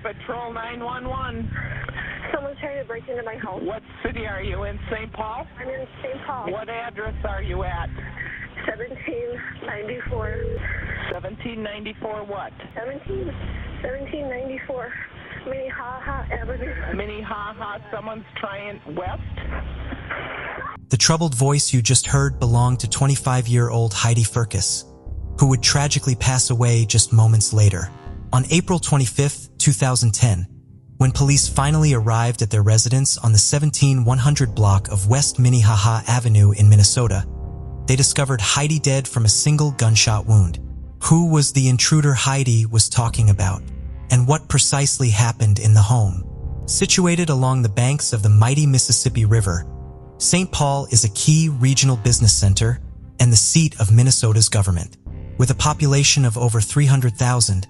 Patrol 911. Someone's trying to break into my house. What city are you in? St. Paul? I'm in St. Paul. What address are you at? 1794. 1794 what? 1794. Minnehaha Avenue. Minnehaha, someone's trying west? The troubled voice you just heard belonged to 25-year-old Heidi Firkus, who would tragically pass away just moments later. On April 25, 2010, when police finally arrived at their residence on the 17100 block of West Minnehaha Avenue in Minnesota, they discovered Heidi dead from a single gunshot wound. Who was the intruder Heidi was talking about? And what precisely happened in the home? Situated along the banks of the mighty Mississippi River, St. Paul is a key regional business center and the seat of Minnesota's government. With a population of over 300,000,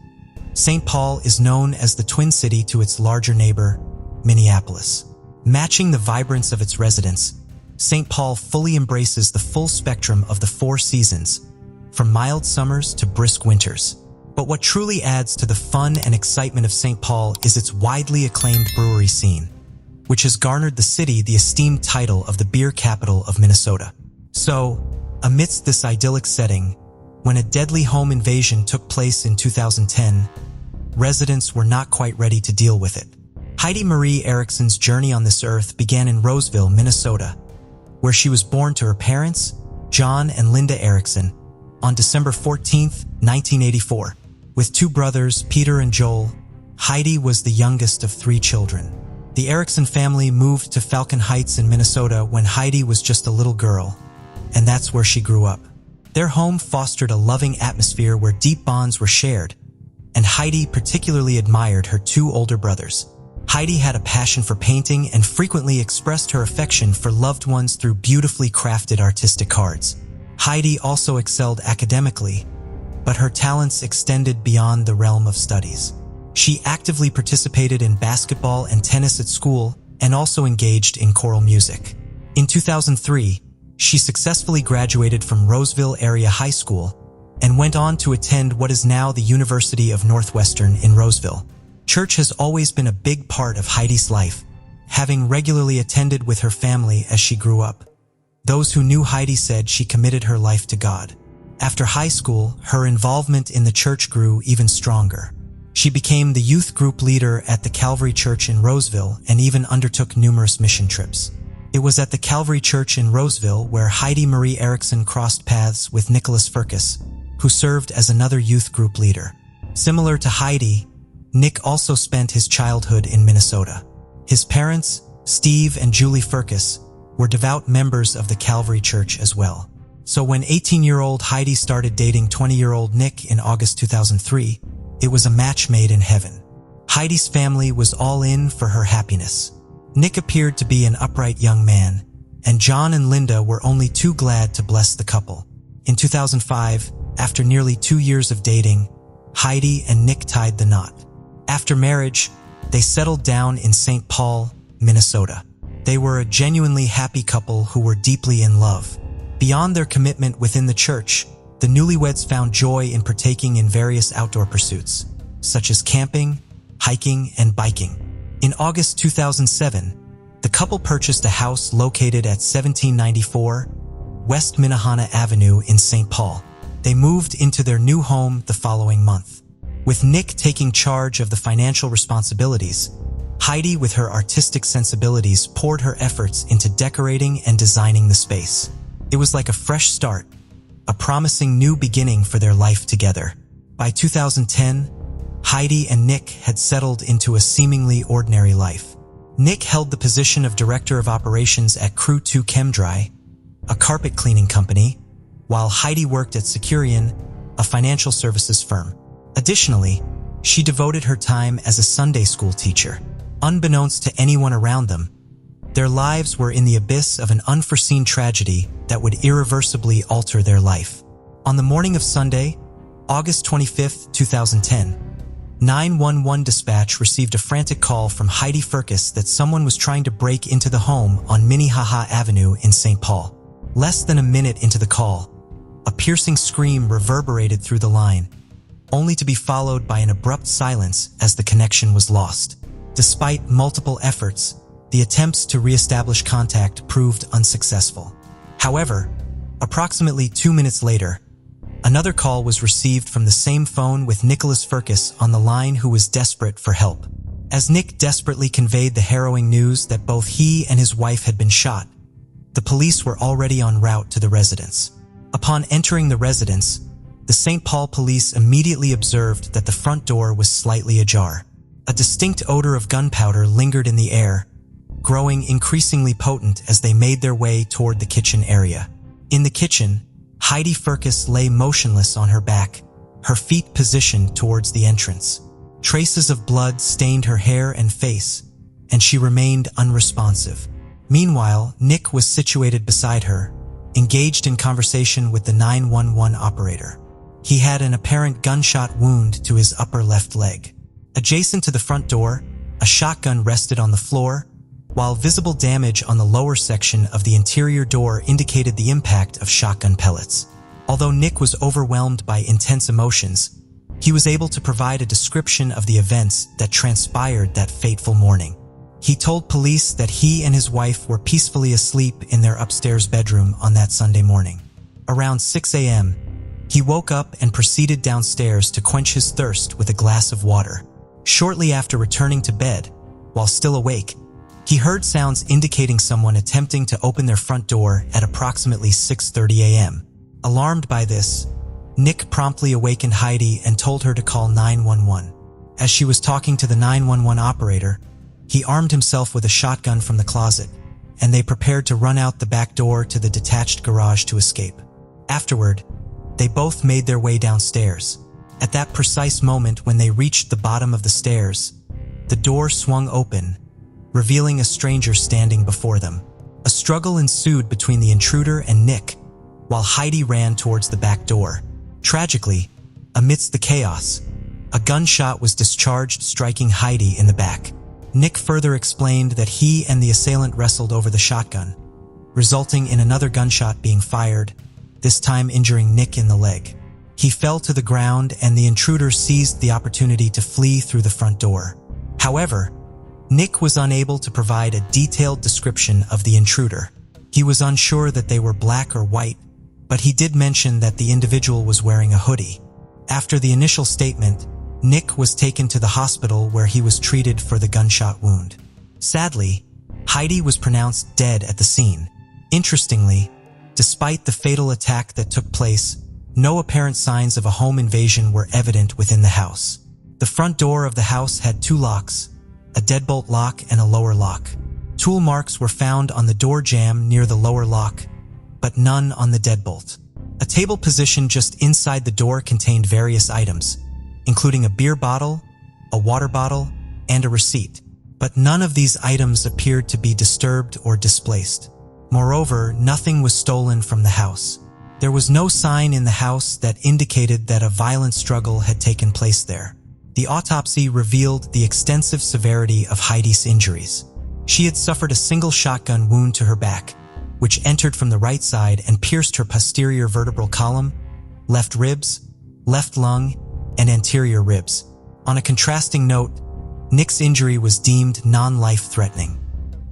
St. Paul is known as the Twin City to its larger neighbor, Minneapolis. Matching the vibrance of its residents, St. Paul fully embraces the full spectrum of the four seasons, from mild summers to brisk winters. But what truly adds to the fun and excitement of St. Paul is its widely acclaimed brewery scene, which has garnered the city the esteemed title of the beer capital of Minnesota. So, amidst this idyllic setting, when a deadly home invasion took place in 2010, residents were not quite ready to deal with it. Heidi Marie Erickson's journey on this earth began in Roseville, Minnesota, where she was born to her parents, John and Linda Erickson, on December 14, 1984. With two brothers, Peter and Joel, Heidi was the youngest of three children. The Erickson family moved to Falcon Heights in Minnesota when Heidi was just a little girl, and that's where she grew up. Their home fostered a loving atmosphere where deep bonds were shared, and Heidi particularly admired her two older brothers. Heidi had a passion for painting and frequently expressed her affection for loved ones through beautifully crafted artistic cards. Heidi also excelled academically, but her talents extended beyond the realm of studies. She actively participated in basketball and tennis at school and also engaged in choral music. In 2003, she successfully graduated from Roseville Area High School and went on to attend what is now the University of Northwestern in Roseville. Church has always been a big part of Heidi's life, having regularly attended with her family as she grew up. Those who knew Heidi said she committed her life to God. After high school, her involvement in the church grew even stronger. She became the youth group leader at the Calvary Church in Roseville and even undertook numerous mission trips. It was at the Calvary Church in Roseville where Heidi Marie Erickson crossed paths with Nicholas Firkus, who served as another youth group leader. Similar to Heidi, Nick also spent his childhood in Minnesota. His parents, Steve and Julie Firkus, were devout members of the Calvary Church as well. So when 18-year-old Heidi started dating 20-year-old Nick in August 2003, it was a match made in heaven. Heidi's family was all in for her happiness. Nick appeared to be an upright young man, and John and Linda were only too glad to bless the couple. In 2005, after nearly 2 years of dating, Heidi and Nick tied the knot. After marriage, they settled down in St. Paul, Minnesota. They were a genuinely happy couple who were deeply in love. Beyond their commitment within the church, the newlyweds found joy in partaking in various outdoor pursuits, such as camping, hiking, and biking. In August 2007, the couple purchased a house located at 1794 West Minnehaha Avenue in St. Paul. They moved into their new home the following month. With Nick taking charge of the financial responsibilities, Heidi, with her artistic sensibilities, poured her efforts into decorating and designing the space. It was like a fresh start, a promising new beginning for their life together. By 2010, Heidi and Nick had settled into a seemingly ordinary life. Nick held the position of Director of Operations at Crew 2 ChemDry, a carpet cleaning company, while Heidi worked at Securian, a financial services firm. Additionally, she devoted her time as a Sunday school teacher. Unbeknownst to anyone around them, their lives were in the abyss of an unforeseen tragedy that would irreversibly alter their life. On the morning of Sunday, August 25, 2010, 911 dispatch received a frantic call from Heidi Firkus that someone was trying to break into the home on Minnehaha Avenue in St. Paul. Less than a minute into the call, a piercing scream reverberated through the line, only to be followed by an abrupt silence as the connection was lost. Despite multiple efforts, the attempts to re-establish contact proved unsuccessful. However, approximately 2 minutes later, another call was received from the same phone with Nicholas Firkus on the line, who was desperate for help. As Nick desperately conveyed the harrowing news that both he and his wife had been shot, the police were already en route to the residence. Upon entering the residence, the St. Paul police immediately observed that the front door was slightly ajar. A distinct odor of gunpowder lingered in the air, growing increasingly potent as they made their way toward the kitchen area. In the kitchen, Heidi Firkus lay motionless on her back, her feet positioned towards the entrance. Traces of blood stained her hair and face, and she remained unresponsive. Meanwhile, Nick was situated beside her, engaged in conversation with the 911 operator. He had an apparent gunshot wound to his upper left leg. Adjacent to the front door, a shotgun rested on the floor, while visible damage on the lower section of the interior door indicated the impact of shotgun pellets. Although Nick was overwhelmed by intense emotions, he was able to provide a description of the events that transpired that fateful morning. He told police that he and his wife were peacefully asleep in their upstairs bedroom on that Sunday morning. Around 6 a.m., he woke up and proceeded downstairs to quench his thirst with a glass of water. Shortly after returning to bed, while still awake, he heard sounds indicating someone attempting to open their front door at approximately 6:30 a.m. Alarmed by this, Nick promptly awakened Heidi and told her to call 911. As she was talking to the 911 operator, he armed himself with a shotgun from the closet, and they prepared to run out the back door to the detached garage to escape. Afterward, they both made their way downstairs. At that precise moment when they reached the bottom of the stairs, the door swung open, revealing a stranger standing before them. A struggle ensued between the intruder and Nick, while Heidi ran towards the back door. Tragically, amidst the chaos, a gunshot was discharged, striking Heidi in the back. Nick further explained that he and the assailant wrestled over the shotgun, resulting in another gunshot being fired, this time injuring Nick in the leg. He fell to the ground and the intruder seized the opportunity to flee through the front door. However, Nick was unable to provide a detailed description of the intruder. He was unsure that they were black or white, but he did mention that the individual was wearing a hoodie. After the initial statement, Nick was taken to the hospital where he was treated for the gunshot wound. Sadly, Heidi was pronounced dead at the scene. Interestingly, despite the fatal attack that took place, no apparent signs of a home invasion were evident within the house. The front door of the house had 2 locks, a deadbolt lock and a lower lock. Tool marks were found on the door jamb near the lower lock, but none on the deadbolt. A table positioned just inside the door contained various items, including a beer bottle, a water bottle, and a receipt. But none of these items appeared to be disturbed or displaced. Moreover, nothing was stolen from the house. There was no sign in the house that indicated that a violent struggle had taken place there. The autopsy revealed the extensive severity of Heidi's injuries. She had suffered a single shotgun wound to her back, which entered from the right side and pierced her posterior vertebral column, left ribs, left lung, and anterior ribs. On a contrasting note, Nick's injury was deemed non-life-threatening.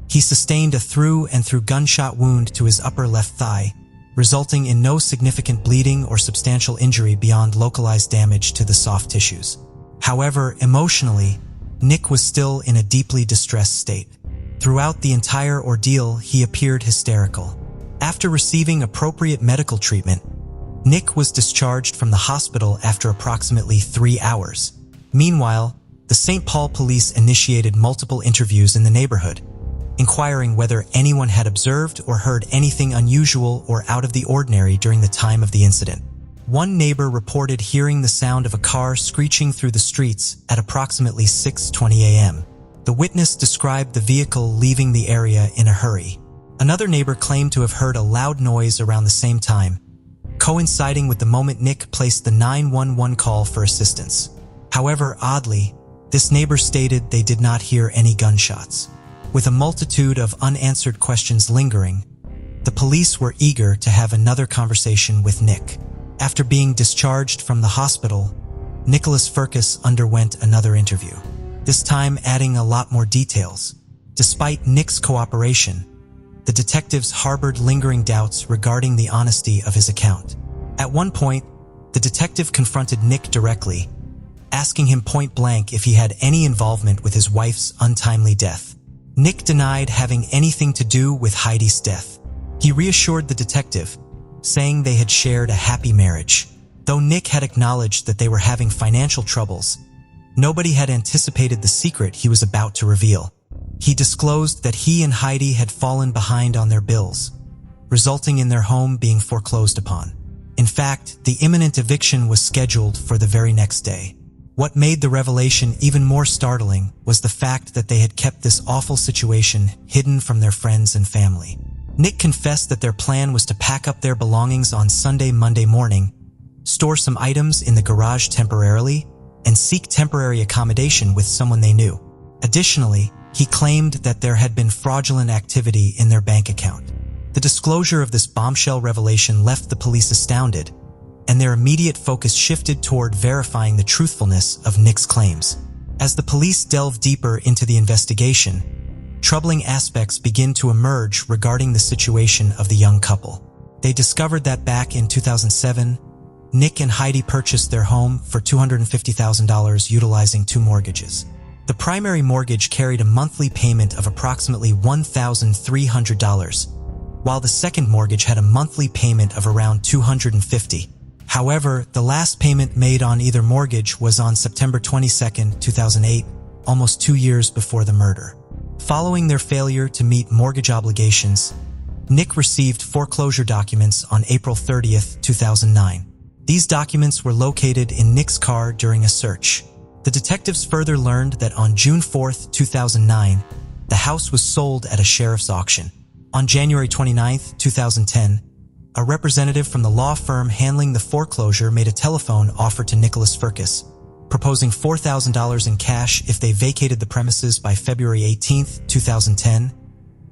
He sustained a through-and-through gunshot wound to his upper left thigh, resulting in no significant bleeding or substantial injury beyond localized damage to the soft tissues. However, emotionally, Nick was still in a deeply distressed state. Throughout the entire ordeal, he appeared hysterical. After receiving appropriate medical treatment, Nick was discharged from the hospital after approximately 3 hours. Meanwhile, the St. Paul police initiated multiple interviews in the neighborhood, inquiring whether anyone had observed or heard anything unusual or out of the ordinary during the time of the incident. One neighbor reported hearing the sound of a car screeching through the streets at approximately 6:20 a.m. The witness described the vehicle leaving the area in a hurry. Another neighbor claimed to have heard a loud noise around the same time, coinciding with the moment Nick placed the 911 call for assistance. However, oddly, this neighbor stated they did not hear any gunshots. With a multitude of unanswered questions lingering, the police were eager to have another conversation with Nick. After being discharged from the hospital, Nicholas Firkus underwent another interview, this time adding a lot more details. Despite Nick's cooperation, the detectives harbored lingering doubts regarding the honesty of his account. At one point, the detective confronted Nick directly, asking him point-blank if he had any involvement with his wife's untimely death. Nick denied having anything to do with Heidi's death. He reassured the detective, saying they had shared a happy marriage. Though Nick had acknowledged that they were having financial troubles, nobody had anticipated the secret he was about to reveal. He disclosed that he and Heidi had fallen behind on their bills, resulting in their home being foreclosed upon. In fact, the imminent eviction was scheduled for the very next day. What made the revelation even more startling was the fact that they had kept this awful situation hidden from their friends and family. Nick confessed that their plan was to pack up their belongings on Monday morning, store some items in the garage temporarily, and seek temporary accommodation with someone they knew. Additionally, he claimed that there had been fraudulent activity in their bank account. The disclosure of this bombshell revelation left the police astounded, and their immediate focus shifted toward verifying the truthfulness of Nick's claims. As the police delved deeper into the investigation, troubling aspects began to emerge regarding the situation of the young couple. They discovered that back in 2007, Nick and Heidi purchased their home for $250,000 utilizing two mortgages. The primary mortgage carried a monthly payment of approximately $1,300, while the second mortgage had a monthly payment of around $250. However, the last payment made on either mortgage was on September 22, 2008, almost 2 years before the murder. Following their failure to meet mortgage obligations, Nick received foreclosure documents on April 30, 2009. These documents were located in Nick's car during a search. The detectives further learned that on June 4, 2009, the house was sold at a sheriff's auction. On January 29, 2010, a representative from the law firm handling the foreclosure made a telephone offer to Nicholas Firkus, proposing $4,000 in cash if they vacated the premises by February 18, 2010,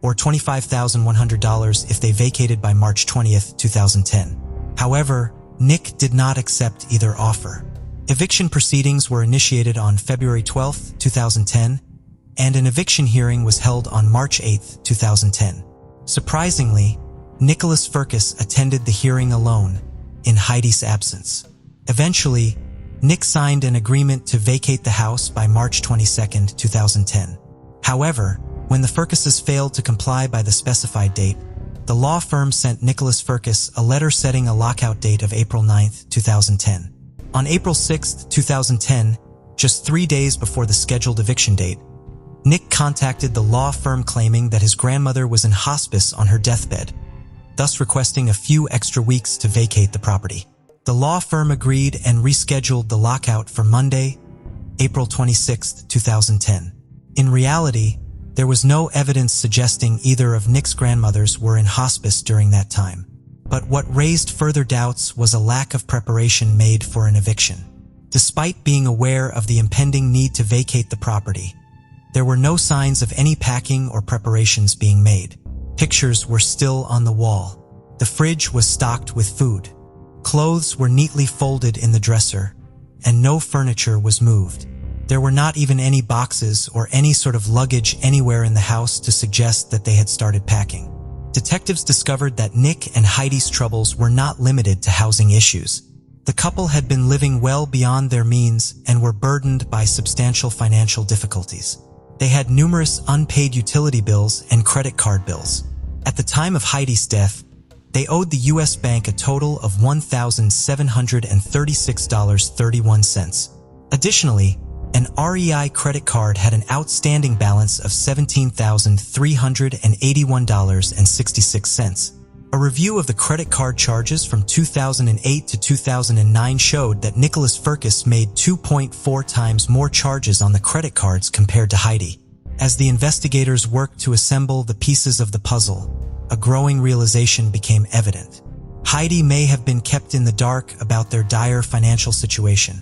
or $25,100 if they vacated by March 20, 2010. However, Nick did not accept either offer. Eviction proceedings were initiated on February 12, 2010, and an eviction hearing was held on March 8, 2010. Surprisingly, Nicholas Firkus attended the hearing alone, in Heidi's absence. Eventually, Nick signed an agreement to vacate the house by March 22, 2010. However, when the Firkuses failed to comply by the specified date, the law firm sent Nicholas Firkus a letter setting a lockout date of April 9, 2010. On April 6, 2010, just 3 days before the scheduled eviction date, Nick contacted the law firm claiming that his grandmother was in hospice on her deathbed, thus requesting a few extra weeks to vacate the property. The law firm agreed and rescheduled the lockout for Monday, April 26, 2010. In reality, there was no evidence suggesting either of Nick's grandmothers were in hospice during that time. But what raised further doubts was a lack of preparation made for an eviction. Despite being aware of the impending need to vacate the property, there were no signs of any packing or preparations being made. Pictures were still on the wall. The fridge was stocked with food. Clothes were neatly folded in the dresser, and no furniture was moved. There were not even any boxes or any sort of luggage anywhere in the house to suggest that they had started packing. Detectives discovered that Nick and Heidi's troubles were not limited to housing issues. The couple had been living well beyond their means and were burdened by substantial financial difficulties. They had numerous unpaid utility bills and credit card bills. At the time of Heidi's death, they owed the U.S. Bank a total of $1,736.31. Additionally, an REI credit card had an outstanding balance of $17,381.66. A review of the credit card charges from 2008 to 2009 showed that Nicholas Firkus made 2.4 times more charges on the credit cards compared to Heidi. As the investigators worked to assemble the pieces of the puzzle, a growing realization became evident. Heidi may have been kept in the dark about their dire financial situation,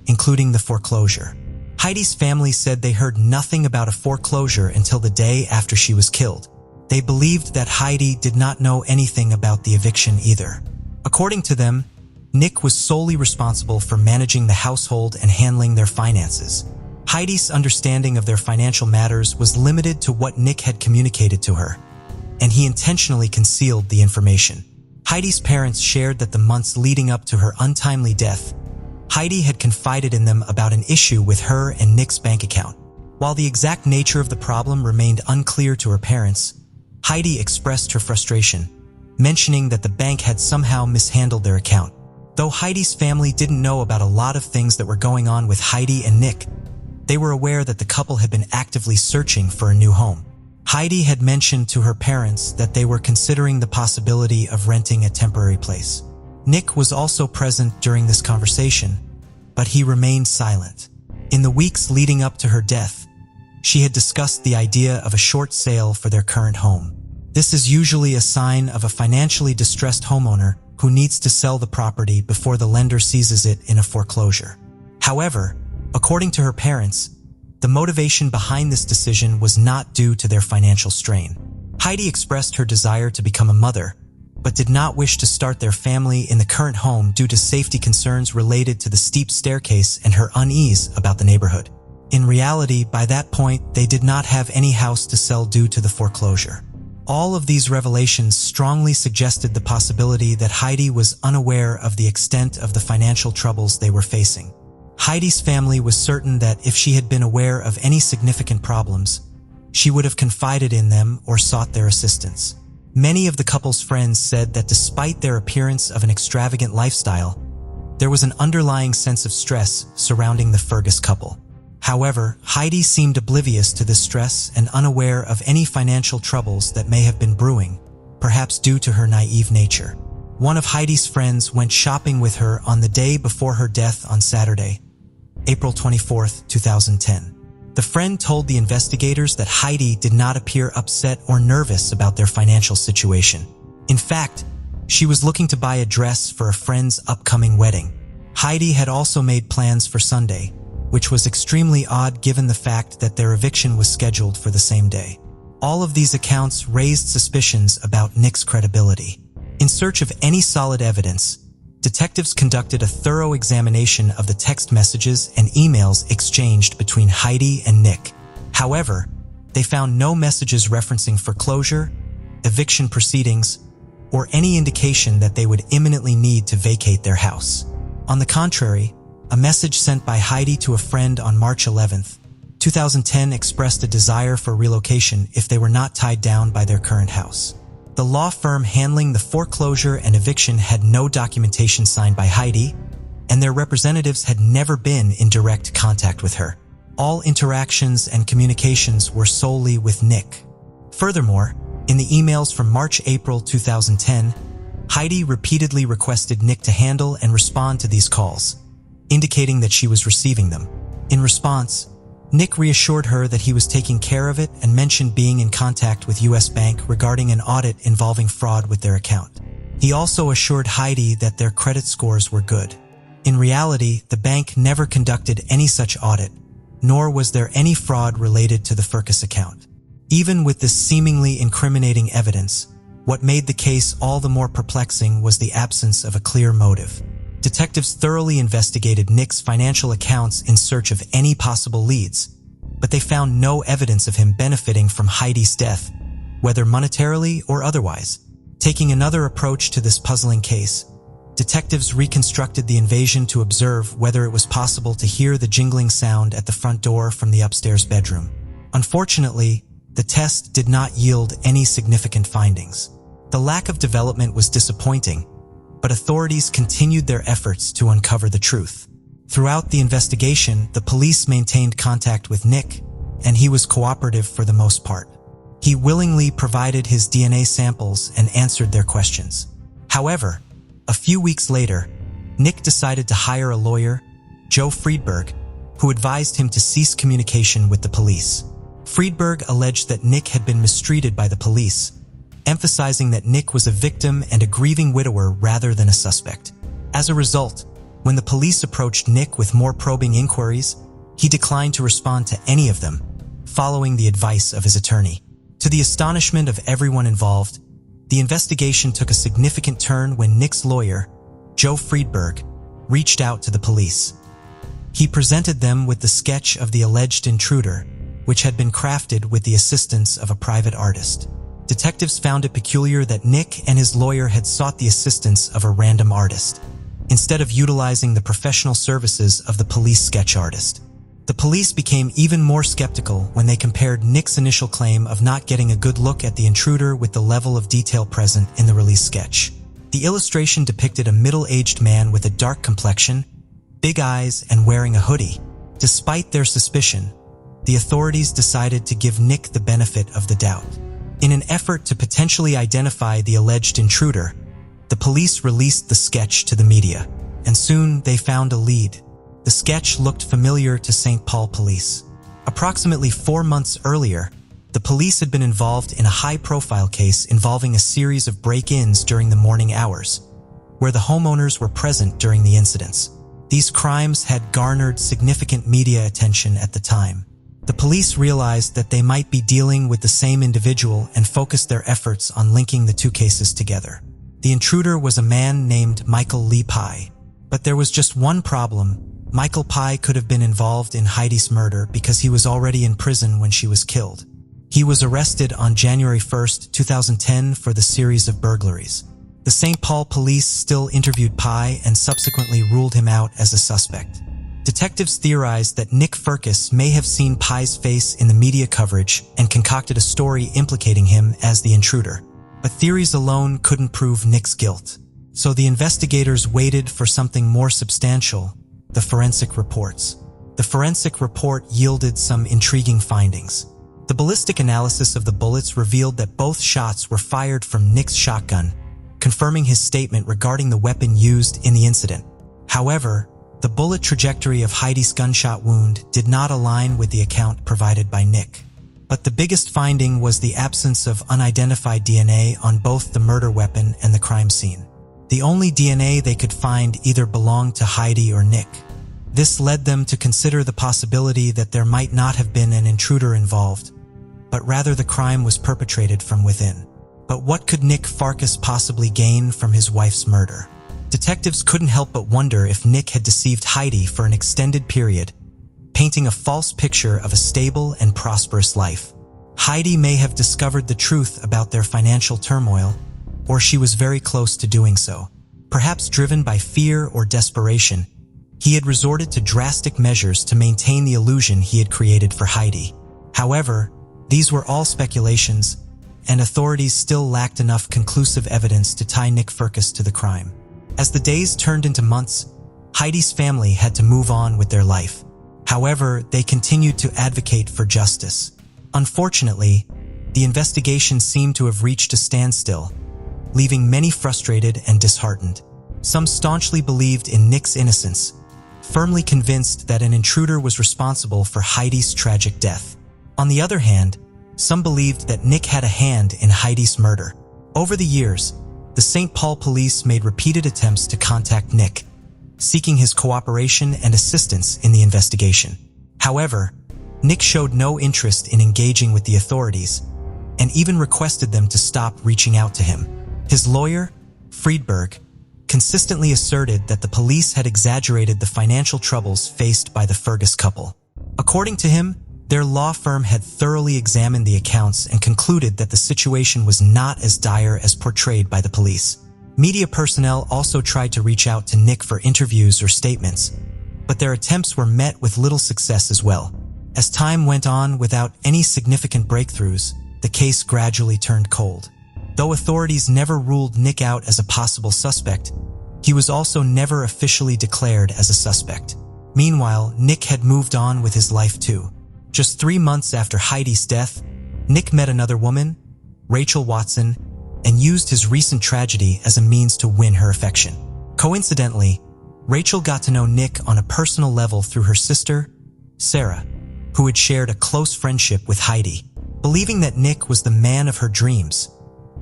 including the foreclosure. Heidi's family said they heard nothing about a foreclosure until the day after she was killed. They believed that Heidi did not know anything about the eviction either. According to them, Nick was solely responsible for managing the household and handling their finances. Heidi's understanding of their financial matters was limited to what Nick had communicated to her, and he intentionally concealed the information. Heidi's parents shared that the months leading up to her untimely death, Heidi had confided in them about an issue with her and Nick's bank account. While the exact nature of the problem remained unclear to her parents, Heidi expressed her frustration, mentioning that the bank had somehow mishandled their account. Though Heidi's family didn't know about a lot of things that were going on with Heidi and Nick, they were aware that the couple had been actively searching for a new home. Heidi had mentioned to her parents that they were considering the possibility of renting a temporary place. Nick was also present during this conversation, but he remained silent. In the weeks leading up to her death, she had discussed the idea of a short sale for their current home. This is usually a sign of a financially distressed homeowner who needs to sell the property before the lender seizes it in a foreclosure. However, according to her parents, the motivation behind this decision was not due to their financial strain. Heidi expressed her desire to become a mother, but did not wish to start their family in the current home due to safety concerns related to the steep staircase and her unease about the neighborhood. In reality, by that point, they did not have any house to sell due to the foreclosure. All of these revelations strongly suggested the possibility that Heidi was unaware of the extent of the financial troubles they were facing. Heidi's family was certain that if she had been aware of any significant problems, she would have confided in them or sought their assistance. Many of the couple's friends said that despite their appearance of an extravagant lifestyle, there was an underlying sense of stress surrounding the Fergus couple. However, Heidi seemed oblivious to this stress and unaware of any financial troubles that may have been brewing, perhaps due to her naive nature. One of Heidi's friends went shopping with her on the day before her death on Saturday, April 24, 2010. The friend told the investigators that Heidi did not appear upset or nervous about their financial situation. In fact, she was looking to buy a dress for a friend's upcoming wedding. Heidi had also made plans for Sunday, which was extremely odd given the fact that their eviction was scheduled for the same day. All of these accounts raised suspicions about Nick's credibility. In search of any solid evidence, detectives conducted a thorough examination of the text messages and emails exchanged between Heidi and Nick. However, they found no messages referencing foreclosure, eviction proceedings, or any indication that they would imminently need to vacate their house. On the contrary, a message sent by Heidi to a friend on March 11, 2010 expressed a desire for relocation if they were not tied down by their current house. The law firm handling the foreclosure and eviction had no documentation signed by Heidi, and their representatives had never been in direct contact with her. All interactions and communications were solely with Nick. Furthermore, in the emails from March-April 2010, Heidi repeatedly requested Nick to handle and respond to these calls, indicating that she was receiving them. In response, Nick reassured her that he was taking care of it and mentioned being in contact with U.S. Bank regarding an audit involving fraud with their account. He also assured Heidi that their credit scores were good. In reality, the bank never conducted any such audit, nor was there any fraud related to the Fergus account. Even with this seemingly incriminating evidence, what made the case all the more perplexing was the absence of a clear motive. Detectives thoroughly investigated Nick's financial accounts in search of any possible leads, but they found no evidence of him benefiting from Heidi's death, whether monetarily or otherwise. Taking another approach to this puzzling case, detectives reconstructed the invasion to observe whether it was possible to hear the jingling sound at the front door from the upstairs bedroom. Unfortunately, the test did not yield any significant findings. The lack of development was disappointing, but authorities continued their efforts to uncover the truth. Throughout the investigation, the police maintained contact with Nick, and he was cooperative for the most part. He willingly provided his DNA samples and answered their questions. However, a few weeks later, Nick decided to hire a lawyer, Joe Friedberg, who advised him to cease communication with the police. Friedberg alleged that Nick had been mistreated by the police, emphasizing that Nick was a victim and a grieving widower rather than a suspect. As a result, when the police approached Nick with more probing inquiries, he declined to respond to any of them, following the advice of his attorney. To the astonishment of everyone involved, the investigation took a significant turn when Nick's lawyer, Joe Friedberg, reached out to the police. He presented them with the sketch of the alleged intruder, which had been crafted with the assistance of a private artist. Detectives found it peculiar that Nick and his lawyer had sought the assistance of a random artist, instead of utilizing the professional services of the police sketch artist. The police became even more skeptical when they compared Nick's initial claim of not getting a good look at the intruder with the level of detail present in the release sketch. The illustration depicted a middle-aged man with a dark complexion, big eyes, and wearing a hoodie. Despite their suspicion, the authorities decided to give Nick the benefit of the doubt. In an effort to potentially identify the alleged intruder, the police released the sketch to the media, and soon they found a lead. The sketch looked familiar to St. Paul police. Approximately 4 months earlier, the police had been involved in a high-profile case involving a series of break-ins during the morning hours, where the homeowners were present during the incidents. These crimes had garnered significant media attention at the time. The police realized that they might be dealing with the same individual and focused their efforts on linking the two cases together. The intruder was a man named Michael Lee Pye. But there was just one problem. Michael Pye could have been involved in Heidi's murder because he was already in prison when she was killed. He was arrested on January 1, 2010 for the series of burglaries. The St. Paul police still interviewed Pye and subsequently ruled him out as a suspect. Detectives theorized that Nick Firkus may have seen Pye's face in the media coverage and concocted a story implicating him as the intruder. But theories alone couldn't prove Nick's guilt. So the investigators waited for something more substantial: the forensic reports. The forensic report yielded some intriguing findings. The ballistic analysis of the bullets revealed that both shots were fired from Nick's shotgun, confirming his statement regarding the weapon used in the incident. However, the bullet trajectory of Heidi's gunshot wound did not align with the account provided by Nick. But the biggest finding was the absence of unidentified DNA on both the murder weapon and the crime scene. The only DNA they could find either belonged to Heidi or Nick. This led them to consider the possibility that there might not have been an intruder involved, but rather the crime was perpetrated from within. But what could Nick Firkus possibly gain from his wife's murder? Detectives couldn't help but wonder if Nick had deceived Heidi for an extended period, painting a false picture of a stable and prosperous life. Heidi may have discovered the truth about their financial turmoil, or she was very close to doing so. Perhaps driven by fear or desperation, he had resorted to drastic measures to maintain the illusion he had created for Heidi. However, these were all speculations, and authorities still lacked enough conclusive evidence to tie Nick Firkus to the crime. As the days turned into months, Heidi's family had to move on with their life. However, they continued to advocate for justice. Unfortunately, the investigation seemed to have reached a standstill, leaving many frustrated and disheartened. Some staunchly believed in Nick's innocence, firmly convinced that an intruder was responsible for Heidi's tragic death. On the other hand, some believed that Nick had a hand in Heidi's murder. Over the years, the St. Paul police made repeated attempts to contact Nick, seeking his cooperation and assistance in the investigation. However, Nick showed no interest in engaging with the authorities and even requested them to stop reaching out to him. His lawyer, Friedberg, consistently asserted that the police had exaggerated the financial troubles faced by the Firkus couple. According to him, their law firm had thoroughly examined the accounts and concluded that the situation was not as dire as portrayed by the police. Media personnel also tried to reach out to Nick for interviews or statements, but their attempts were met with little success as well. As time went on without any significant breakthroughs, the case gradually turned cold. Though authorities never ruled Nick out as a possible suspect, he was also never officially declared as a suspect. Meanwhile, Nick had moved on with his life too. Just 3 months after Heidi's death, Nick met another woman, Rachel Watson, and used his recent tragedy as a means to win her affection. Coincidentally, Rachel got to know Nick on a personal level through her sister, Sarah, who had shared a close friendship with Heidi. Believing that Nick was the man of her dreams,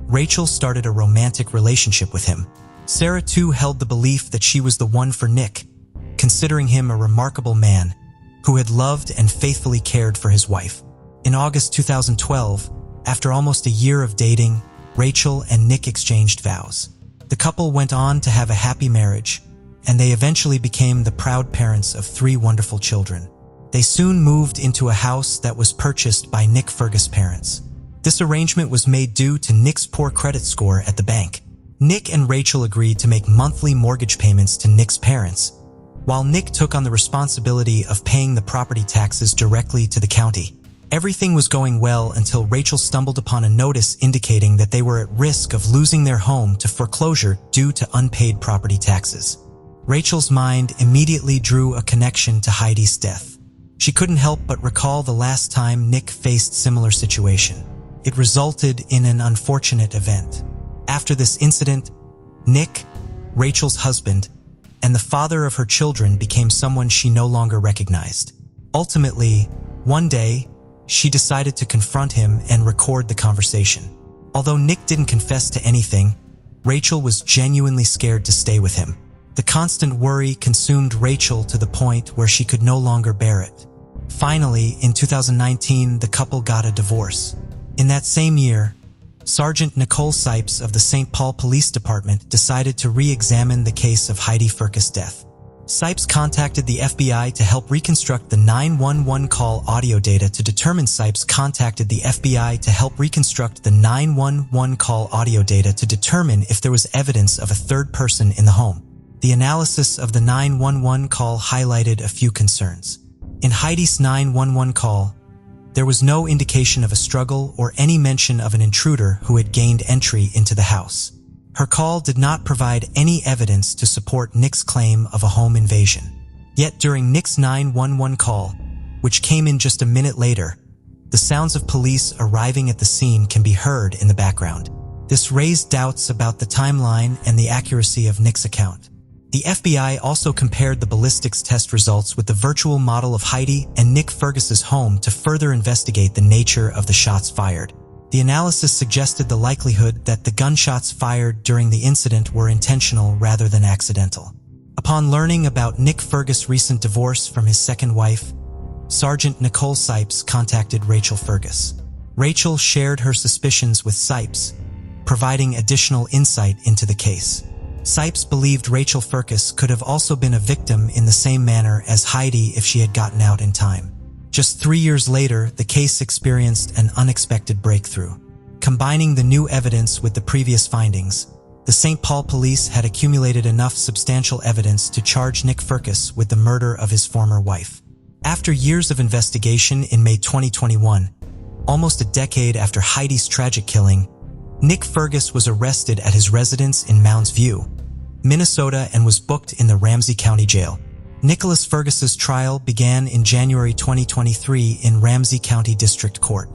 Rachel started a romantic relationship with him. Sarah too held the belief that she was the one for Nick, considering him a remarkable man who had loved and faithfully cared for his wife. In August 2012, after almost a year of dating, Rachel and Nick exchanged vows. The couple went on to have a happy marriage, and they eventually became the proud parents of 3 wonderful children. They soon moved into a house that was purchased by Nick Fergus' parents. This arrangement was made due to Nick's poor credit score at the bank. Nick and Rachel agreed to make monthly mortgage payments to Nick's parents, while Nick took on the responsibility of paying the property taxes directly to the county. Everything was going well until Rachel stumbled upon a notice indicating that they were at risk of losing their home to foreclosure due to unpaid property taxes. Rachel's mind immediately drew a connection to Heidi's death. She couldn't help but recall the last time Nick faced similar situation. It resulted in an unfortunate event. After this incident, Nick, Rachel's husband, and the father of her children became someone she no longer recognized. Ultimately, one day, she decided to confront him and record the conversation. Although Nick didn't confess to anything, Rachel was genuinely scared to stay with him. The constant worry consumed Rachel to the point where she could no longer bear it. Finally, in 2019, the couple got a divorce. In that same year, Sergeant Nicole Sipes of the St. Paul Police Department decided to re-examine the case of Heidi Fergus' death. Sipes contacted the FBI to help reconstruct the 911 call audio data to determine Sipes contacted the FBI to help reconstruct the 911 call audio data to determine if there was evidence of a third person in the home. The analysis of the 911 call highlighted a few concerns. In Heidi's 911 call, there was no indication of a struggle or any mention of an intruder who had gained entry into the house. Her call did not provide any evidence to support Nick's claim of a home invasion. Yet during Nick's 911 call, which came in just a minute later, the sounds of police arriving at the scene can be heard in the background. This raised doubts about the timeline and the accuracy of Nick's account. The FBI also compared the ballistics test results with the virtual model of Heidi and Nick Fergus's home to further investigate the nature of the shots fired. The analysis suggested the likelihood that the gunshots fired during the incident were intentional rather than accidental. Upon learning about Nick Fergus' recent divorce from his second wife, Sergeant Nicole Sipes contacted Rachel Fergus. Rachel shared her suspicions with Sipes, providing additional insight into the case. Sipes believed Rachel Fergus could have also been a victim in the same manner as Heidi if she had gotten out in time. Just 3 years later, the case experienced an unexpected breakthrough. Combining the new evidence with the previous findings, the St. Paul police had accumulated enough substantial evidence to charge Nick Fergus with the murder of his former wife. After years of investigation in May 2021, almost a decade after Heidi's tragic killing, Nick Fergus was arrested at his residence in Mounds View, Minnesota, and was booked in the Ramsey County Jail. Nicholas Fergus's trial began in January 2023 in Ramsey County District Court.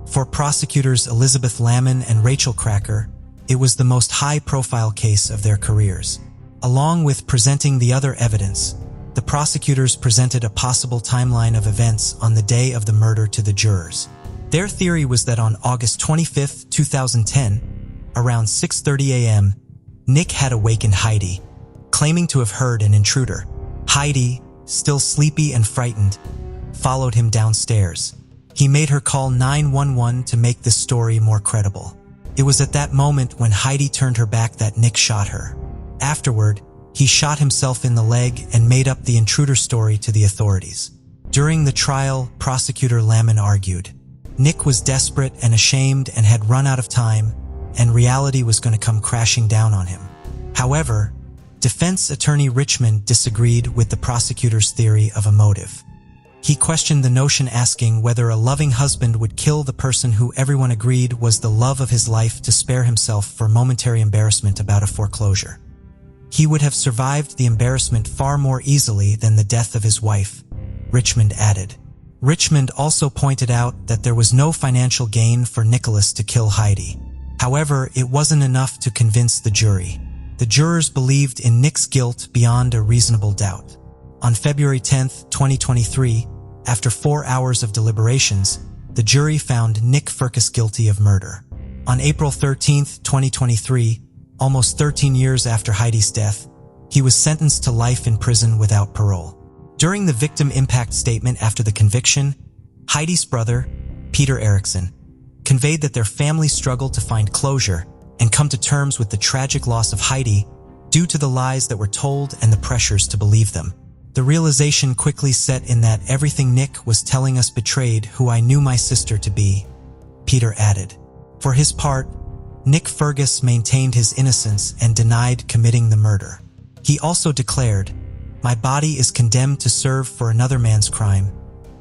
For prosecutors Elizabeth Lamon and Rachel Cracker, it was the most high-profile case of their careers. Along with presenting the other evidence, the prosecutors presented a possible timeline of events on the day of the murder to the jurors. Their theory was that on August 25, 2010, around 6:30 a.m., Nick had awakened Heidi, claiming to have heard an intruder. Heidi, still sleepy and frightened, followed him downstairs. He made her call 911 to make this story more credible. It was at that moment when Heidi turned her back that Nick shot her. Afterward, he shot himself in the leg and made up the intruder story to the authorities. During the trial, prosecutor Lamon argued, Nick was desperate and ashamed and had run out of time, and reality was going to come crashing down on him. However, defense attorney Richmond disagreed with the prosecutor's theory of a motive. He questioned the notion, asking whether a loving husband would kill the person who everyone agreed was the love of his life to spare himself for momentary embarrassment about a foreclosure. He would have survived the embarrassment far more easily than the death of his wife, Richmond added. Richmond also pointed out that there was no financial gain for Nicholas to kill Heidi. However, it wasn't enough to convince the jury. The jurors believed in Nick's guilt beyond a reasonable doubt. On February 10, 2023, after 4 hours of deliberations, the jury found Nick Fergus guilty of murder. On April 13, 2023, almost 13 years after Heidi's death, he was sentenced to life in prison without parole. During the victim impact statement after the conviction, Heidi's brother, Peter Erickson, conveyed that their family struggled to find closure and come to terms with the tragic loss of Heidi due to the lies that were told and the pressures to believe them. The realization quickly set in that everything Nick was telling us betrayed who I knew my sister to be, Peter added. For his part, Nick Fergus maintained his innocence and denied committing the murder. He also declared, "My body is condemned to serve for another man's crime,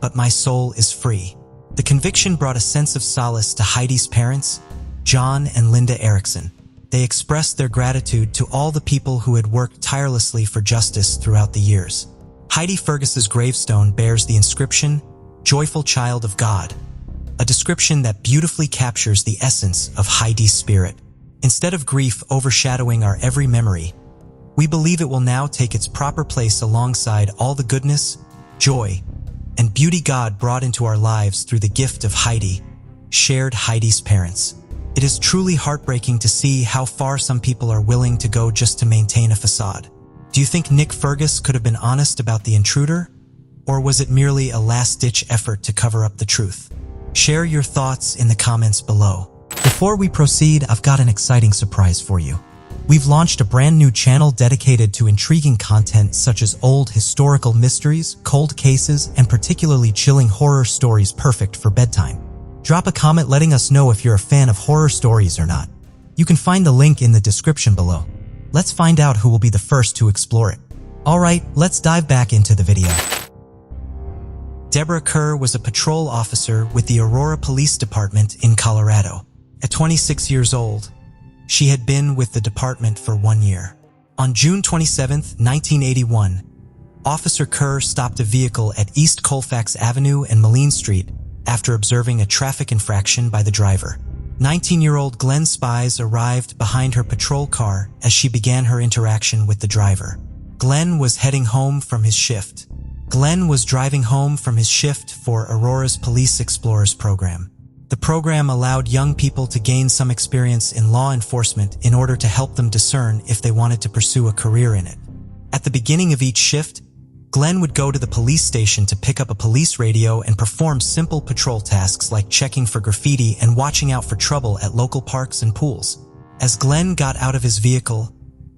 but my soul is free." The conviction brought a sense of solace to Heidi's parents, John and Linda Erickson. They expressed their gratitude to all the people who had worked tirelessly for justice throughout the years. Heidi Fergus's gravestone bears the inscription, "Joyful Child of God," a description that beautifully captures the essence of Heidi's spirit. Instead of grief overshadowing our every memory, we believe it will now take its proper place alongside all the goodness, joy, and beauty God brought into our lives through the gift of Heidi, shared Heidi's parents. It is truly heartbreaking to see how far some people are willing to go just to maintain a facade. Do you think Nick Fergus could have been honest about the intruder? Or was it merely a last-ditch effort to cover up the truth? Share your thoughts in the comments below. Before we proceed, I've got an exciting surprise for you. We've launched a brand new channel dedicated to intriguing content such as old historical mysteries, cold cases, and particularly chilling horror stories perfect for bedtime. Drop a comment letting us know if you're a fan of horror stories or not. You can find the link in the description below. Let's find out who will be the first to explore it. Alright, let's dive back into the video. Deborah Kerr was a patrol officer with the Aurora Police Department in Colorado. At 26 years old, she had been with the department for 1 year. On June 27, 1981, Officer Kerr stopped a vehicle at East Colfax Avenue and Moline Street after observing a traffic infraction by the driver. 19-year-old Glenn Spies arrived behind her patrol car as she began her interaction with the driver. Glenn was heading home from his shift. Glenn was driving home from his shift for Aurora's Police Explorers program. The program allowed young people to gain some experience in law enforcement in order to help them discern if they wanted to pursue a career in it. At the beginning of each shift, Glenn would go to the police station to pick up a police radio and perform simple patrol tasks like checking for graffiti and watching out for trouble at local parks and pools. As Glenn got out of his vehicle,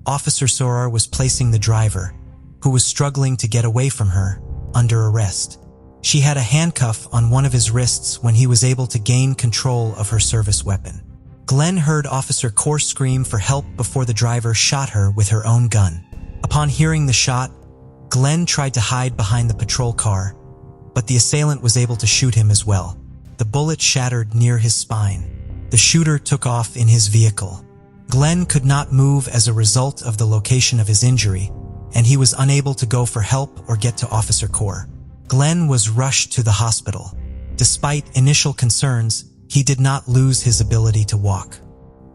Officer Sorar was placing the driver, who was struggling to get away from her, under arrest. She had a handcuff on one of his wrists when he was able to gain control of her service weapon. Glenn heard Officer Kerr scream for help before the driver shot her with her own gun. Upon hearing the shot, Glenn tried to hide behind the patrol car, but the assailant was able to shoot him as well. The bullet shattered near his spine. The shooter took off in his vehicle. Glenn could not move as a result of the location of his injury, and he was unable to go for help or get to Officer Kerr. Glenn was rushed to the hospital. Despite initial concerns, he did not lose his ability to walk.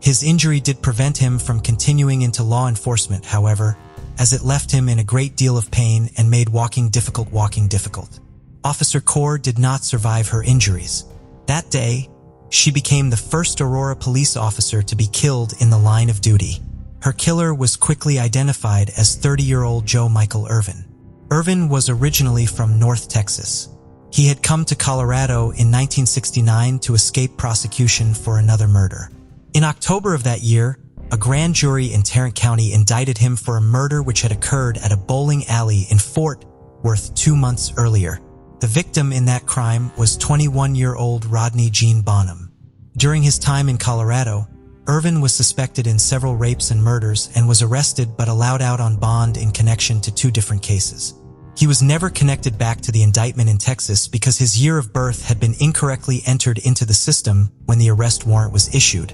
His injury did prevent him from continuing into law enforcement, however, as it left him in a great deal of pain and made walking difficult. Officer Kerr did not survive her injuries. That day, she became the first Aurora police officer to be killed in the line of duty. Her killer was quickly identified as 30-year-old Joe Michael Irvin. Irvin was originally from North Texas. He had come to Colorado in 1969 to escape prosecution for another murder. In October of that year, a grand jury in Tarrant County indicted him for a murder which had occurred at a bowling alley in Fort Worth 2 months earlier. The victim in that crime was 21-year-old Rodney Gene Bonham. During his time in Colorado, Irvin was suspected in several rapes and murders and was arrested but allowed out on bond in connection to 2 different cases. He was never connected back to the indictment in Texas because his year of birth had been incorrectly entered into the system when the arrest warrant was issued,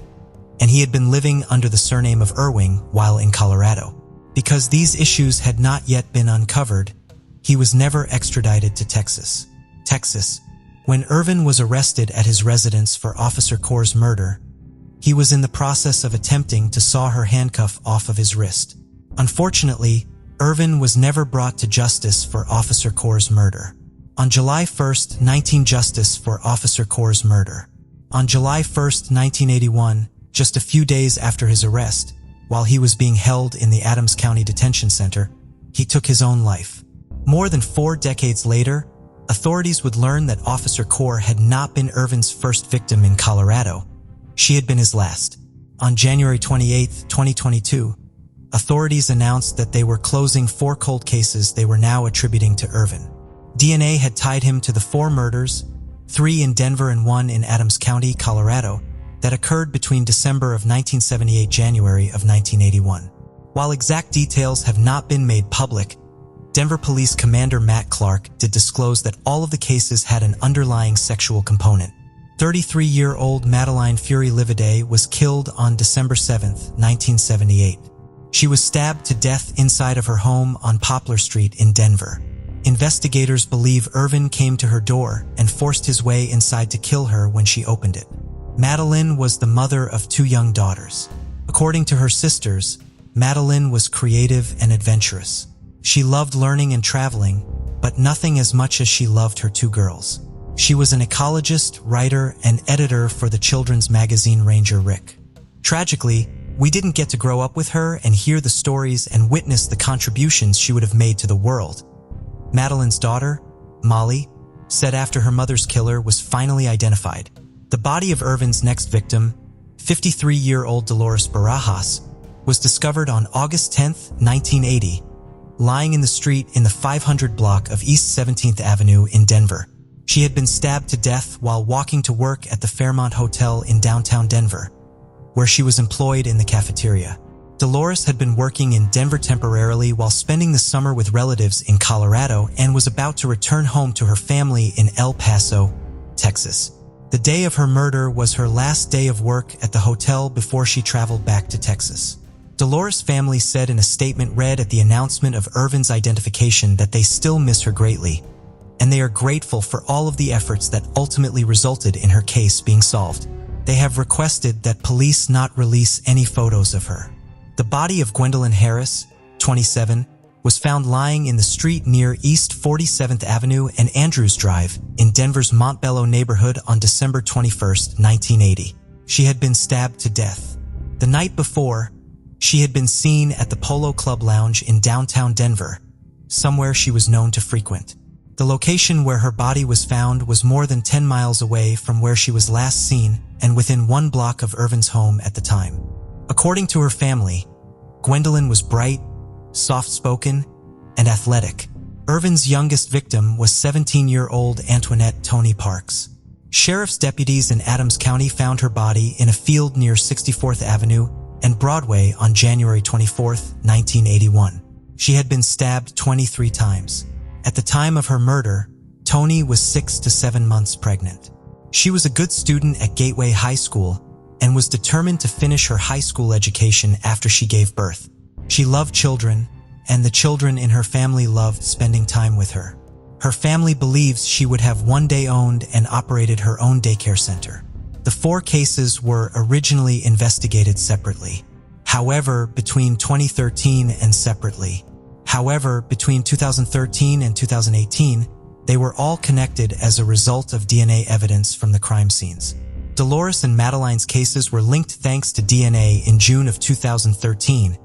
and he had been living under the surname of Irwing while in Colorado. Because these issues had not yet been uncovered, he was never extradited to Texas. When Irvin was arrested at his residence for Officer Kerr's murder, he was in the process of attempting to saw her handcuff off of his wrist. Unfortunately, Irvin was never brought to justice for Officer Kerr's murder. On July 1st, justice for Officer Kerr's murder. On July 1st, 1981, just a few days after his arrest, while he was being held in the Adams County Detention Center, he took his own life. More than 4 decades later, authorities would learn that Officer Kerr had not been Irvin's first victim in Colorado. She had been his last. On January 28, 2022, authorities announced that they were closing 4 cold cases they were now attributing to Irvin. DNA had tied him to the 4 murders, 3 in Denver and 1 in Adams County, Colorado, that occurred between December of 1978 and January of 1981. While exact details have not been made public, Denver Police Commander Matt Clark did disclose that all of the cases had an underlying sexual component. 33-year-old Madeline Fury Livaday was killed on December 7, 1978. She was stabbed to death inside of her home on Poplar Street in Denver. Investigators believe Irvin came to her door and forced his way inside to kill her when she opened it. Madeline was the mother of 2 young daughters. According to her sisters, Madeline was creative and adventurous. She loved learning and traveling, but nothing as much as she loved her 2 girls. She was an ecologist, writer, and editor for the children's magazine Ranger Rick. Tragically, we didn't get to grow up with her and hear the stories and witness the contributions she would have made to the world. Madeline's daughter, Molly, said after her mother's killer was finally identified, the body of Irvin's next victim, 53-year-old Dolores Barajas, was discovered on August 10, 1980, lying in the street in the 500 block of East 17th Avenue in Denver. She had been stabbed to death while walking to work at the Fairmont Hotel in downtown Denver, where she was employed in the cafeteria. Dolores had been working in Denver temporarily while spending the summer with relatives in Colorado and was about to return home to her family in El Paso, Texas. The day of her murder was her last day of work at the hotel before she traveled back to Texas. Dolores' family said in a statement read at the announcement of Irvin's identification that they still miss her greatly, and they are grateful for all of the efforts that ultimately resulted in her case being solved. They have requested that police not release any photos of her. The body of Gwendolyn Harris, 27, was found lying in the street near East 47th Avenue and Andrews Drive in Denver's Montbello neighborhood on December 21, 1980. She had been stabbed to death. The night before, she had been seen at the Polo Club Lounge in downtown Denver, somewhere she was known to frequent. The location where her body was found was more than 10 miles away from where she was last seen and within 1 block of Irvin's home at the time. According to her family, Gwendolyn was bright, soft-spoken, and athletic. Irvin's youngest victim was 17-year-old Antoinette Tony Parks. Sheriff's deputies in Adams County found her body in a field near 64th Avenue and Broadway on January 24, 1981. She had been stabbed 23 times. At the time of her murder, Tony was 6 to 7 months pregnant. She was a good student at Gateway High School and was determined to finish her high school education after she gave birth. She loved children, and the children in her family loved spending time with her. Her family believes she would have one day owned and operated her own daycare center. The 4 cases were originally investigated separately. However, between 2013 and 2018, they were all connected as a result of DNA evidence from the crime scenes. Dolores and Madeline's cases were linked thanks to DNA in June of 2013,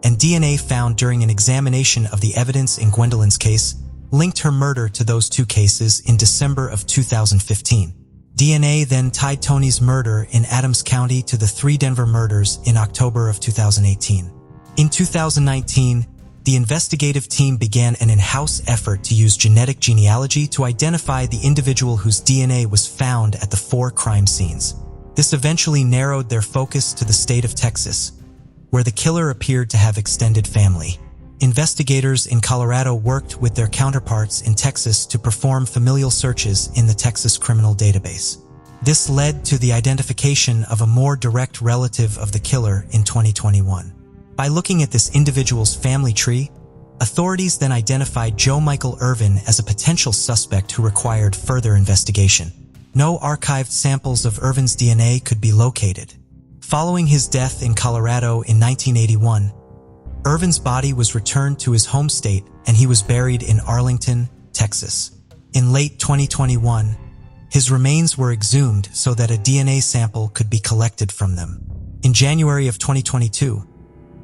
and DNA found during an examination of the evidence in Gwendolyn's case linked her murder to those 2 cases in December of 2015. DNA then tied Tony's murder in Adams County to the 3 Denver murders in October of 2018. In 2019, the investigative team began an in-house effort to use genetic genealogy to identify the individual whose DNA was found at the 4 crime scenes. This eventually narrowed their focus to the state of Texas, where the killer appeared to have extended family. Investigators in Colorado worked with their counterparts in Texas to perform familial searches in the Texas criminal database. This led to the identification of a more direct relative of the killer in 2021. By looking at this individual's family tree, authorities then identified Joe Michael Irvin as a potential suspect who required further investigation. No archived samples of Irvin's DNA could be located. Following his death in Colorado in 1981, Irvin's body was returned to his home state and he was buried in Arlington, Texas. In late 2021, his remains were exhumed so that a DNA sample could be collected from them. In January of 2022,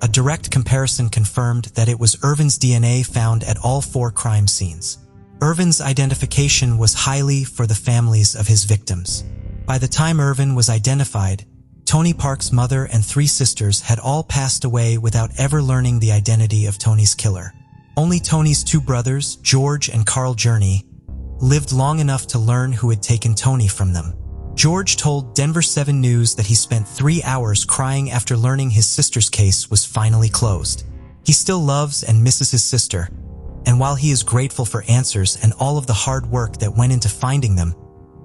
a direct comparison confirmed that it was Irvin's DNA found at all 4 crime scenes. Irvin's identification was highly for the families of his victims. By the time Irvin was identified, Tony Park's mother and 3 sisters had all passed away without ever learning the identity of Tony's killer. Only Tony's 2 brothers, George and Carl Journey, lived long enough to learn who had taken Tony from them. George told Denver 7 News that he spent 3 hours crying after learning his sister's case was finally closed. He still loves and misses his sister, and while he is grateful for answers and all of the hard work that went into finding them,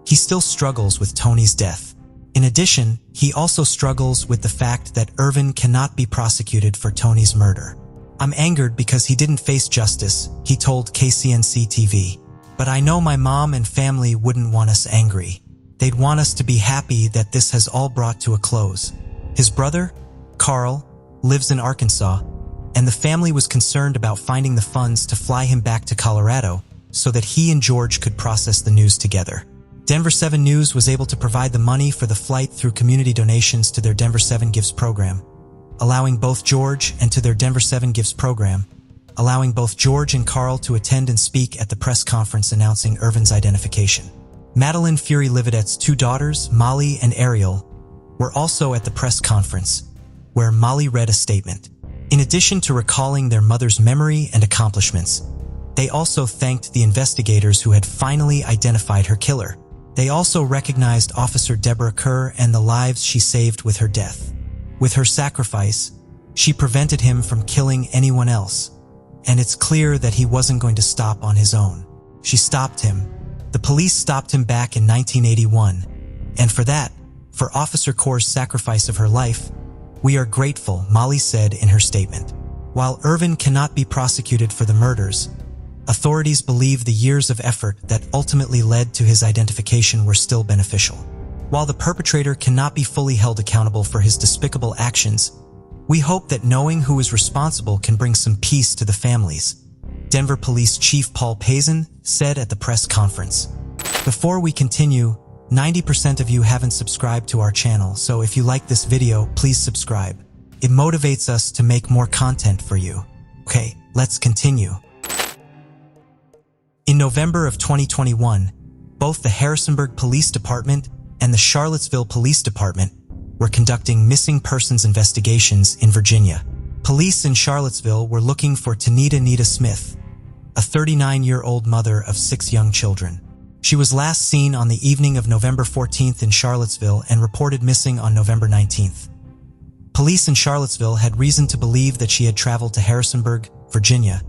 he still struggles with Tony's death. In addition, he also struggles with the fact that Irvin cannot be prosecuted for Tony's murder. "I'm angered because he didn't face justice," he told KCNC TV. "But I know my mom and family wouldn't want us angry. They'd want us to be happy that this has all brought to a close." His brother, Carl, lives in Arkansas, and the family was concerned about finding the funds to fly him back to Colorado so that he and George could process the news together. Denver 7 News was able to provide the money for the flight through community donations to their Denver 7 Gives program, allowing both George and Carl to attend and speak at the press conference announcing Irvin's identification. Madeline Fury-Livedette's 2 daughters, Molly and Ariel, were also at the press conference, where Molly read a statement. In addition to recalling their mother's memory and accomplishments, they also thanked the investigators who had finally identified her killer. They also recognized Officer Deborah Kerr and the lives she saved with her death. With her sacrifice, she prevented him from killing anyone else, and it's clear that he wasn't going to stop on his own. She stopped him. The police stopped him back in 1981, and for that, for Officer Kerr's sacrifice of her life, we are grateful, Molly said in her statement. While Irvin cannot be prosecuted for the murders, authorities believe the years of effort that ultimately led to his identification were still beneficial. While the perpetrator cannot be fully held accountable for his despicable actions, we hope that knowing who is responsible can bring some peace to the families, Denver Police Chief Paul Pazin said at the press conference. Before we continue, 90% of you haven't subscribed to our channel, so if you like this video, please subscribe. It motivates us to make more content for you. Okay, let's continue. In November of 2021, both the Harrisonburg Police Department and the Charlottesville Police Department were conducting missing persons investigations in Virginia. Police in Charlottesville were looking for Tanita Nita Smith, a 39-year-old mother of 6 young children. She was last seen on the evening of November 14th in Charlottesville and reported missing on November 19th. Police in Charlottesville had reason to believe that she had traveled to Harrisonburg, Virginia,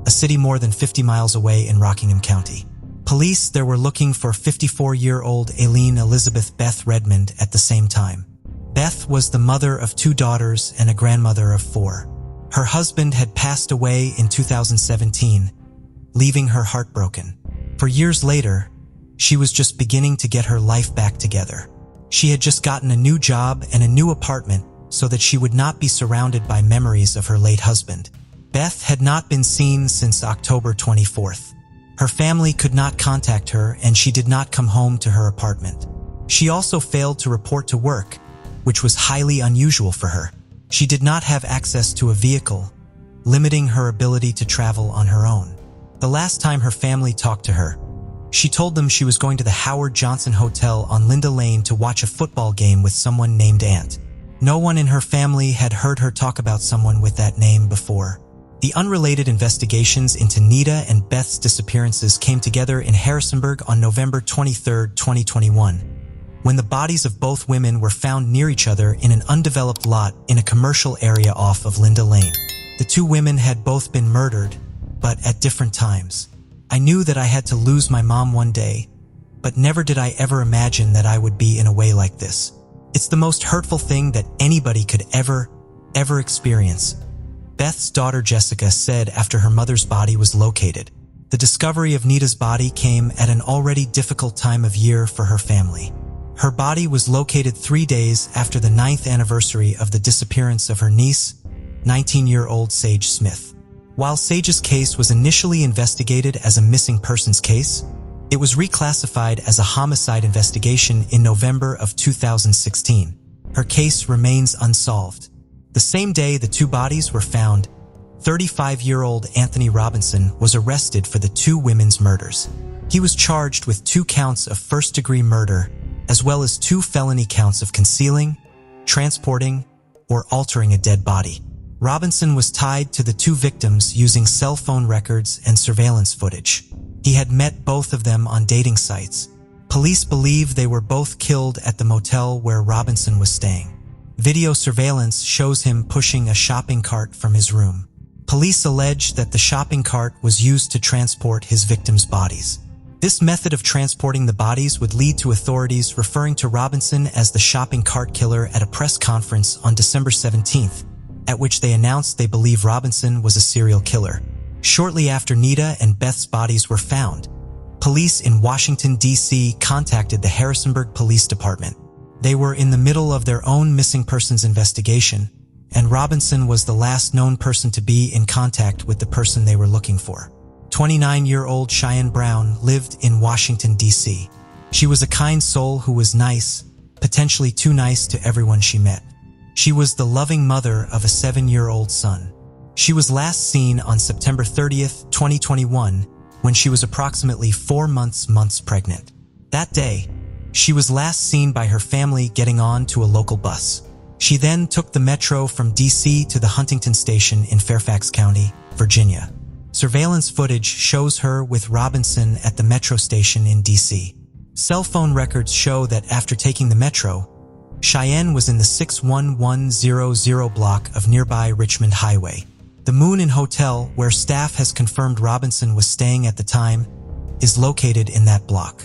a city more than 50 miles away in Rockingham County. Police there were looking for 54-year-old Aileen Elizabeth Beth Redmond at the same time. Beth was the mother of 2 daughters and a grandmother of 4. Her husband had passed away in 2017, leaving her heartbroken. For years later, she was just beginning to get her life back together. She had just gotten a new job and a new apartment so that she would not be surrounded by memories of her late husband. Beth had not been seen since October 24th. Her family could not contact her and she did not come home to her apartment. She also failed to report to work, which was highly unusual for her. She did not have access to a vehicle, limiting her ability to travel on her own. The last time her family talked to her, she told them she was going to the Howard Johnson Hotel on Linda Lane to watch a football game with someone named Aunt. No one in her family had heard her talk about someone with that name before. The unrelated investigations into Nita and Beth's disappearances came together in Harrisonburg on November 23, 2021, when the bodies of both women were found near each other in an undeveloped lot in a commercial area off of Linda Lane. The 2 women had both been murdered, but at different times. I knew that I had to lose my mom one day, but never did I ever imagine that I would be in a way like this. It's the most hurtful thing that anybody could ever experience, Beth's daughter Jessica said after her mother's body was located. The discovery of Nita's body came at an already difficult time of year for her family. Her body was located 3 days after the 9th anniversary of the disappearance of her niece, 19-year-old Sage Smith. While Sage's case was initially investigated as a missing persons case, it was reclassified as a homicide investigation in November of 2016. Her case remains unsolved. The same day the 2 bodies were found, 35-year-old Anthony Robinson was arrested for the 2 women's murders. He was charged with 2 counts of first-degree murder, as well as 2 felony counts of concealing, transporting, or altering a dead body. Robinson was tied to the two victims using cell phone records and surveillance footage. He had met both of them on dating sites. Police believe they were both killed at the motel where Robinson was staying. Video surveillance shows him pushing a shopping cart from his room. Police allege that the shopping cart was used to transport his victims' bodies. This method of transporting the bodies would lead to authorities referring to Robinson as the shopping cart killer at a press conference on December 17th, at which they announced they believe Robinson was a serial killer. Shortly after Nita and Beth's bodies were found, police in Washington, D.C. contacted the Harrisonburg Police Department. They were in the middle of their own missing persons investigation, and Robinson was the last known person to be in contact with the person they were looking for. 29-year-old Cheyenne Brown lived in Washington, D.C. She was a kind soul who was nice, potentially too nice to everyone she met. She was the loving mother of a 7-year-old son. She was last seen on September 30th, 2021, when she was approximately 4 months pregnant. That day, she was last seen by her family getting on to a local bus. She then took the metro from D.C. to the Huntington station in Fairfax County, Virginia. Surveillance footage shows her with Robinson at the metro station in D.C. Cell phone records show that after taking the metro, Cheyenne was in the 61100 block of nearby Richmond Highway. The Moon Inn Hotel, where staff has confirmed Robinson was staying at the time, is located in that block.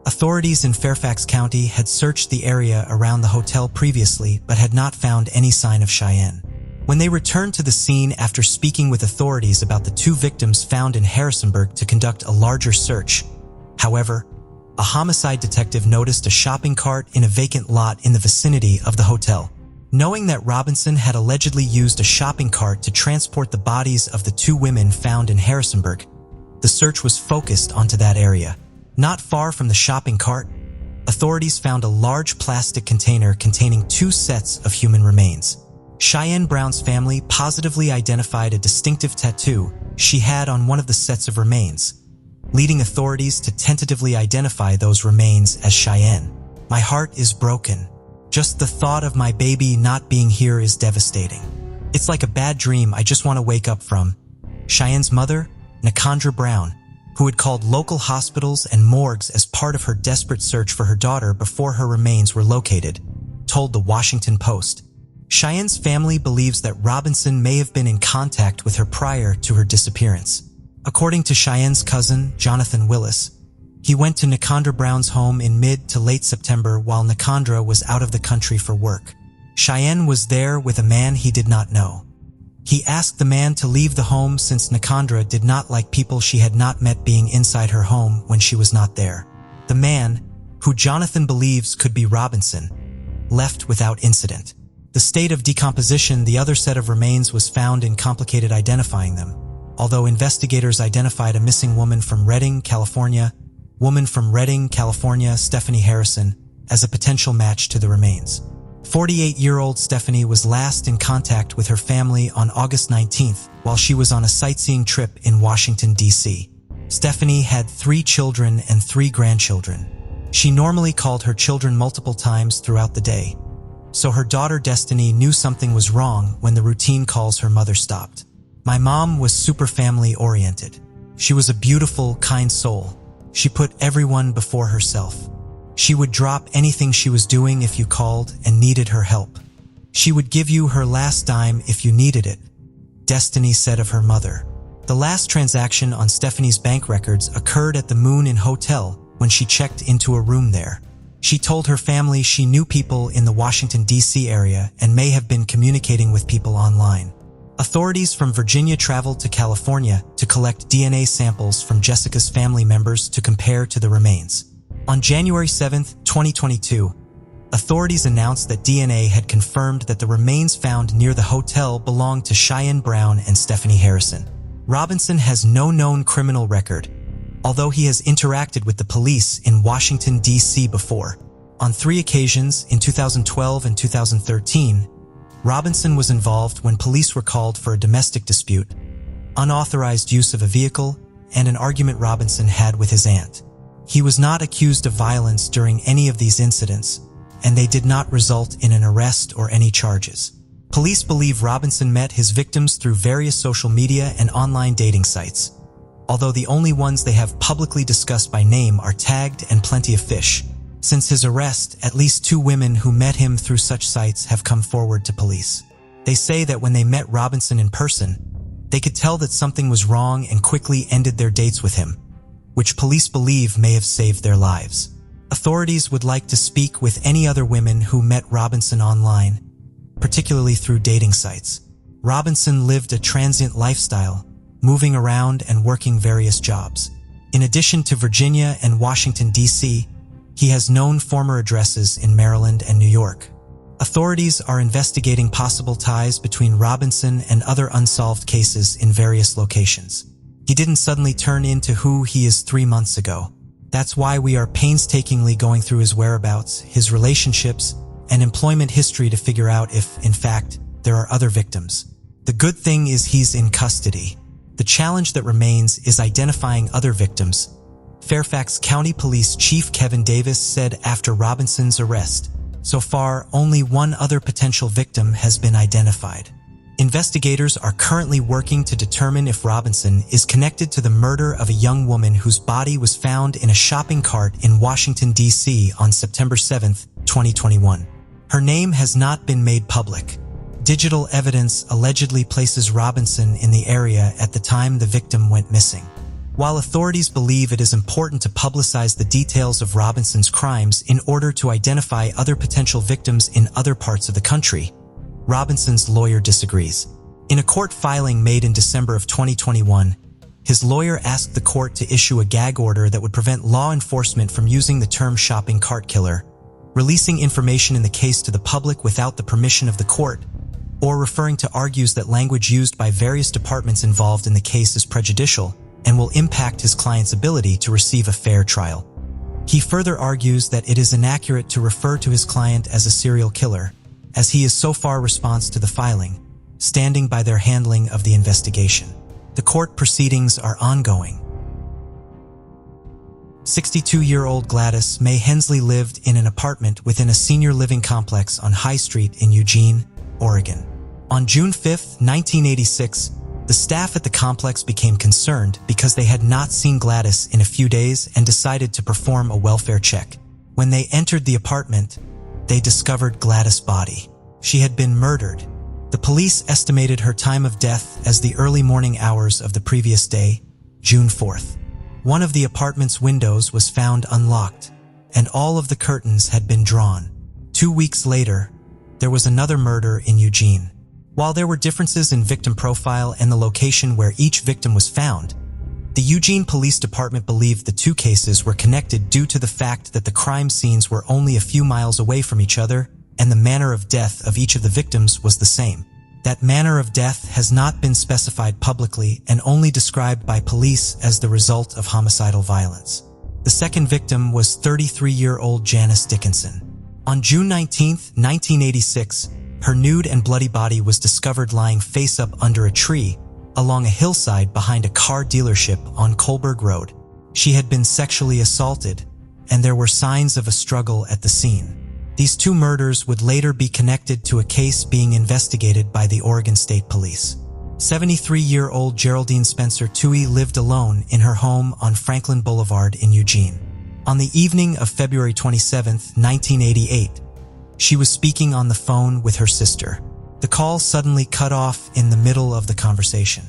Authorities in Fairfax County had searched the area around the hotel previously but had not found any sign of Cheyenne. When they returned to the scene after speaking with authorities about the two victims found in Harrisonburg to conduct a larger search, however, a homicide detective noticed a shopping cart in a vacant lot in the vicinity of the hotel. Knowing that Robinson had allegedly used a shopping cart to transport the bodies of the two women found in Harrisonburg, the search was focused onto that area. Not far from the shopping cart, authorities found a large plastic container containing 2 sets of human remains. Cheyenne Brown's family positively identified a distinctive tattoo she had on one of the sets of remains, leading authorities to tentatively identify those remains as Cheyenne. My heart is broken. Just the thought of my baby not being here is devastating. It's like a bad dream I just want to wake up from. Cheyenne's mother, Chundra Brown, who had called local hospitals and morgues as part of her desperate search for her daughter before her remains were located, told the Washington Post. Cheyenne's family believes that Robinson may have been in contact with her prior to her disappearance. According to Cheyenne's cousin, Jonathan Willis, he went to Chundra Brown's home in mid to late September while Chundra was out of the country for work. Cheyenne was there with a man he did not know. He asked the man to leave the home since Chundra did not like people she had not met being inside her home when she was not there. The man, who Jonathan believes could be Robinson, left without incident. The state of decomposition the other set of remains was found in complicated identifying them, although investigators identified a missing woman from Redding, California, Stephanie Harrison, as a potential match to the remains. 48-year-old Stephanie was last in contact with her family on August 19th while she was on a sightseeing trip in Washington, D.C. Stephanie had 3 children and 3 grandchildren. She normally called her children multiple times throughout the day, so her daughter Destiny knew something was wrong when the routine calls her mother stopped. My mom was super family-oriented. She was a beautiful, kind soul. She put everyone before herself. She would drop anything she was doing if you called and needed her help. She would give you her last dime if you needed it, Destiny said of her mother. The last transaction on Stephanie's bank records occurred at the Moon Inn Hotel when she checked into a room there. She told her family she knew people in the Washington, D.C. area and may have been communicating with people online. Authorities from Virginia traveled to California to collect DNA samples from Jessica's family members to compare to the remains. On January 7, 2022, authorities announced that DNA had confirmed that the remains found near the hotel belonged to Cheyenne Brown and Stephanie Harrison. Robinson has no known criminal record, although he has interacted with the police in Washington, D.C. before. On 3 occasions, in 2012 and 2013, Robinson was involved when police were called for a domestic dispute, unauthorized use of a vehicle, and an argument Robinson had with his aunt. He was not accused of violence during any of these incidents, and they did not result in an arrest or any charges. Police believe Robinson met his victims through various social media and online dating sites, although the only ones they have publicly discussed by name are Tagged and Plenty of Fish. Since his arrest, at least 2 women who met him through such sites have come forward to police. They say that when they met Robinson in person, they could tell that something was wrong and quickly ended their dates with him, which police believe may have saved their lives. Authorities would like to speak with any other women who met Robinson online, particularly through dating sites. Robinson lived a transient lifestyle, moving around and working various jobs. In addition to Virginia and Washington, D.C., he has known former addresses in Maryland and New York. Authorities are investigating possible ties between Robinson and other unsolved cases in various locations. He didn't suddenly turn into who he is 3 months ago. That's why we are painstakingly going through his whereabouts, his relationships, and employment history to figure out if, in fact, there are other victims. The good thing is he's in custody. The challenge that remains is identifying other victims. Fairfax County Police Chief Kevin Davis said after Robinson's arrest, so far, only one other potential victim has been identified. Investigators are currently working to determine if Robinson is connected to the murder of a young woman whose body was found in a shopping cart in Washington, D.C. on September 7, 2021. Her name has not been made public. Digital evidence allegedly places Robinson in the area at the time the victim went missing. While authorities believe it is important to publicize the details of Robinson's crimes in order to identify other potential victims in other parts of the country, Robinson's lawyer disagrees. In a court filing made in December of 2021, his lawyer asked the court to issue a gag order that would prevent law enforcement from using the term shopping cart killer, releasing information in the case to the public without the permission of the court, or referring to argues that language used by various departments involved in the case is prejudicial and will impact his client's ability to receive a fair trial. He further argues that it is inaccurate to refer to his client as a serial killer, as he is so far response to the filing, standing by their handling of the investigation. The court proceedings are ongoing. 62-year-old Gladys May Hensley lived in an apartment within a senior living complex on High Street in Eugene, Oregon. On June 5, 1986, the staff at the complex became concerned because they had not seen Gladys in a few days and decided to perform a welfare check. When they entered the apartment, they discovered Gladys' body. She had been murdered. The police estimated her time of death as the early morning hours of the previous day, June 4th. One of the apartment's windows was found unlocked, and all of the curtains had been drawn. 2 weeks later, there was another murder in Eugene. While there were differences in victim profile and the location where each victim was found, the Eugene Police Department believed the 2 cases were connected due to the fact that the crime scenes were only a few miles away from each other and the manner of death of each of the victims was the same. That manner of death has not been specified publicly and only described by police as the result of homicidal violence. The second victim was 33-year-old Janice Dickinson. On June 19, 1986, her nude and bloody body was discovered lying face up under a tree along a hillside behind a car dealership on Colberg Road. She had been sexually assaulted, and there were signs of a struggle at the scene. These 2 murders would later be connected to a case being investigated by the Oregon State Police. 73-year-old Geraldine Spencer Toohey lived alone in her home on Franklin Boulevard in Eugene. On the evening of February 27, 1988, she was speaking on the phone with her sister. The call suddenly cut off in the middle of the conversation.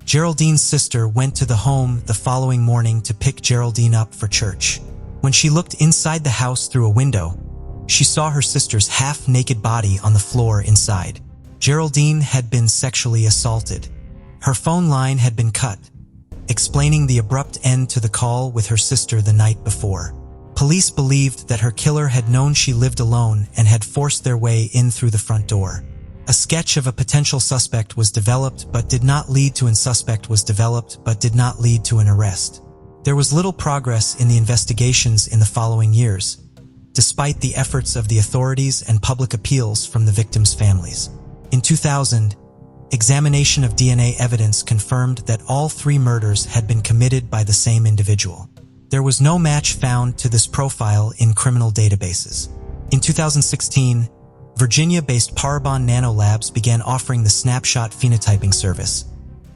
Geraldine's sister went to the home the following morning to pick Geraldine up for church. When she looked inside the house through a window, she saw her sister's half-naked body on the floor inside. Geraldine had been sexually assaulted. Her phone line had been cut, explaining the abrupt end to the call with her sister the night before. Police believed that her killer had known she lived alone and had forced their way in through the front door. A sketch of a potential suspect was developed but did not lead to an arrest. There was little progress in the investigations in the following years, despite the efforts of the authorities and public appeals from the victims' families. In 2000, examination of DNA evidence confirmed that all 3 murders had been committed by the same individual. There was no match found to this profile in criminal databases. In 2016, Virginia-based Parabon Nanolabs began offering the snapshot phenotyping service,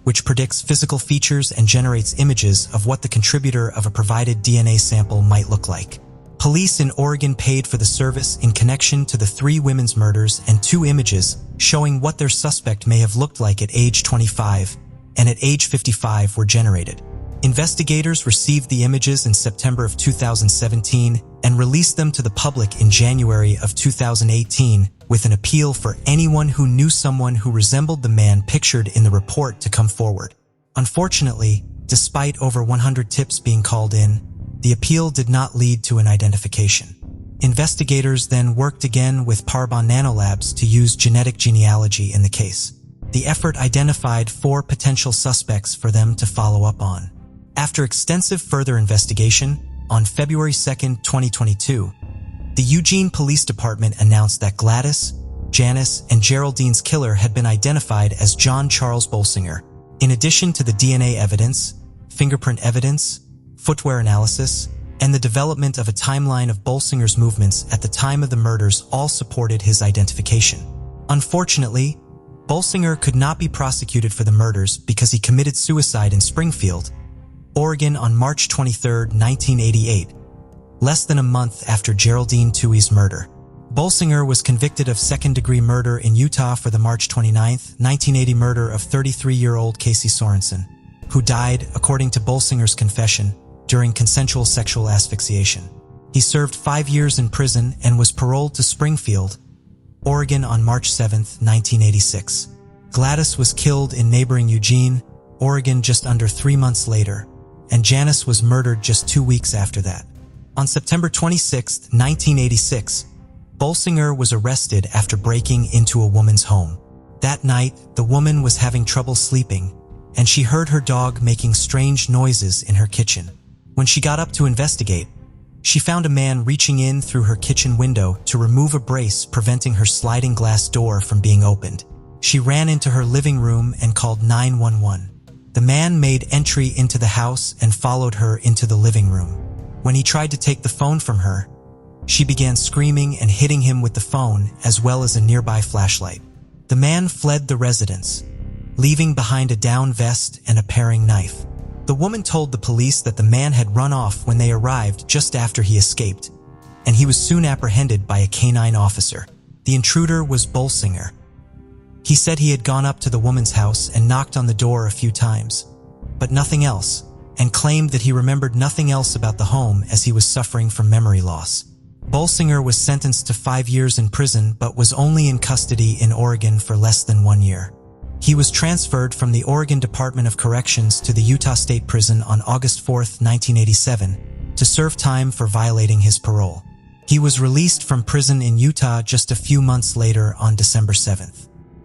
which predicts physical features and generates images of what the contributor of a provided DNA sample might look like. Police in Oregon paid for the service in connection to the 3 women's murders, and 2 images showing what their suspect may have looked like at age 25 and at age 55 were generated. Investigators received the images in September of 2017 and released them to the public in January of 2018 with an appeal for anyone who knew someone who resembled the man pictured in the report to come forward. Unfortunately, despite over 100 tips being called in, the appeal did not lead to an identification. Investigators then worked again with Parabon Nanolabs to use genetic genealogy in the case. The effort identified 4 potential suspects for them to follow up on. After extensive further investigation, on February 2, 2022, the Eugene Police Department announced that Gladys, Janice, and Geraldine's killer had been identified as John Charles Bolsinger. In addition to the DNA evidence, fingerprint evidence, footwear analysis, and the development of a timeline of Bolsinger's movements at the time of the murders all supported his identification. Unfortunately, Bolsinger could not be prosecuted for the murders because he committed suicide in Springfield, Oregon on March 23, 1988, less than a month after Geraldine Tuohy's murder. Bolsinger was convicted of second-degree murder in Utah for the March 29, 1980 murder of 33-year-old Casey Sorensen, who died, according to Bolsinger's confession, during consensual sexual asphyxiation. He served 5 years in prison and was paroled to Springfield, Oregon on March 7, 1986. Gladys was killed in neighboring Eugene, Oregon just under 3 months later, and Janice was murdered just 2 weeks after that. On September 26, 1986, Bolsinger was arrested after breaking into a woman's home. That night, the woman was having trouble sleeping, and she heard her dog making strange noises in her kitchen. When she got up to investigate, she found a man reaching in through her kitchen window to remove a brace preventing her sliding glass door from being opened. She ran into her living room and called 911. The man made entry into the house and followed her into the living room. When he tried to take the phone from her, she began screaming and hitting him with the phone as well as a nearby flashlight. The man fled the residence, leaving behind a down vest and a paring knife. The woman told the police that the man had run off when they arrived just after he escaped, and he was soon apprehended by a canine officer. The intruder was Bolsinger. He said he had gone up to the woman's house and knocked on the door a few times, but nothing else, and claimed that he remembered nothing else about the home as he was suffering from memory loss. Bolsinger was sentenced to 5 years in prison but was only in custody in Oregon for less than 1 year. He was transferred from the Oregon Department of Corrections to the Utah State Prison on August 4, 1987, to serve time for violating his parole. He was released from prison in Utah just a few months later on December 7th.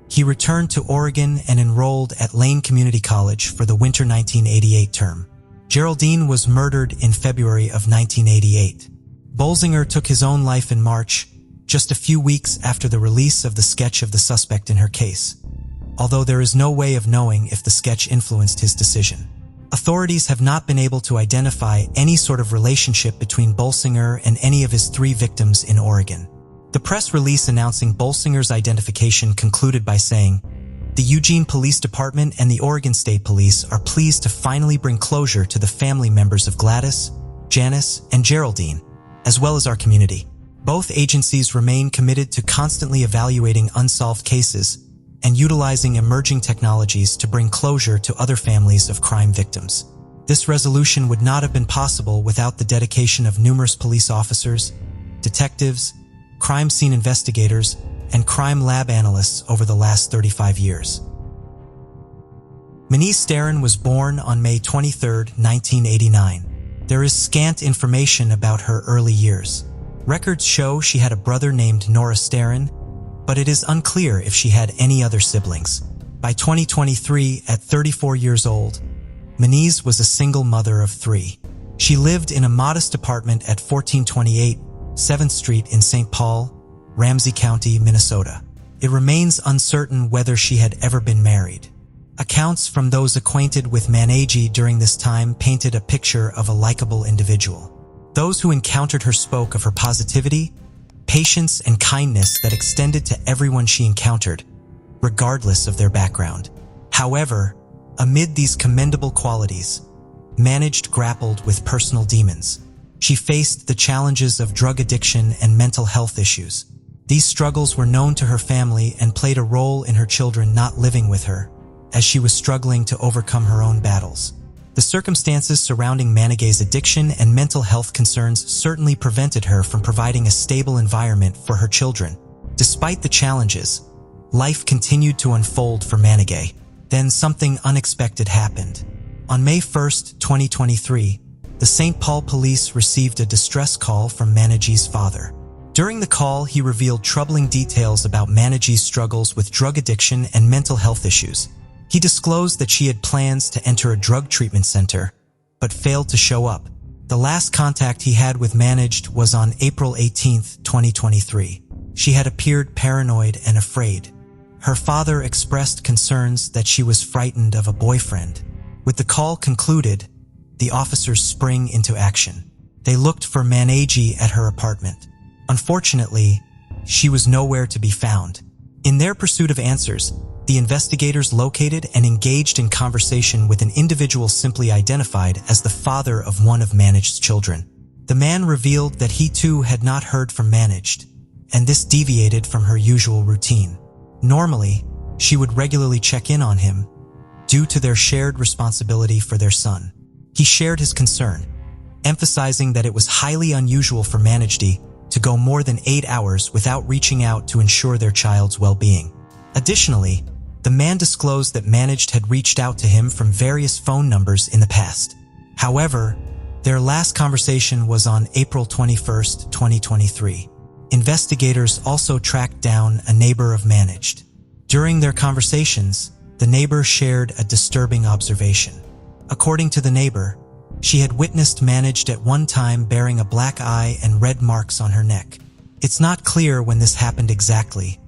He returned to Oregon and enrolled at Lane Community College for the winter 1988 term. Geraldine was murdered in February of 1988. Bolsinger took his own life in March, just a few weeks after the release of the sketch of the suspect in her case, although there is no way of knowing if the sketch influenced his decision. Authorities have not been able to identify any sort of relationship between Bolsinger and any of his 3 victims in Oregon. The press release announcing Bolsinger's identification concluded by saying, "The Eugene Police Department and the Oregon State Police are pleased to finally bring closure to the family members of Gladys, Janice, and Geraldine, as well as our community. Both agencies remain committed to constantly evaluating unsolved cases and utilizing emerging technologies to bring closure to other families of crime victims. This resolution would not have been possible without the dedication of numerous police officers, detectives, crime scene investigators, and crime lab analysts over the last 35 years." Manise Staren was born on May 23, 1989. There is scant information about her early years. Records show she had a brother named Nora Staren, but it is unclear if she had any other siblings. By 2023, at 34 years old, Manise was a single mother of 3. She lived in a modest apartment at 1428 7th Street in St. Paul, Ramsey County, Minnesota. It remains uncertain whether she had ever been married. Accounts from those acquainted with Manise during this time painted a picture of a likable individual. Those who encountered her spoke of her positivity, patience and kindness that extended to everyone she encountered, regardless of their background. However, amid these commendable qualities, Manage grappled with personal demons. She faced the challenges of drug addiction and mental health issues. These struggles were known to her family and played a role in her children not living with her, as she was struggling to overcome her own battles. The circumstances surrounding Manise's addiction and mental health concerns certainly prevented her from providing a stable environment for her children. Despite the challenges, life continued to unfold for Manise. Then something unexpected happened. On May 1, 2023, the St. Paul police received a distress call from Manise's father. During the call, he revealed troubling details about Manise's struggles with drug addiction and mental health issues. He disclosed that she had plans to enter a drug treatment center, but failed to show up. The last contact he had with Manise was on April 18, 2023. She had appeared paranoid and afraid. Her father expressed concerns that she was frightened of a boyfriend. With the call concluded, the officers sprang into action. They looked for Manise at her apartment. Unfortunately, she was nowhere to be found. In their pursuit of answers, the investigators located and engaged in conversation with an individual simply identified as the father of one of Manise's children. The man revealed that he too had not heard from Manise, and this deviated from her usual routine. Normally, she would regularly check in on him, due to their shared responsibility for their son. He shared his concern, emphasizing that it was highly unusual for Manise to go more than 8 hours without reaching out to ensure their child's well-being. Additionally, the man disclosed that Manise had reached out to him from various phone numbers in the past. However, their last conversation was on April 21, 2023. Investigators also tracked down a neighbor of Manise. During their conversations, the neighbor shared a disturbing observation. According to the neighbor, she had witnessed Manise at one time bearing a black eye and red marks on her neck. It's not clear when this happened exactly,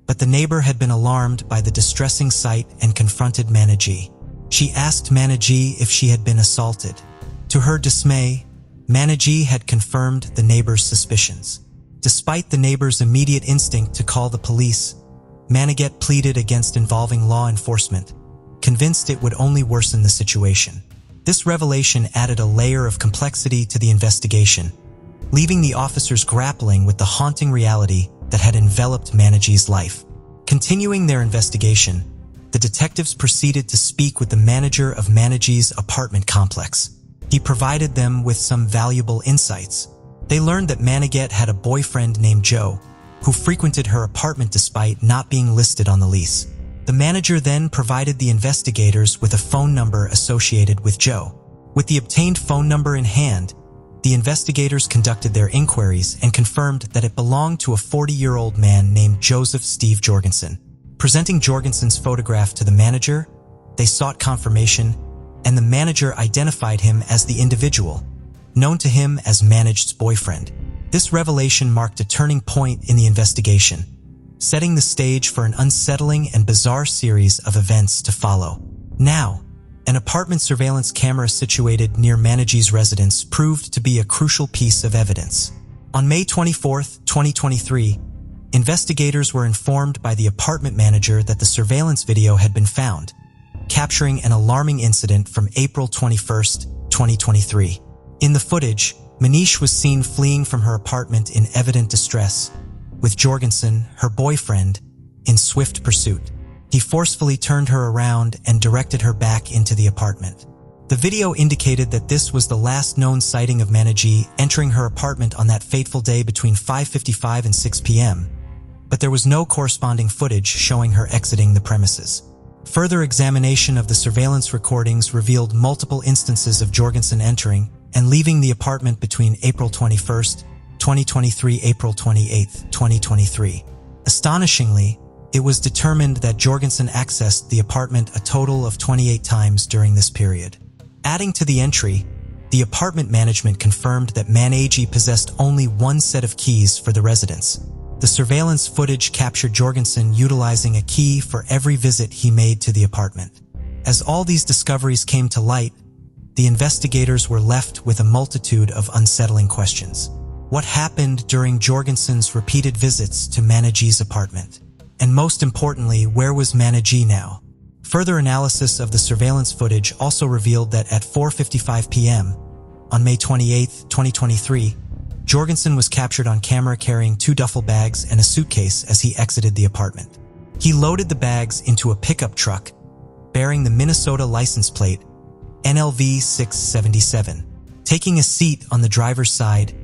but the neighbor had been alarmed by the distressing sight and confronted Manise. She asked Manise if she had been assaulted. To her dismay, Manise had confirmed the neighbor's suspicions. Despite the neighbor's immediate instinct to call the police, Manise pleaded against involving law enforcement, convinced it would only worsen the situation. This revelation added a layer of complexity to the investigation, leaving the officers grappling with the haunting reality that had enveloped Manise's life. Continuing their investigation, the detectives proceeded to speak with the manager of Manise's apartment complex. He provided them with some valuable insights. They learned that Manise had a boyfriend named Joe, who frequented her apartment despite not being listed on the lease. The manager then provided the investigators with a phone number associated with Joe. With the obtained phone number in hand, the investigators conducted their inquiries and confirmed that it belonged to a 40-year-old man named Joseph Steve Jorgensen. Presenting Jorgensen's photograph to the manager, they sought confirmation, and the manager identified him as the individual, known to him as Manise's boyfriend. This revelation marked a turning point in the investigation, setting the stage for an unsettling and bizarre series of events to follow. Now, an apartment surveillance camera situated near Manise's residence proved to be a crucial piece of evidence. On May 24, 2023, investigators were informed by the apartment manager that the surveillance video had been found, capturing an alarming incident from April 21, 2023. In the footage, Manise was seen fleeing from her apartment in evident distress, with Jorgensen, her boyfriend, in swift pursuit. He forcefully turned her around and directed her back into the apartment. The video indicated that this was the last known sighting of Manise entering her apartment on that fateful day between 5:55 and 6 p.m., but there was no corresponding footage showing her exiting the premises. Further examination of the surveillance recordings revealed multiple instances of Jorgensen entering and leaving the apartment between April 21, 2023 April 28, 2023. Astonishingly, it was determined that Jorgensen accessed the apartment a total of 28 times during this period. Adding to the entry, the apartment management confirmed that Manise possessed only one set of keys for the residence. The surveillance footage captured Jorgensen utilizing a key for every visit he made to the apartment. As all these discoveries came to light, the investigators were left with a multitude of unsettling questions. What happened during Jorgensen's repeated visits to Manise's apartment? And most importantly, where was Manise now? Further analysis of the surveillance footage also revealed that at 4:55 p.m. on May 28, 2023, Jorgensen was captured on camera carrying 2 duffel bags and a suitcase as he exited the apartment. He loaded the bags into a pickup truck bearing the Minnesota license plate NLV 677. Taking a seat on the driver's side,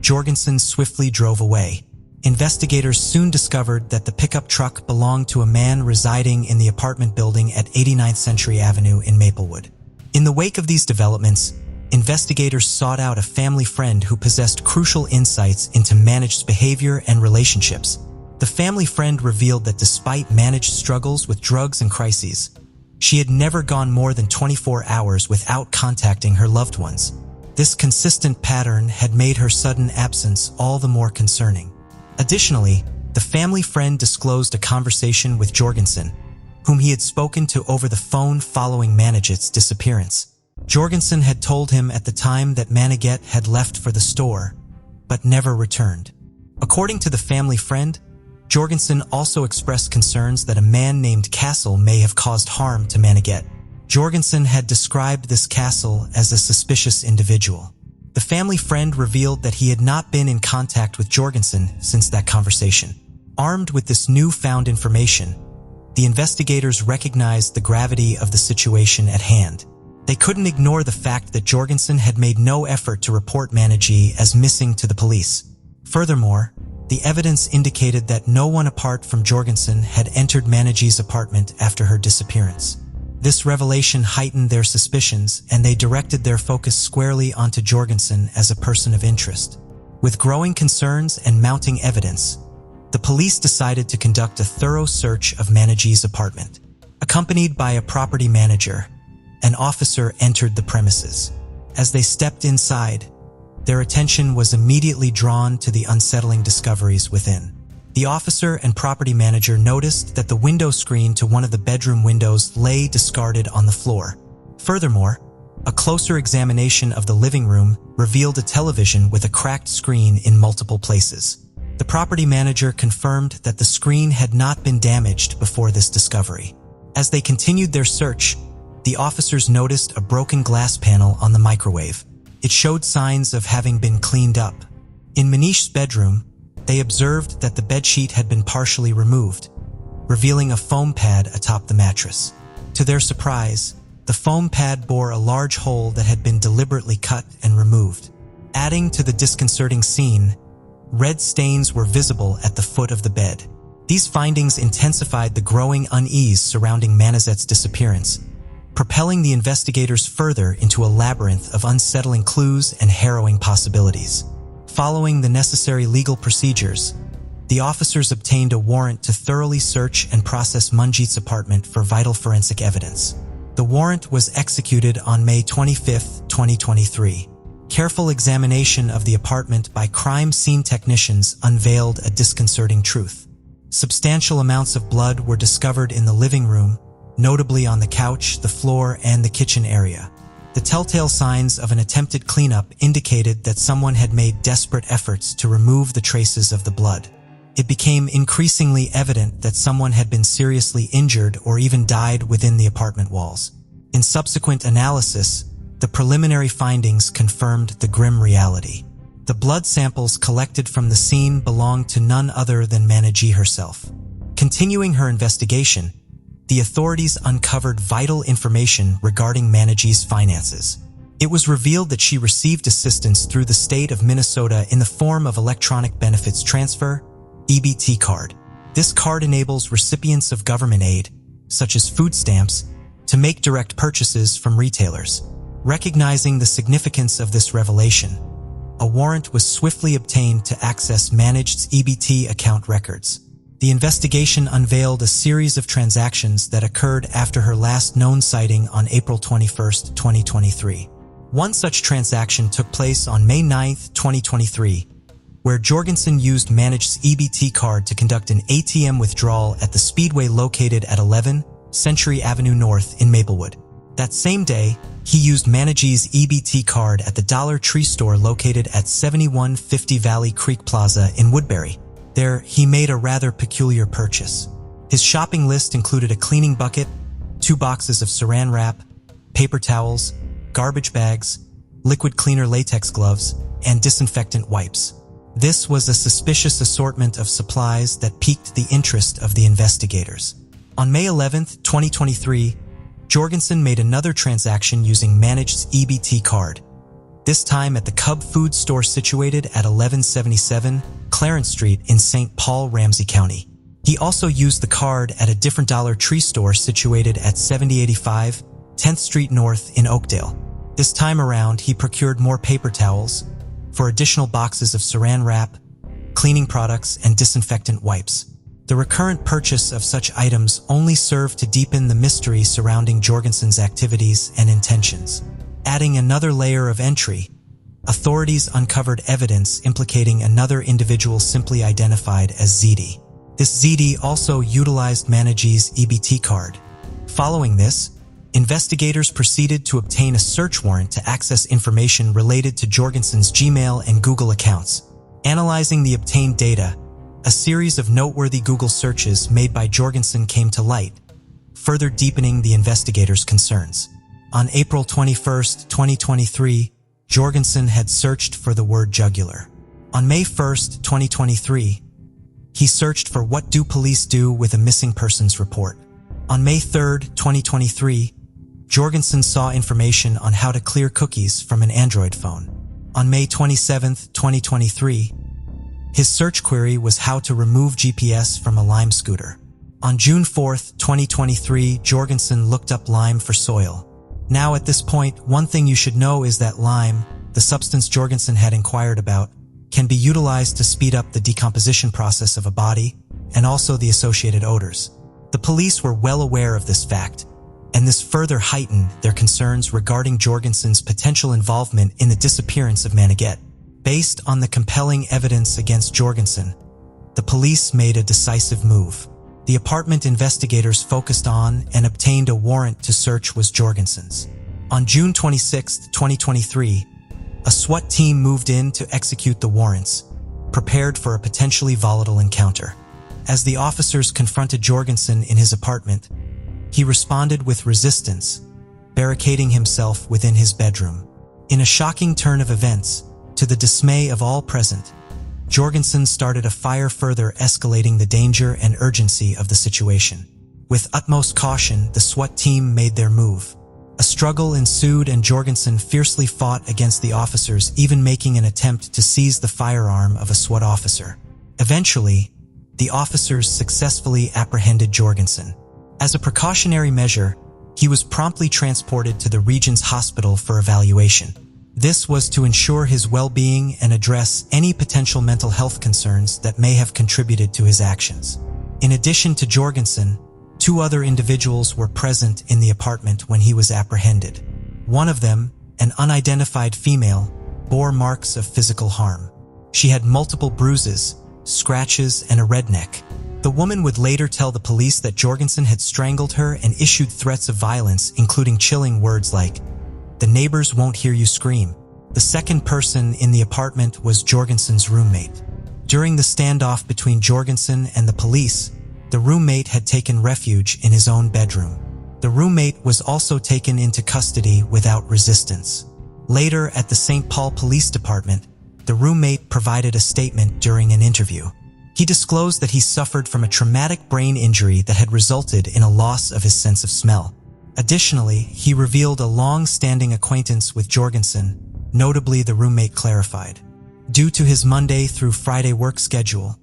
Jorgensen swiftly drove away. Investigators soon discovered that the pickup truck belonged to a man residing in the apartment building at 89th Century Avenue in Maplewood. In the wake of these developments, investigators sought out a family friend who possessed crucial insights into Manise's behavior and relationships. The family friend revealed that despite Manise's struggles with drugs and crises, she had never gone more than 24 hours without contacting her loved ones. This consistent pattern had made her sudden absence all the more concerning. Additionally, the family friend disclosed a conversation with Jorgensen, whom he had spoken to over the phone following Manise's disappearance. Jorgensen had told him at the time that Manise had left for the store, but never returned. According to the family friend, Jorgensen also expressed concerns that a man named Castle may have caused harm to Manise. Jorgensen had described this Castle as a suspicious individual. The family friend revealed that he had not been in contact with Jorgensen since that conversation. Armed with this newfound information, the investigators recognized the gravity of the situation at hand. They couldn't ignore the fact that Jorgensen had made no effort to report Manise as missing to the police. Furthermore, the evidence indicated that no one apart from Jorgensen had entered Manise's apartment after her disappearance. This revelation heightened their suspicions, and they directed their focus squarely onto Jorgensen as a person of interest. With growing concerns and mounting evidence, the police decided to conduct a thorough search of Manise's apartment. Accompanied by a property manager, an officer entered the premises. As they stepped inside, their attention was immediately drawn to the unsettling discoveries within. The officer and property manager noticed that the window screen to one of the bedroom windows lay discarded on the floor. Furthermore, a closer examination of the living room revealed a television with a cracked screen in multiple places. The property manager confirmed that the screen had not been damaged before this discovery. As they continued their search, the officers noticed a broken glass panel on the microwave. It showed signs of having been cleaned up. In Manise's bedroom, they observed that the bedsheet had been partially removed, revealing a foam pad atop the mattress. To their surprise, the foam pad bore a large hole that had been deliberately cut and removed. Adding to the disconcerting scene, red stains were visible at the foot of the bed. These findings intensified the growing unease surrounding Manise's disappearance, propelling the investigators further into a labyrinth of unsettling clues and harrowing possibilities. Following the necessary legal procedures, the officers obtained a warrant to thoroughly search and process Manise's apartment for vital forensic evidence. The warrant was executed on May 25, 2023. Careful examination of the apartment by crime scene technicians unveiled a disconcerting truth. Substantial amounts of blood were discovered in the living room, notably on the couch, the floor, and the kitchen area. The telltale signs of an attempted cleanup indicated that someone had made desperate efforts to remove the traces of the blood. It became increasingly evident that someone had been seriously injured or even died within the apartment walls. In subsequent analysis, the preliminary findings confirmed the grim reality. The blood samples collected from the scene belonged to none other than Manise herself. Continuing her investigation, the authorities uncovered vital information regarding Manise's finances. It was revealed that she received assistance through the state of Minnesota in the form of Electronic Benefits Transfer, EBT card. This card enables recipients of government aid, such as food stamps, to make direct purchases from retailers. Recognizing the significance of this revelation, a warrant was swiftly obtained to access Manise's EBT account records. The investigation unveiled a series of transactions that occurred after her last known sighting on April 21, 2023. One such transaction took place on May 9, 2023, where Jorgensen used Manise's EBT card to conduct an ATM withdrawal at the Speedway located at 11 Century Avenue North in Maplewood. That same day, he used Manise's EBT card at the Dollar Tree store located at 7150 Valley Creek Plaza in Woodbury. There, he made a rather peculiar purchase. His shopping list included a cleaning bucket, 2 boxes of saran wrap, paper towels, garbage bags, liquid cleaner latex gloves, and disinfectant wipes. This was a suspicious assortment of supplies that piqued the interest of the investigators. On May 11, 2023, Jorgensen made another transaction using Manise's EBT card, this time at the Cub Food store situated at 1177 Clarence Street in St. Paul, Ramsey County. He also used the card at a different Dollar Tree store situated at 7085 10th Street North in Oakdale. This time around, he procured more paper towels for additional boxes of saran wrap, cleaning products, and disinfectant wipes. The recurrent purchase of such items only served to deepen the mystery surrounding Jorgensen's activities and intentions. Adding another layer of entry, authorities uncovered evidence implicating another individual simply identified as ZD. This ZD also utilized Manise's EBT card. Following this, investigators proceeded to obtain a search warrant to access information related to Jorgensen's Gmail and Google accounts. Analyzing the obtained data, a series of noteworthy Google searches made by Jorgensen came to light, further deepening the investigators' concerns. On April 21, 2023, Jorgensen had searched for the word jugular. On May 1, 2023, he searched for what do police do with a missing persons report. On May 3, 2023, Jorgensen saw information on how to clear cookies from an Android phone. On May 27, 2023, his search query was how to remove GPS from a Lime scooter. On June 4, 2023, Jorgensen looked up lime for soil. Now at this point, one thing you should know is that lime, the substance Jorgensen had inquired about, can be utilized to speed up the decomposition process of a body and also the associated odors. The police were well aware of this fact, and this further heightened their concerns regarding Jorgensen's potential involvement in the disappearance of Manise. Based on the compelling evidence against Jorgensen, the police made a decisive move. The apartment investigators focused on and obtained a warrant to search was Jorgensen's. On June 26, 2023, a SWAT team moved in to execute the warrants, prepared for a potentially volatile encounter. As the officers confronted Jorgensen in his apartment, he responded with resistance, barricading himself within his bedroom. In a shocking turn of events, to the dismay of all present, Jorgensen started a fire, further escalating the danger and urgency of the situation. With utmost caution, the SWAT team made their move. A struggle ensued and Jorgensen fiercely fought against the officers, even making an attempt to seize the firearm of a SWAT officer. Eventually, the officers successfully apprehended Jorgensen. As a precautionary measure, he was promptly transported to the region's hospital for evaluation. This was to ensure his well-being and address any potential mental health concerns that may have contributed to his actions. In addition to Jorgensen, 2 other individuals were present in the apartment when he was apprehended. One of them, an unidentified female, bore marks of physical harm. She had multiple bruises, scratches, and a red neck. The woman would later tell the police that Jorgensen had strangled her and issued threats of violence, including chilling words like, "The neighbors won't hear you scream." The second person in the apartment was Jorgensen's roommate. During the standoff between Jorgensen and the police, the roommate had taken refuge in his own bedroom. The roommate was also taken into custody without resistance. Later, at the St. Paul Police Department, the roommate provided a statement during an interview. He disclosed that he suffered from a traumatic brain injury that had resulted in a loss of his sense of smell. Additionally, he revealed a long-standing acquaintance with Jorgensen, notably the roommate clarified. Due to his Monday through Friday work schedule,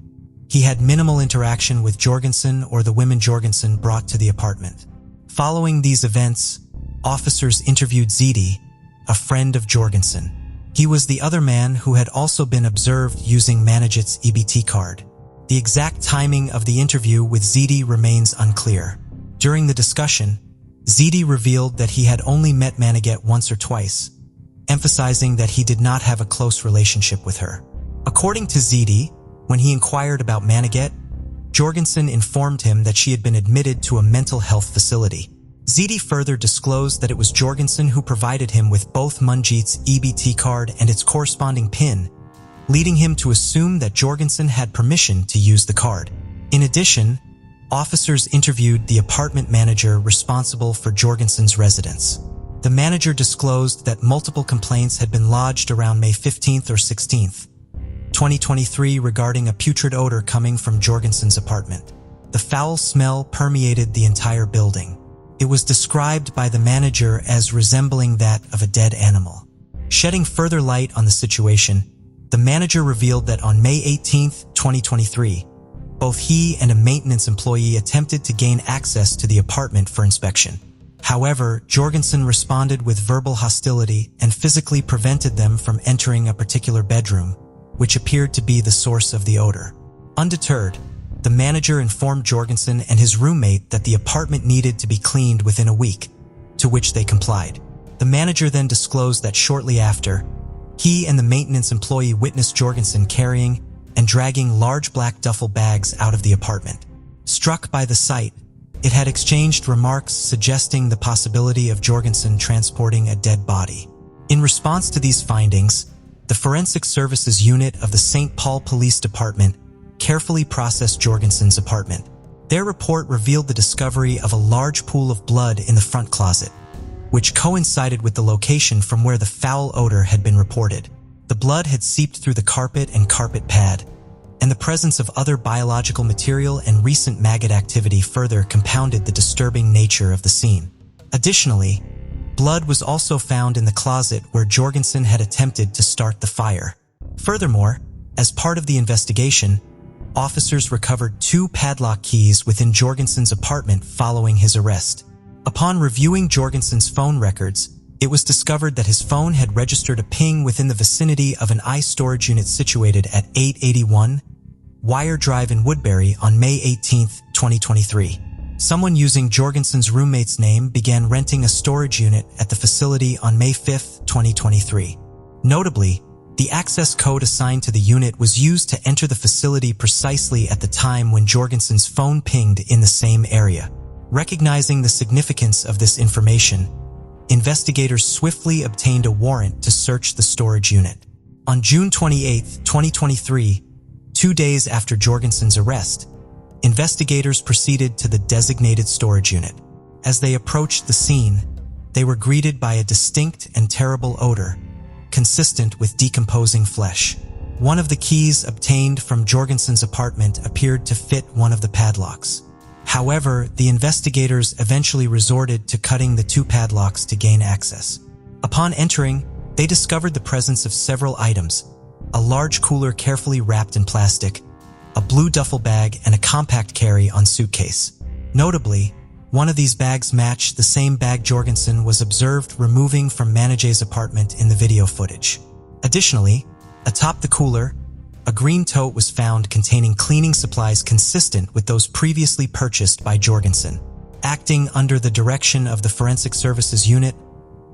he had minimal interaction with Jorgensen or the women Jorgensen brought to the apartment. Following these events, officers interviewed ZD, a friend of Jorgensen. He was the other man who had also been observed using Manise's EBT card. The exact timing of the interview with ZD remains unclear. During the discussion, ZD revealed that he had only met Manise once or twice, emphasizing that he did not have a close relationship with her. According to ZD, when he inquired about Manise, Jorgensen informed him that she had been admitted to a mental health facility. ZD further disclosed that it was Jorgensen who provided him with both Manjit's EBT card and its corresponding PIN, leading him to assume that Jorgensen had permission to use the card. In addition, officers interviewed the apartment manager responsible for Jorgensen's residence. The manager disclosed that multiple complaints had been lodged around May 15th or 16th, 2023 regarding a putrid odor coming from Jorgensen's apartment. The foul smell permeated the entire building. It was described by the manager as resembling that of a dead animal. Shedding further light on the situation, the manager revealed that on May 18, 2023, both he and a maintenance employee attempted to gain access to the apartment for inspection. However, Jorgensen responded with verbal hostility and physically prevented them from entering a particular bedroom, which appeared to be the source of the odor. Undeterred, the manager informed Jorgensen and his roommate that the apartment needed to be cleaned within a week, to which they complied. The manager then disclosed that shortly after, he and the maintenance employee witnessed Jorgensen carrying and dragging large black duffel bags out of the apartment. Struck by the sight, it had exchanged remarks suggesting the possibility of Jorgensen transporting a dead body. In response to these findings, the Forensic Services Unit of the St. Paul Police Department carefully processed Jorgensen's apartment. Their report revealed the discovery of a large pool of blood in the front closet, which coincided with the location from where the foul odor had been reported. The blood had seeped through the carpet and carpet pad, and the presence of other biological material and recent maggot activity further compounded the disturbing nature of the scene. Additionally, blood was also found in the closet where Jorgensen had attempted to start the fire. Furthermore, as part of the investigation, officers recovered 2 padlock keys within Jorgensen's apartment following his arrest. Upon reviewing Jorgensen's phone records, it was discovered that his phone had registered a ping within the vicinity of an ICE storage unit situated at 881 Wire Drive in Woodbury on May 18, 2023. Someone using Jorgensen's roommate's name began renting a storage unit at the facility on May 5, 2023. Notably, the access code assigned to the unit was used to enter the facility precisely at the time when Jorgensen's phone pinged in the same area. Recognizing the significance of this information, investigators swiftly obtained a warrant to search the storage unit. On June 28, 2023, 2 days after Jorgensen's arrest, investigators proceeded to the designated storage unit. As they approached the scene, they were greeted by a distinct and terrible odor, consistent with decomposing flesh. One of the keys obtained from Jorgensen's apartment appeared to fit one of the padlocks. However, the investigators eventually resorted to cutting the 2 padlocks to gain access. Upon entering, they discovered the presence of several items: a large cooler carefully wrapped in plastic, a blue duffel bag, and a compact carry-on suitcase. Notably, one of these bags matched the same bag Jorgensen was observed removing from Manise's apartment in the video footage. Additionally, atop the cooler, a green tote was found containing cleaning supplies consistent with those previously purchased by Jorgensen. Acting under the direction of the Forensic Services Unit,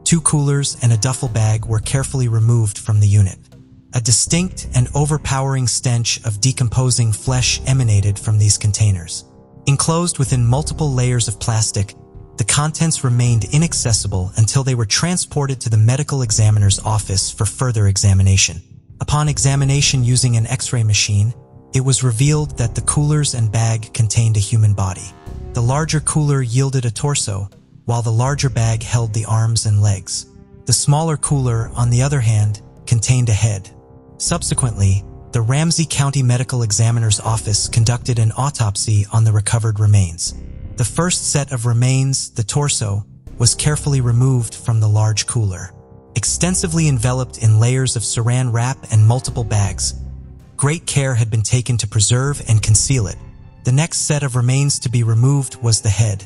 2 coolers and a duffel bag were carefully removed from the unit. A distinct and overpowering stench of decomposing flesh emanated from these containers. Enclosed within multiple layers of plastic, the contents remained inaccessible until they were transported to the medical examiner's office for further examination. Upon examination using an X-ray machine, it was revealed that the coolers and bag contained a human body. The larger cooler yielded a torso, while the larger bag held the arms and legs. The smaller cooler, on the other hand, contained a head. Subsequently, the Ramsey County Medical Examiner's Office conducted an autopsy on the recovered remains. The first set of remains, the torso, was carefully removed from the large cooler. Extensively enveloped in layers of saran wrap and multiple bags, great care had been taken to preserve and conceal it. The next set of remains to be removed was the head,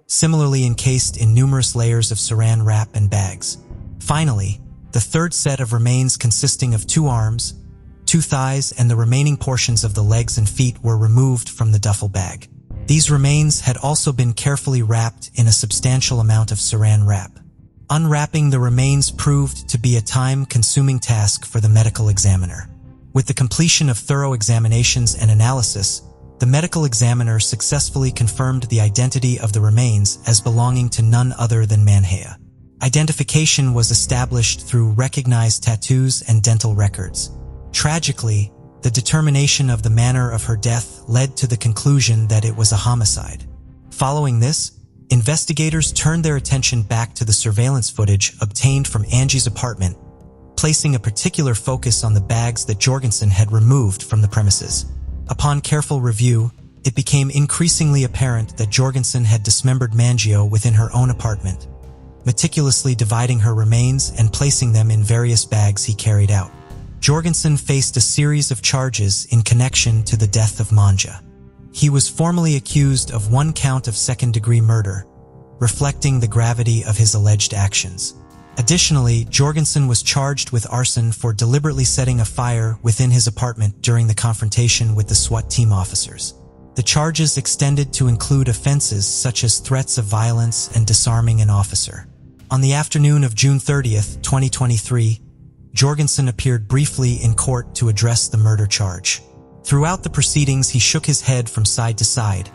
similarly encased in numerous layers of saran wrap and bags. Finally, the third set of remains consisting of 2 arms, 2 thighs, and the remaining portions of the legs and feet were removed from the duffel bag. These remains had also been carefully wrapped in a substantial amount of saran wrap. Unwrapping the remains proved to be a time-consuming task for the medical examiner. With the completion of thorough examinations and analysis, The medical examiner successfully confirmed the identity of the remains as belonging to none other than Manise. Identification was established through recognized tattoos and dental records. Tragically, the determination of the manner of her death led to the conclusion that it was a homicide. Following this, investigators turned their attention back to the surveillance footage obtained from Angie's apartment, placing a particular focus on the bags that Jorgensen had removed from the premises. Upon careful review, it became increasingly apparent that Jorgensen had dismembered Mangio within her own apartment, meticulously dividing her remains and placing them in various bags he carried out. Jorgensen faced a series of charges in connection to the death of Manja. He was formally accused of 1 count of second-degree murder, reflecting the gravity of his alleged actions. Additionally, Jorgensen was charged with arson for deliberately setting a fire within his apartment during the confrontation with the SWAT team officers. The charges extended to include offenses such as threats of violence and disarming an officer. On the afternoon of June 30th, 2023, Jorgensen appeared briefly in court to address the murder charge. Throughout the proceedings, he shook his head from side to side,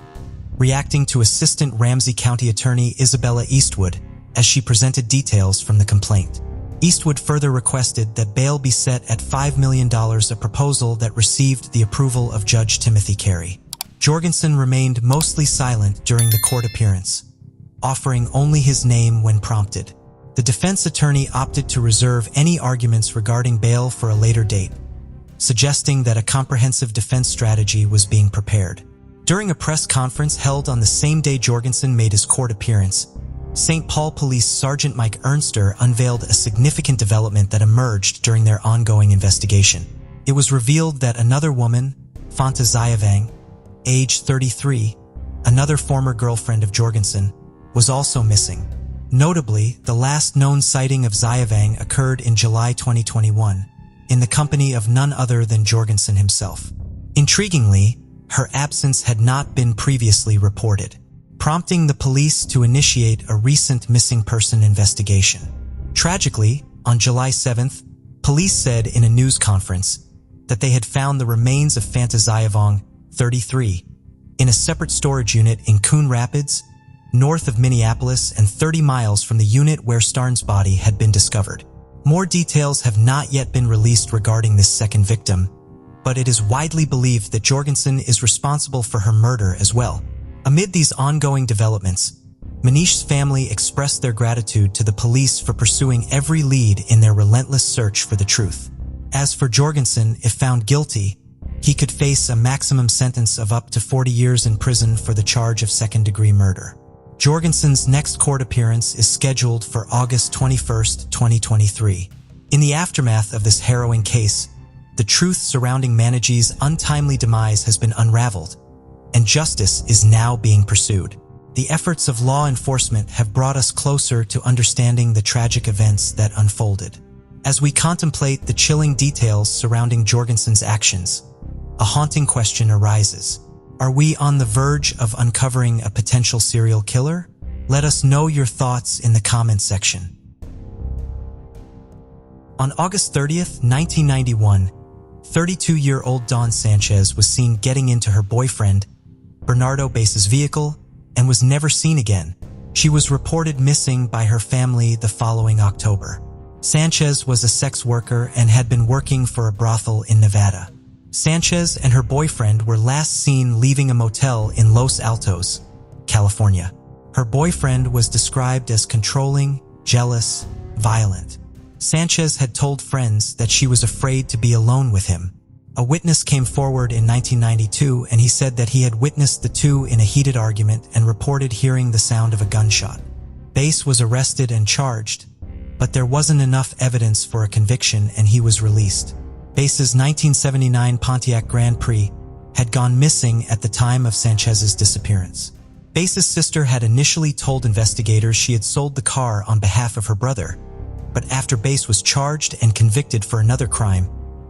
reacting to Assistant Ramsey County Attorney Isabella Eastwood as she presented details from the complaint. Eastwood further requested that bail be set at $5 million, a proposal that received the approval of Judge Timothy Carey. Jorgensen remained mostly silent during the court appearance, offering only his name when prompted. The defense attorney opted to reserve any arguments regarding bail for a later date, suggesting that a comprehensive defense strategy was being prepared. During a press conference held on the same day Jorgensen made his court appearance, St. Paul Police Sergeant Mike Ernster unveiled a significant development that emerged during their ongoing investigation. It was revealed that another woman, Fanta Zayavang, age 33, another former girlfriend of Jorgensen, was also missing. Notably, the last known sighting of Zayavang occurred in July 2021, in the company of none other than Jorgensen himself. Intriguingly, her absence had not been previously reported, prompting the police to initiate a recent missing person investigation. Tragically, on July 7th, police said in a news conference that they had found the remains of Fanta Zayavong, 33, in a separate storage unit in Coon Rapids, north of Minneapolis and 30 miles from the unit where Staren's body had been discovered. More details have not yet been released regarding this second victim, but it is widely believed that Jorgensen is responsible for her murder as well. Amid these ongoing developments, Manise's family expressed their gratitude to the police for pursuing every lead in their relentless search for the truth. As for Jorgensen, if found guilty, he could face a maximum sentence of up to 40 years in prison for the charge of second-degree murder. Jorgensen's next court appearance is scheduled for August 21st, 2023. In the aftermath of this harrowing case, the truth surrounding Manise's untimely demise has been unraveled, and justice is now being pursued. The efforts of law enforcement have brought us closer to understanding the tragic events that unfolded. As we contemplate the chilling details surrounding Jorgensen's actions, a haunting question arises. Are we on the verge of uncovering a potential serial killer? Let us know your thoughts in the comments section. On August 30th, 1991, 32-year-old Dawn Sanchez was seen getting into her boyfriend, Bernardo Base's vehicle, and was never seen again. She was reported missing by her family the following October. Sanchez was a sex worker and had been working for a brothel in Nevada. Sanchez and her boyfriend were last seen leaving a motel in Los Altos, California. Her boyfriend was described as controlling, jealous, violent. Sanchez had told friends that she was afraid to be alone with him. A witness came forward in 1992 and he said that he had witnessed the two in a heated argument and reported hearing the sound of a gunshot. Base was arrested and charged, but there wasn't enough evidence for a conviction and he was released. Base's 1979 Pontiac Grand Prix had gone missing at the time of Sanchez's disappearance. Base's sister had initially told investigators she had sold the car on behalf of her brother, but after Base was charged and convicted for another crime,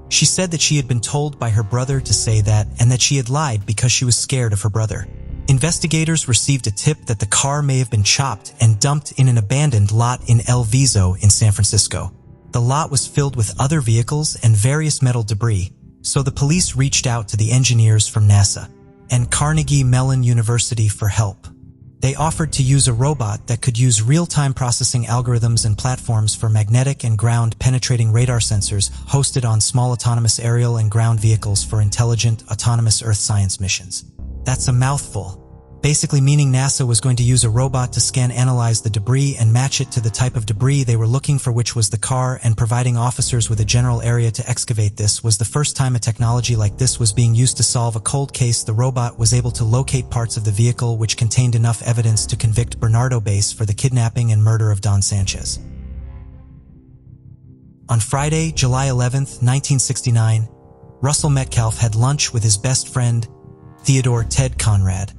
she said that she had been told by her brother to say that and that she had lied because she was scared of her brother. Investigators received a tip that the car may have been chopped and dumped in an abandoned lot in El Viso in San Francisco. The lot was filled with other vehicles and various metal debris, so the police reached out to the engineers from NASA. and Carnegie Mellon University for help. They offered to use a robot that could use real-time processing algorithms and platforms for magnetic and ground-penetrating radar sensors hosted on small autonomous aerial and ground vehicles for intelligent, autonomous Earth science missions. That's a mouthful. Basically meaning NASA was going to use a robot to analyze the debris and match it to the type of debris they were looking for, which was the car, and providing officers with a general area to excavate. This was the first time a technology like this was being used to solve a cold case. The robot was able to locate parts of the vehicle which contained enough evidence to convict Bernardo Bass for the kidnapping and murder of Don Sanchez. On Friday, July 11, 1969, Russell Metcalf had lunch with his best friend, Theodore "Ted" Conrad,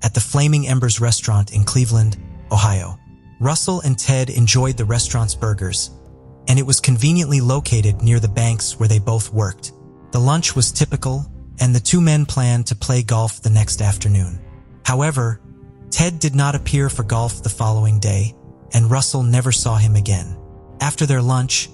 at the Flaming Embers restaurant in Cleveland, Ohio. Russell and Ted enjoyed the restaurant's burgers, and it was conveniently located near the banks where they both worked. The lunch was typical, and the two men planned to play golf the next afternoon. However, Ted did not appear for golf the following day, and Russell never saw him again. After their lunch,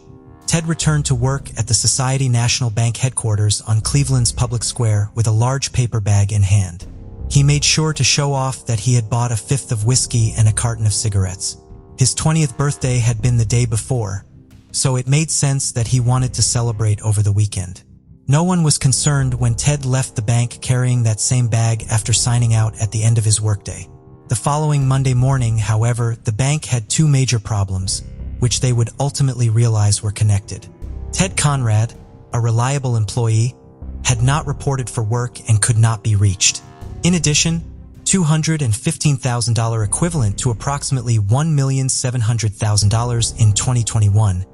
Ted returned to work at the Society National Bank headquarters on Cleveland's public square with a large paper bag in hand. He made sure to show off that he had bought a fifth of whiskey and a carton of cigarettes. His 20th birthday had been the day before, so it made sense that he wanted to celebrate over the weekend. No one was concerned when Ted left the bank carrying that same bag after signing out at the end of his workday. The following Monday morning, however, the bank had two major problems, which they would ultimately realize were connected. Ted Conrad, a reliable employee, had not reported for work and could not be reached. In addition, $215,000 equivalent to approximately $1,700,000 in 2021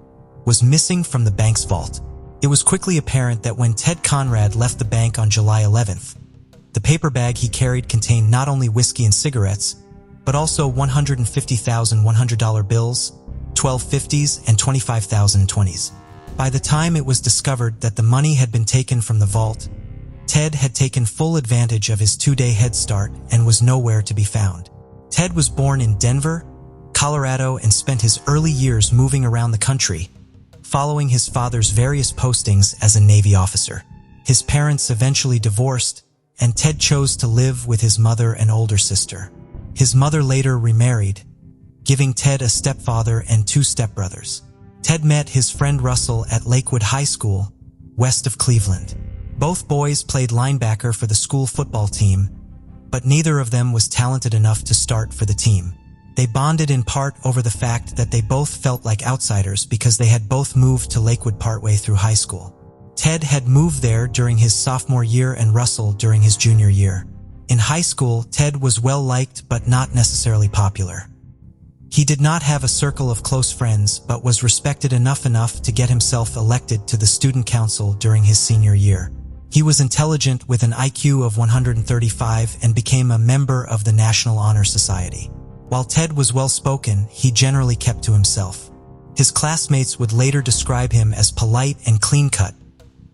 was missing from the bank's vault. It was quickly apparent that when Ted Conrad left the bank on July 11th, the paper bag he carried contained not only whiskey and cigarettes, but also $150,000 bills, 12 50s, and 25,000 20s. By the time it was discovered that the money had been taken from the vault, Ted had taken full advantage of his two-day head start and was nowhere to be found. Ted was born in Denver, Colorado, and spent his early years moving around the country, following his father's various postings as a Navy officer. His parents eventually divorced, and Ted chose to live with his mother and older sister. His mother later remarried, giving Ted a stepfather and two stepbrothers. Ted met his friend Russell at Lakewood High School, west of Cleveland. Both boys played linebacker for the school football team, but neither of them was talented enough to start for the team. They bonded in part over the fact that they both felt like outsiders because they had both moved to Lakewood partway through high school. Ted had moved there during his sophomore year and Russell during his junior year. In high school, Ted was well-liked but not necessarily popular. He did not have a circle of close friends but was respected enough to get himself elected to the student council during his senior year. He was intelligent with an IQ of 135 and became a member of the National Honor Society. While Ted was well-spoken, he generally kept to himself. His classmates would later describe him as polite and clean-cut,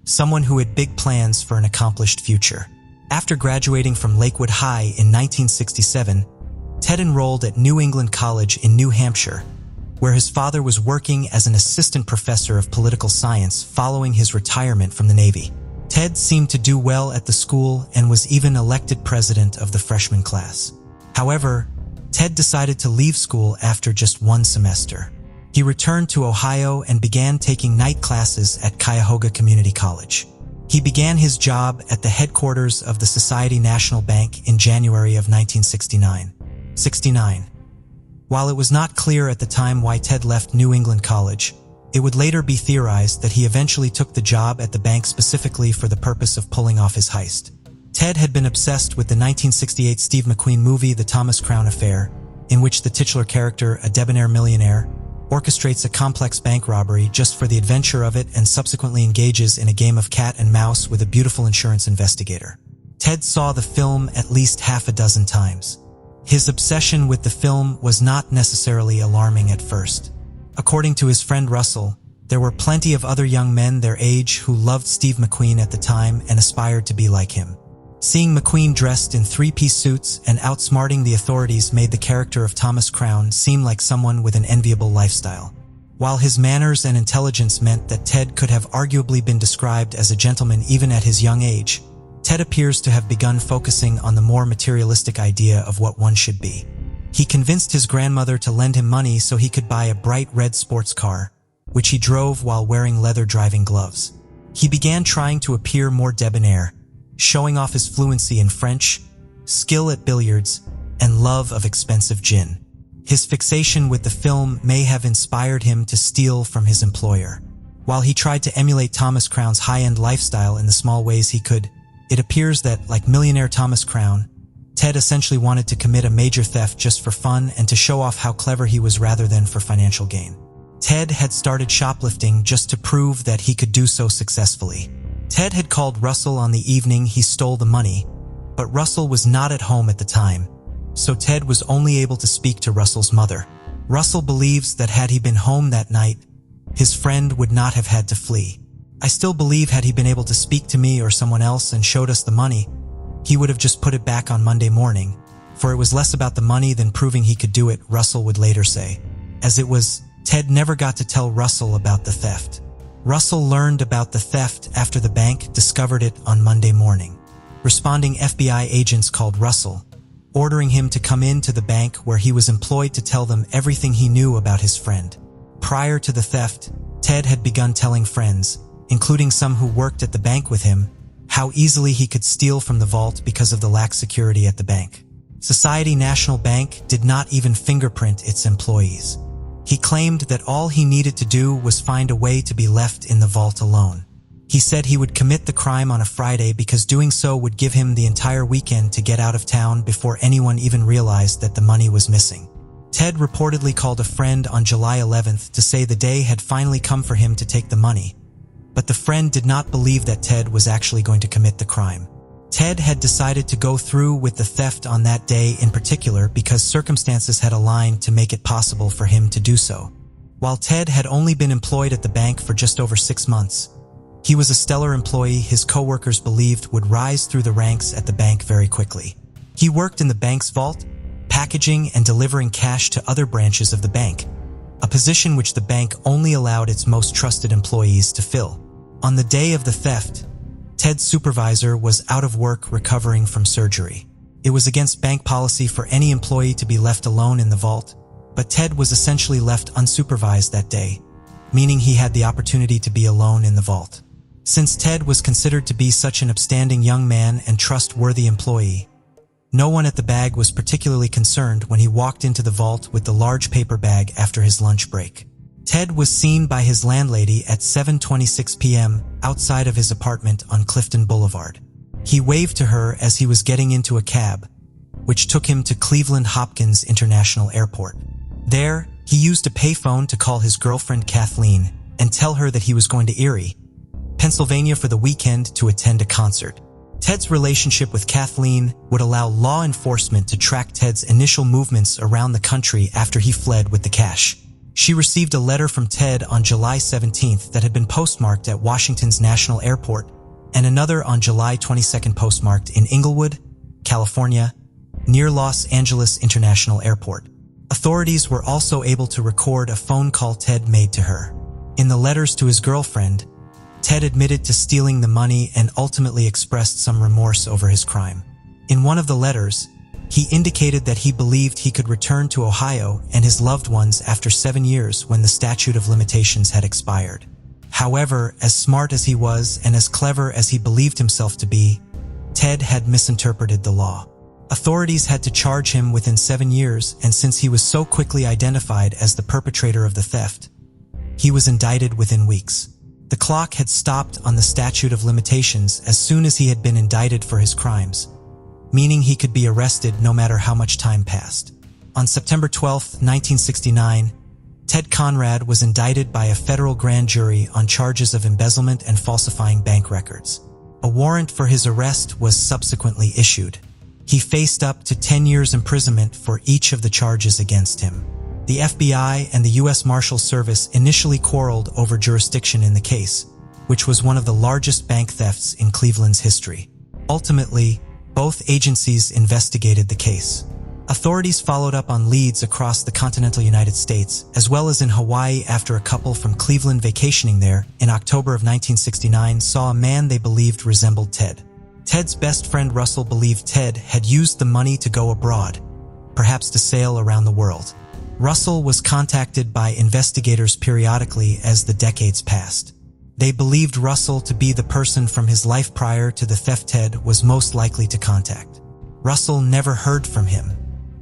someone who had big plans for an accomplished future. After graduating from Lakewood High in 1967, Ted enrolled at New England College in New Hampshire, where his father was working as an assistant professor of political science following his retirement from the Navy. Ted seemed to do well at the school and was even elected president of the freshman class. However, Ted decided to leave school after just one semester. He returned to Ohio and began taking night classes at Cuyahoga Community College. He began his job at the headquarters of the Society National Bank in January of 1969. While it was not clear at the time why Ted left New England College, it would later be theorized that he eventually took the job at the bank specifically for the purpose of pulling off his heist. Ted had been obsessed with the 1968 Steve McQueen movie The Thomas Crown Affair, in which the titular character, a debonair millionaire, orchestrates a complex bank robbery just for the adventure of it and subsequently engages in a game of cat and mouse with a beautiful insurance investigator. Ted saw the film at least half a dozen times. His obsession with the film was not necessarily alarming at first. According to his friend Russell, there were plenty of other young men their age who loved Steve McQueen at the time and aspired to be like him. Seeing McQueen dressed in three-piece suits and outsmarting the authorities made the character of Thomas Crown seem like someone with an enviable lifestyle. While his manners and intelligence meant that Ted could have arguably been described as a gentleman even at his young age, Ted appears to have begun focusing on the more materialistic idea of what one should be. He convinced his grandmother to lend him money so he could buy a bright red sports car, which he drove while wearing leather driving gloves. He began trying to appear more debonair, showing off his fluency in French, skill at billiards, and love of expensive gin. His fixation with the film may have inspired him to steal from his employer. While he tried to emulate Thomas Crown's high-end lifestyle in the small ways he could, it appears that, like millionaire Thomas Crown, Ted essentially wanted to commit a major theft just for fun and to show off how clever he was rather than for financial gain. Ted had started shoplifting just to prove that he could do so successfully. Ted had called Russell on the evening he stole the money, but Russell was not at home at the time, so Ted was only able to speak to Russell's mother. Russell believes that had he been home that night, his friend would not have had to flee. I still believe had he been able to speak to me or someone else and showed us the money, he would have just put it back on Monday morning, for it was less about the money than proving he could do it, Russell would later say. As it was, Ted never got to tell Russell about the theft. Russell learned about the theft after the bank discovered it on Monday morning. Responding FBI agents called Russell, ordering him to come into the bank where he was employed to tell them everything he knew about his friend. Prior to the theft, Ted had begun telling friends, including some who worked at the bank with him, how easily he could steal from the vault because of the lax security at the bank. Society National Bank did not even fingerprint its employees. He claimed that all he needed to do was find a way to be left in the vault alone. He said he would commit the crime on a Friday because doing so would give him the entire weekend to get out of town before anyone even realized that the money was missing. Ted reportedly called a friend on July 11th to say the day had finally come for him to take the money, but the friend did not believe that Ted was actually going to commit the crime. Ted had decided to go through with the theft on that day in particular because circumstances had aligned to make it possible for him to do so. While Ted had only been employed at the bank for just over 6 months, he was a stellar employee his co-workers believed would rise through the ranks at the bank very quickly. He worked in the bank's vault, packaging and delivering cash to other branches of the bank, a position which the bank only allowed its most trusted employees to fill. On the day of the theft, Ted's supervisor was out of work recovering from surgery. It was against bank policy for any employee to be left alone in the vault, but Ted was essentially left unsupervised that day, meaning he had the opportunity to be alone in the vault. Since Ted was considered to be such an upstanding young man and trustworthy employee, no one at the bag was particularly concerned when he walked into the vault with the large paper bag after his lunch break. Ted was seen by his landlady at 7:26 p.m. outside of his apartment on Clifton Boulevard. He waved to her as he was getting into a cab, which took him to Cleveland Hopkins International Airport. There, he used a payphone to call his girlfriend Kathleen and tell her that he was going to Erie, Pennsylvania for the weekend to attend a concert. Ted's relationship with Kathleen would allow law enforcement to track Ted's initial movements around the country after he fled with the cash. She received a letter from Ted on July 17th that had been postmarked at Washington's National Airport, and another on July 22nd postmarked in Inglewood, California, near Los Angeles International Airport. Authorities were also able to record a phone call Ted made to her. In the letters to his girlfriend, Ted admitted to stealing the money and ultimately expressed some remorse over his crime. In one of the letters, he indicated that he believed he could return to Ohio and his loved ones after 7 years when the statute of limitations had expired. However, as smart as he was and as clever as he believed himself to be, Ted had misinterpreted the law. Authorities had to charge him within 7 years, and since he was so quickly identified as the perpetrator of the theft, he was indicted within weeks. The clock had stopped on the statute of limitations as soon as he had been indicted for his crimes, meaning he could be arrested no matter how much time passed. On September 12, 1969, Ted Conrad was indicted by a federal grand jury on charges of embezzlement and falsifying bank records. A warrant for his arrest was subsequently issued. He faced up to 10 years imprisonment for each of the charges against him. The FBI and the U.S. Marshal Service initially quarreled over jurisdiction in the case, which was one of the largest bank thefts in Cleveland's history. Ultimately, both agencies investigated the case. Authorities followed up on leads across the continental United States, as well as in Hawaii after a couple from Cleveland vacationing there in October of 1969 saw a man they believed resembled Ted. Ted's best friend Russell believed Ted had used the money to go abroad, perhaps to sail around the world. Russell was contacted by investigators periodically as the decades passed. They believed Russell to be the person from his life prior to the theft Ted was most likely to contact. Russell never heard from him.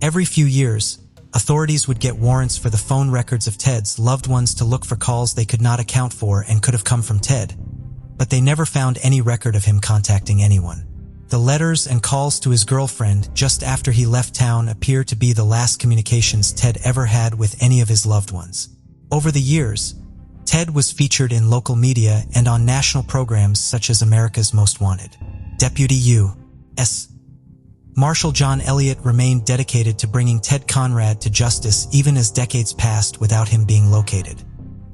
Every few years, authorities would get warrants for the phone records of Ted's loved ones to look for calls they could not account for and could have come from Ted, but they never found any record of him contacting anyone. The letters and calls to his girlfriend just after he left town appear to be the last communications Ted ever had with any of his loved ones. Over the years, Ted was featured in local media and on national programs such as America's Most Wanted. Deputy U.S. Marshal John Elliott remained dedicated to bringing Ted Conrad to justice even as decades passed without him being located.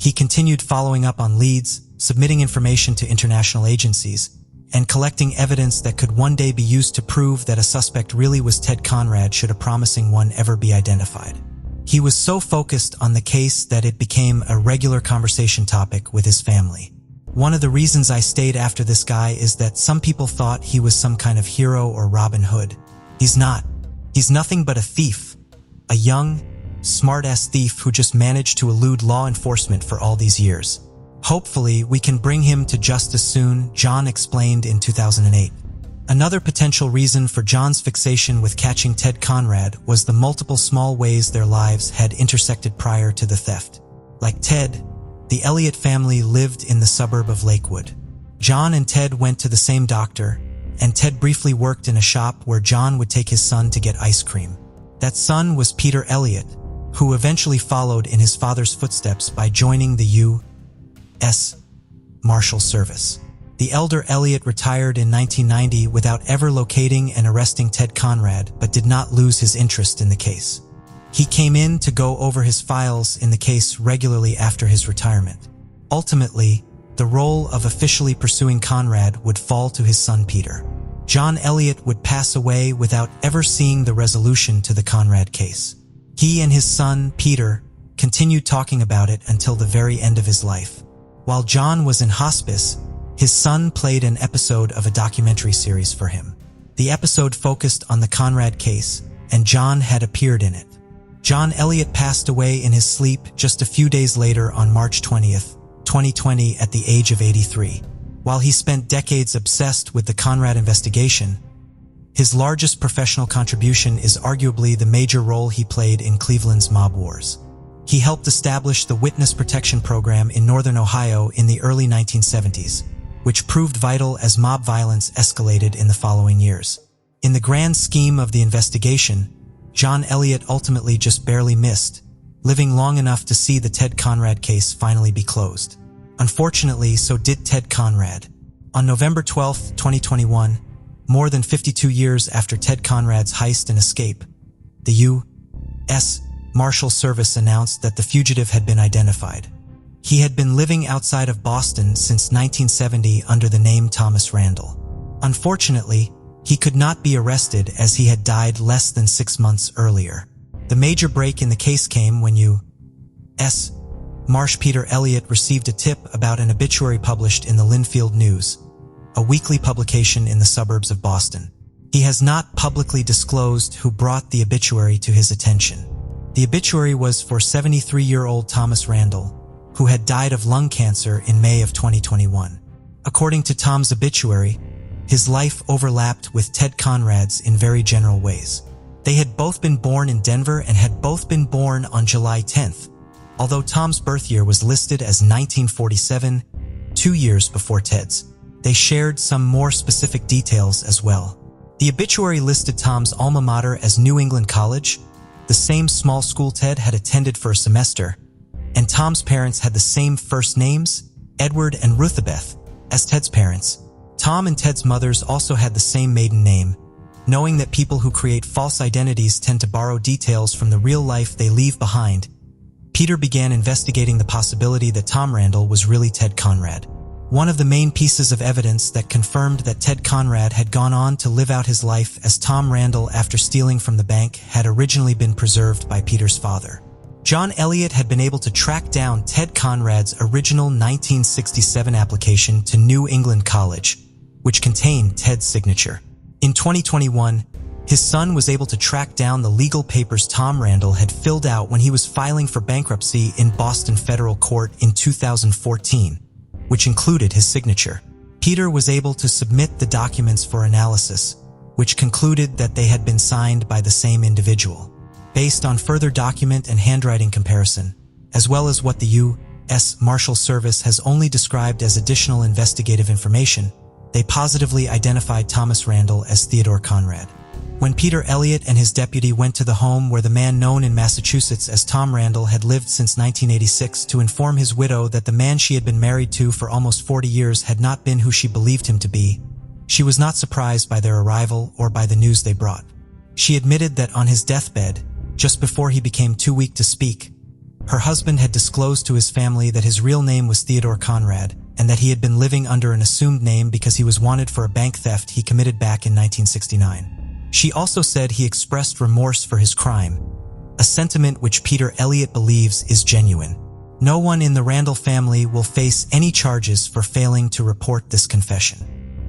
He continued following up on leads, submitting information to international agencies, and collecting evidence that could one day be used to prove that a suspect really was Ted Conrad should a promising one ever be identified. He was so focused on the case that it became a regular conversation topic with his family. One of the reasons I stayed after this guy is that some people thought he was some kind of hero or Robin Hood. He's not. He's nothing but a thief. A young, smart-ass thief who just managed to elude law enforcement for all these years. Hopefully, we can bring him to justice soon, John explained in 2008. Another potential reason for John's fixation with catching Ted Conrad was the multiple small ways their lives had intersected prior to the theft. Like Ted, the Elliott family lived in the suburb of Lakewood. John and Ted went to the same doctor, and Ted briefly worked in a shop where John would take his son to get ice cream. That son was Peter Elliott, who eventually followed in his father's footsteps by joining the U.S. Marshal Service. The elder Elliott retired in 1990 without ever locating and arresting Ted Conrad, but did not lose his interest in the case. He came in to go over his files in the case regularly after his retirement. Ultimately, the role of officially pursuing Conrad would fall to his son Peter. John Elliott would pass away without ever seeing the resolution to the Conrad case. He and his son, Peter, continued talking about it until the very end of his life. While John was in hospice, his son played an episode of a documentary series for him. The episode focused on the Conrad case, and John had appeared in it. John Elliott passed away in his sleep just a few days later on March 20th, 2020 at the age of 83. While he spent decades obsessed with the Conrad investigation, his largest professional contribution is arguably the major role he played in Cleveland's mob wars. He helped establish the Witness Protection Program in Northern Ohio in the early 1970s, which proved vital as mob violence escalated in the following years. In the grand scheme of the investigation, John Elliott ultimately just barely missed, living long enough to see the Ted Conrad case finally be closed. Unfortunately, so did Ted Conrad. On November 12, 2021, more than 52 years after Ted Conrad's heist and escape, the U.S. Marshal Service announced that the fugitive had been identified. He had been living outside of Boston since 1970 under the name Thomas Randall. Unfortunately, he could not be arrested as he had died less than 6 months earlier. The major break in the case came when U.S. Marsh Peter Elliott received a tip about an obituary published in the Linfield News, a weekly publication in the suburbs of Boston. He has not publicly disclosed who brought the obituary to his attention. The obituary was for 73-year-old Thomas Randall, who had died of lung cancer in May of 2021. According to Tom's obituary, his life overlapped with Ted Conrad's in very general ways. They had both been born in Denver and had both been born on July 10th, although Tom's birth year was listed as 1947, 2 years before Ted's. They shared some more specific details as well. The obituary listed Tom's alma mater as New England College, the same small school Ted had attended for a semester, and Tom's parents had the same first names, Edward and Ruthabeth, as Ted's parents. Tom and Ted's mothers also had the same maiden name. Knowing that people who create false identities tend to borrow details from the real life they leave behind, Peter began investigating the possibility that Tom Randall was really Ted Conrad. One of the main pieces of evidence that confirmed that Ted Conrad had gone on to live out his life as Tom Randall after stealing from the bank had originally been preserved by Peter's father. John Elliott had been able to track down Ted Conrad's original 1967 application to New England College, which contained Ted's signature. In 2021, his son was able to track down the legal papers Tom Randall had filled out when he was filing for bankruptcy in Boston federal court in 2014, which included his signature. Peter was able to submit the documents for analysis, which concluded that they had been signed by the same individual. Based on further document and handwriting comparison, as well as what the U.S. Marshal Service has only described as additional investigative information, they positively identified Thomas Randall as Theodore Conrad. When Peter Elliott and his deputy went to the home where the man known in Massachusetts as Tom Randall had lived since 1986 to inform his widow that the man she had been married to for almost 40 years had not been who she believed him to be, she was not surprised by their arrival or by the news they brought. She admitted that on his deathbed, just before he became too weak to speak, her husband had disclosed to his family that his real name was Theodore Conrad and that he had been living under an assumed name because he was wanted for a bank theft he committed back in 1969. She also said he expressed remorse for his crime, a sentiment which Peter Elliott believes is genuine. No one in the Randall family will face any charges for failing to report this confession.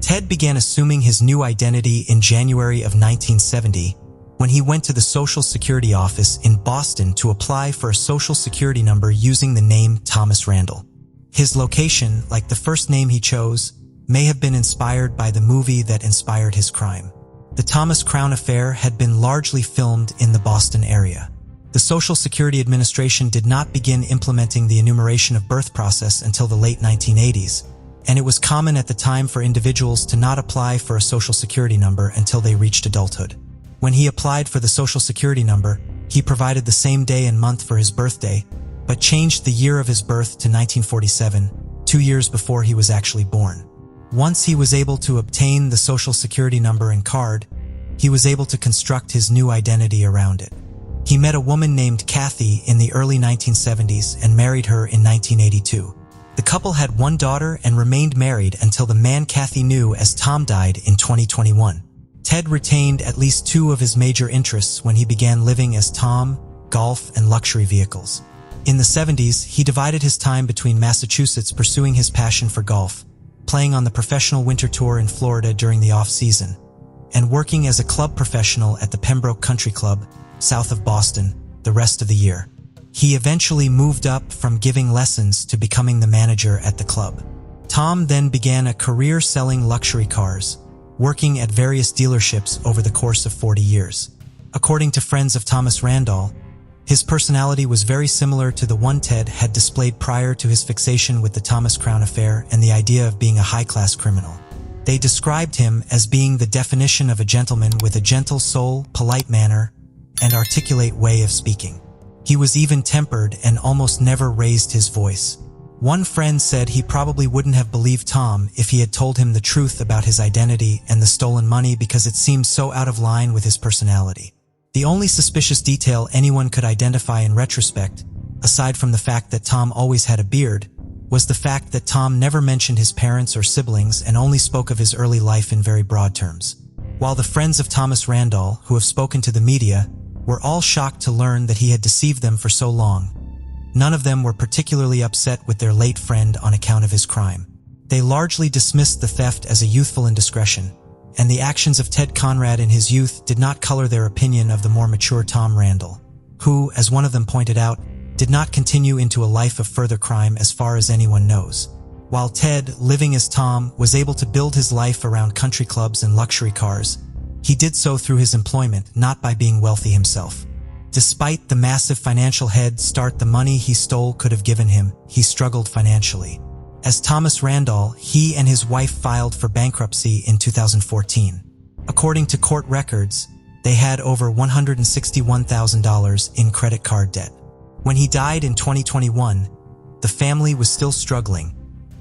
Ted began assuming his new identity in January of 1970 when he went to the Social Security office in Boston to apply for a Social Security number using the name Thomas Randall. His location, like the first name he chose, may have been inspired by the movie that inspired his crime. The Thomas Crown affair had been largely filmed in the Boston area. The Social Security Administration did not begin implementing the enumeration of birth process until the late 1980s, and it was common at the time for individuals to not apply for a Social Security number until they reached adulthood. When he applied for the Social Security number, he provided the same day and month for his birthday, but changed the year of his birth to 1947, 2 years before he was actually born. Once he was able to obtain the Social Security number and card, he was able to construct his new identity around it. He met a woman named Kathy in the early 1970s and married her in 1982. The couple had one daughter and remained married until the man Kathy knew as Tom died in 2021. Ted retained at least two of his major interests when he began living as Tom: golf and luxury vehicles. In the 70s, he divided his time between Massachusetts pursuing his passion for golf, playing on the professional winter tour in Florida during the off-season, and working as a club professional at the Pembroke Country Club, south of Boston, the rest of the year. He eventually moved up from giving lessons to becoming the manager at the club. Tom then began a career selling luxury cars, working at various dealerships over the course of 40 years. According to friends of Thomas Randall, his personality was very similar to the one Ted had displayed prior to his fixation with the Thomas Crown affair and the idea of being a high-class criminal. They described him as being the definition of a gentleman with a gentle soul, polite manner, and articulate way of speaking. He was even-tempered and almost never raised his voice. One friend said he probably wouldn't have believed Tom if he had told him the truth about his identity and the stolen money because it seemed so out of line with his personality. The only suspicious detail anyone could identify in retrospect, aside from the fact that Tom always had a beard, was the fact that Tom never mentioned his parents or siblings and only spoke of his early life in very broad terms. While the friends of Thomas Randall, who have spoken to the media, were all shocked to learn that he had deceived them for so long, none of them were particularly upset with their late friend on account of his crime. They largely dismissed the theft as a youthful indiscretion, and the actions of Ted Conrad in his youth did not color their opinion of the more mature Tom Randall, who, as one of them pointed out, did not continue into a life of further crime as far as anyone knows. While Ted, living as Tom, was able to build his life around country clubs and luxury cars, he did so through his employment, not by being wealthy himself. Despite the massive financial head start the money he stole could have given him, he struggled financially. As Thomas Randall, he and his wife filed for bankruptcy in 2014. According to court records, they had over $161,000 in credit card debt. When he died in 2021, the family was still struggling,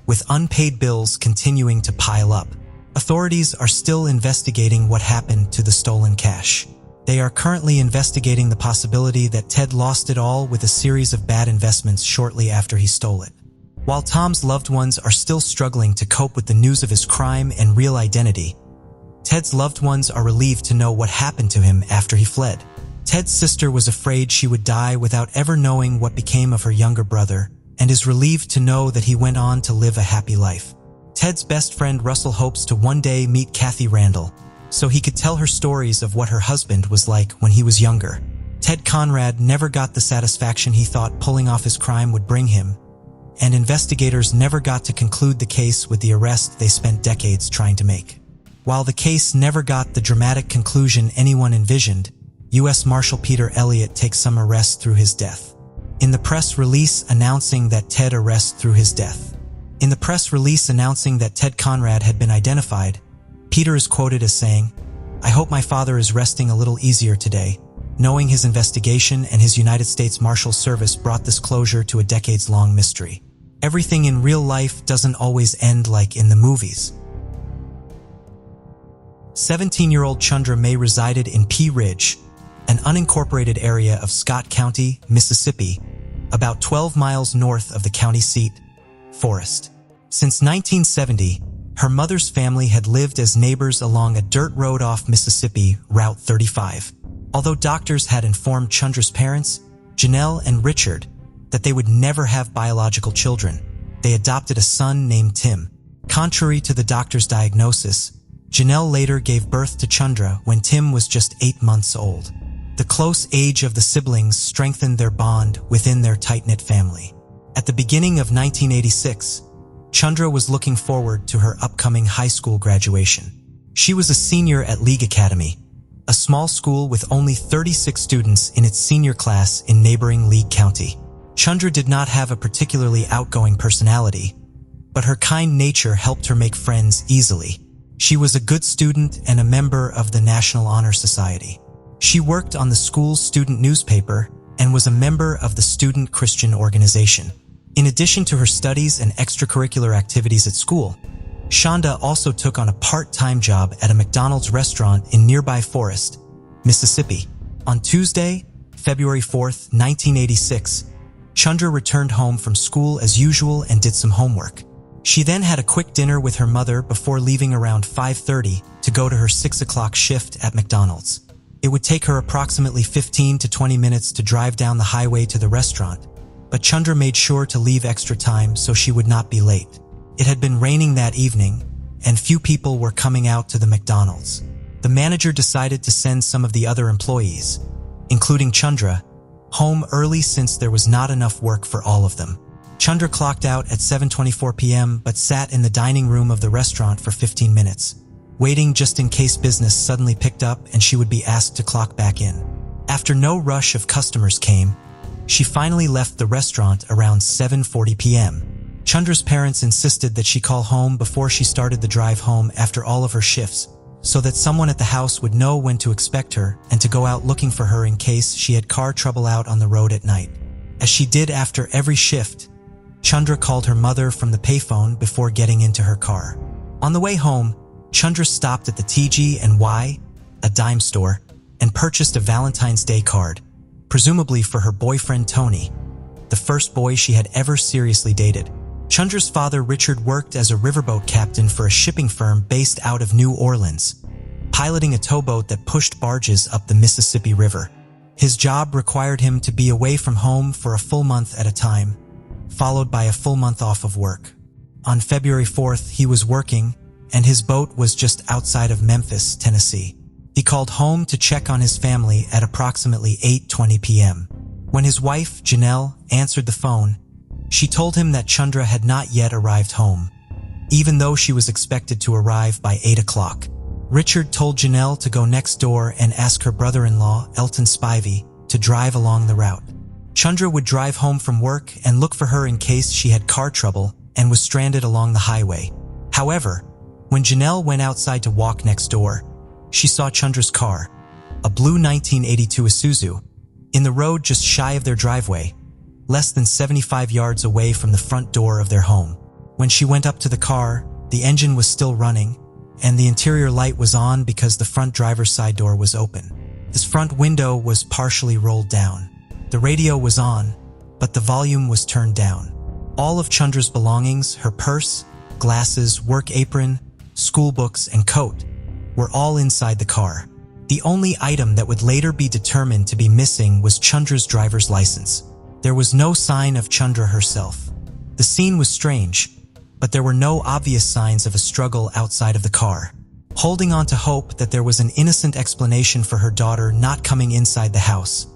with unpaid bills continuing to pile up. Authorities are still investigating what happened to the stolen cash. They are currently investigating the possibility that Ted lost it all with a series of bad investments shortly after he stole it. While Tom's loved ones are still struggling to cope with the news of his crime and real identity, Ted's loved ones are relieved to know what happened to him after he fled. Ted's sister was afraid she would die without ever knowing what became of her younger brother, and is relieved to know that he went on to live a happy life. Ted's best friend Russell hopes to one day meet Kathy Randall, so he could tell her stories of what her husband was like when he was younger. Ted Conrad never got the satisfaction he thought pulling off his crime would bring him, and investigators never got to conclude the case with the arrest they spent decades trying to make. While the case never got the dramatic conclusion anyone envisioned, U.S. Marshal Peter Elliott takes some arrest through his death. In the press release announcing that Ted Conrad had been identified, Peter is quoted as saying, "I hope my father is resting a little easier today, knowing his investigation and his United States Marshal Service brought this closure to a decades-long mystery. Everything in real life doesn't always end like in the movies." 17-year-old Chundra May resided in Pea Ridge, an unincorporated area of Scott County, Mississippi, about 12 miles north of the county seat, Forest. Since 1970, her mother's family had lived as neighbors along a dirt road off Mississippi Route 35. Although doctors had informed Chundra's parents, Janelle and Richard, that they would never have biological children, they adopted a son named Tim. Contrary to the doctor's diagnosis, Janelle later gave birth to Chundra when Tim was just 8 months old. The close age of the siblings strengthened their bond within their tight-knit family. At the beginning of 1986, Chundra was looking forward to her upcoming high school graduation. She was a senior at League Academy, a small school with only 36 students in its senior class in neighboring League County. Chundra did not have a particularly outgoing personality, but her kind nature helped her make friends easily. She was a good student and a member of the National Honor Society. She worked on the school's student newspaper and was a member of the Student Christian Organization. In addition to her studies and extracurricular activities at school, Shonda also took on a part-time job at a McDonald's restaurant in nearby Forest, Mississippi. On Tuesday, February 4th, 1986, Chundra returned home from school as usual and did some homework. She then had a quick dinner with her mother before leaving around 5:30 to go to her 6 o'clock shift at McDonald's. It would take her approximately 15 to 20 minutes to drive down the highway to the restaurant, but Chundra made sure to leave extra time so she would not be late. It had been raining that evening, and few people were coming out to the McDonald's. The manager decided to send some of the other employees, including Chundra, home early since there was not enough work for all of them. Chundra clocked out at 7:24 p.m. but sat in the dining room of the restaurant for 15 minutes, waiting just in case business suddenly picked up and she would be asked to clock back in. After no rush of customers came, she finally left the restaurant around 7:40 p.m. Chundra's parents insisted that she call home before she started the drive home after all of her shifts, so that someone at the house would know when to expect her and to go out looking for her in case she had car trouble out on the road at night. As she did after every shift, Chundra called her mother from the payphone before getting into her car. On the way home, Chundra stopped at the TG&Y, a dime store, and purchased a Valentine's Day card, presumably for her boyfriend Tony, the first boy she had ever seriously dated. Chundra's father Richard worked as a riverboat captain for a shipping firm based out of New Orleans, piloting a towboat that pushed barges up the Mississippi River. His job required him to be away from home for a full month at a time, followed by a full month off of work. On February 4th, he was working, and his boat was just outside of Memphis, Tennessee. He called home to check on his family at approximately 8:20 p.m. When his wife, Janelle, answered the phone, she told him that Chundra had not yet arrived home, even though she was expected to arrive by 8 o'clock. Richard told Janelle to go next door and ask her brother-in-law, Elton Spivey, to drive along the route. Chundra would drive home from work and look for her in case she had car trouble and was stranded along the highway. However, when Janelle went outside to walk next door, she saw Chundra's car, a blue 1982 Isuzu, in the road just shy of their driveway, less than 75 yards away from the front door of their home. When she went up to the car, the engine was still running, and the interior light was on because the front driver's side door was open. His front window was partially rolled down. The radio was on, but the volume was turned down. All of Chundra's belongings, her purse, glasses, work apron, school books, and coat, were all inside the car. The only item that would later be determined to be missing was Chundra's driver's license. There was no sign of Chundra herself. The scene was strange, but there were no obvious signs of a struggle outside of the car. Holding on to hope that there was an innocent explanation for her daughter not coming inside the house,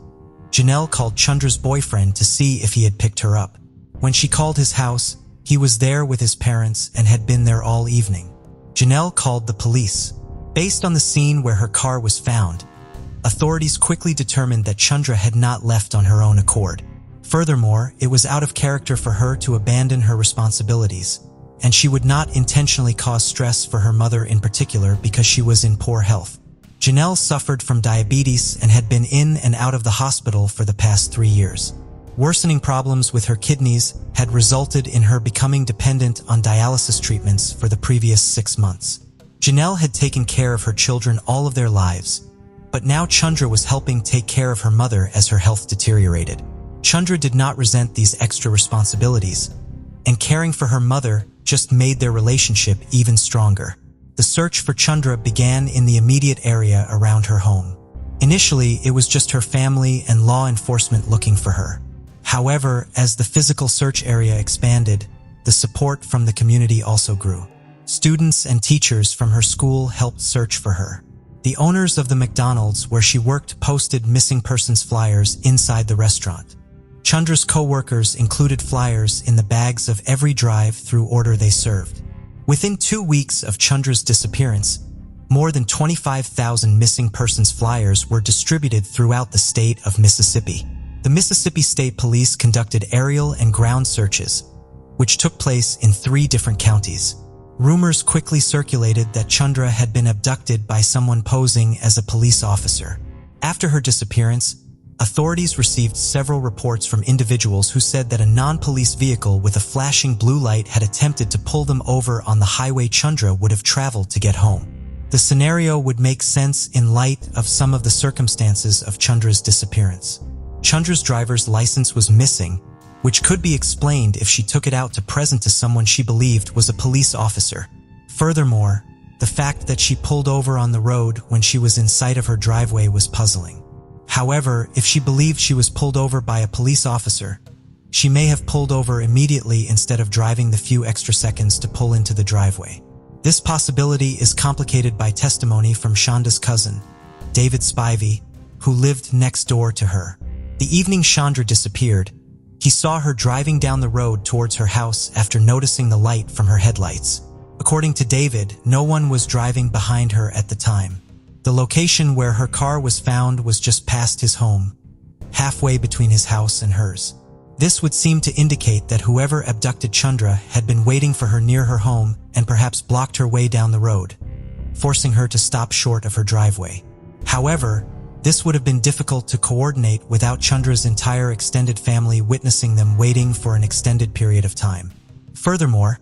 Janelle called Chundra's boyfriend to see if he had picked her up. When she called his house, he was there with his parents and had been there all evening. Janelle called the police. Based on the scene where her car was found, authorities quickly determined that Chundra had not left on her own accord. Furthermore, it was out of character for her to abandon her responsibilities, and she would not intentionally cause stress for her mother in particular because she was in poor health. Janelle suffered from diabetes and had been in and out of the hospital for the past 3 years. Worsening problems with her kidneys had resulted in her becoming dependent on dialysis treatments for the previous 6 months. Janelle had taken care of her children all of their lives, but now Chundra was helping take care of her mother as her health deteriorated. Chundra did not resent these extra responsibilities, and caring for her mother just made their relationship even stronger. The search for Chundra began in the immediate area around her home. Initially, it was just her family and law enforcement looking for her. However, as the physical search area expanded, the support from the community also grew. Students and teachers from her school helped search for her. The owners of the McDonald's where she worked posted missing persons flyers inside the restaurant. Chundra's co-workers included flyers in the bags of every drive-through order they served. Within 2 weeks of Chundra's disappearance, more than 25,000 missing persons flyers were distributed throughout the state of Mississippi. The Mississippi State Police conducted aerial and ground searches, which took place in 3 different counties. Rumors quickly circulated that Chundra had been abducted by someone posing as a police officer. After her disappearance, authorities received several reports from individuals who said that a non-police vehicle with a flashing blue light had attempted to pull them over on the highway Chundra would have traveled to get home. The scenario would make sense in light of some of the circumstances of Chundra's disappearance. Chundra's driver's license was missing, which could be explained if she took it out to present to someone she believed was a police officer. Furthermore, the fact that she pulled over on the road when she was in sight of her driveway was puzzling. However, if she believed she was pulled over by a police officer, she may have pulled over immediately instead of driving the few extra seconds to pull into the driveway. This possibility is complicated by testimony from Shonda's cousin, David Spivey, who lived next door to her. The evening Chandra disappeared, he saw her driving down the road towards her house after noticing the light from her headlights. According to David, no one was driving behind her at the time. The location where her car was found was just past his home, halfway between his house and hers. This would seem to indicate that whoever abducted Chundra had been waiting for her near her home and perhaps blocked her way down the road, forcing her to stop short of her driveway. However, this would have been difficult to coordinate without Chundra's entire extended family witnessing them waiting for an extended period of time. Furthermore,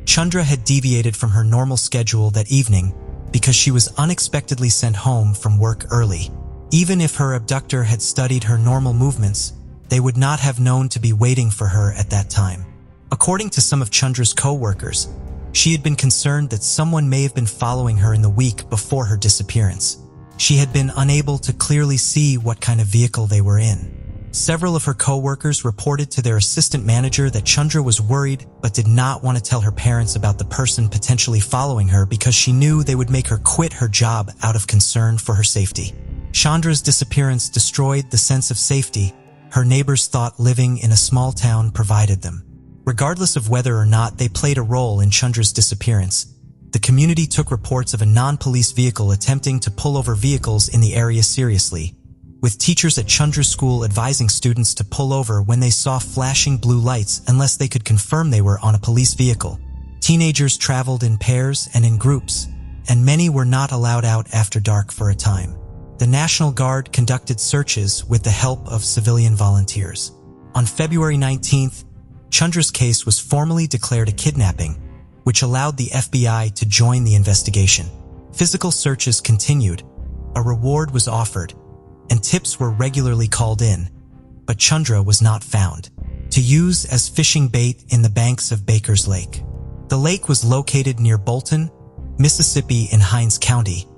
Chundra had deviated from her normal schedule that evening because she was unexpectedly sent home from work early. Even if her abductor had studied her normal movements, they would not have known to be waiting for her at that time. According to some of Chundra's co-workers, she had been concerned that someone may have been following her in the week before her disappearance. She had been unable to clearly see what kind of vehicle they were in. Several of her co-workers reported to their assistant manager that Chundra was worried but did not want to tell her parents about the person potentially following her because she knew they would make her quit her job out of concern for her safety. Chandra's disappearance destroyed the sense of safety her neighbors thought living in a small town provided them. Regardless of whether or not they played a role in Chundra's disappearance, the community took reports of a non-police vehicle attempting to pull over vehicles in the area seriously, with teachers at Chundra's school advising students to pull over when they saw flashing blue lights unless they could confirm they were on a police vehicle. Teenagers traveled in pairs and in groups, and many were not allowed out after dark for a time. The National Guard conducted searches with the help of civilian volunteers. On February 19th, Chundra's case was formally declared a kidnapping, which allowed the FBI to join the investigation. Physical searches continued, a reward was offered, and tips were regularly called in, but Chundra was not found, to use as fishing bait in the banks of Baker's Lake. The lake was located near Bolton, Mississippi in Hinds County,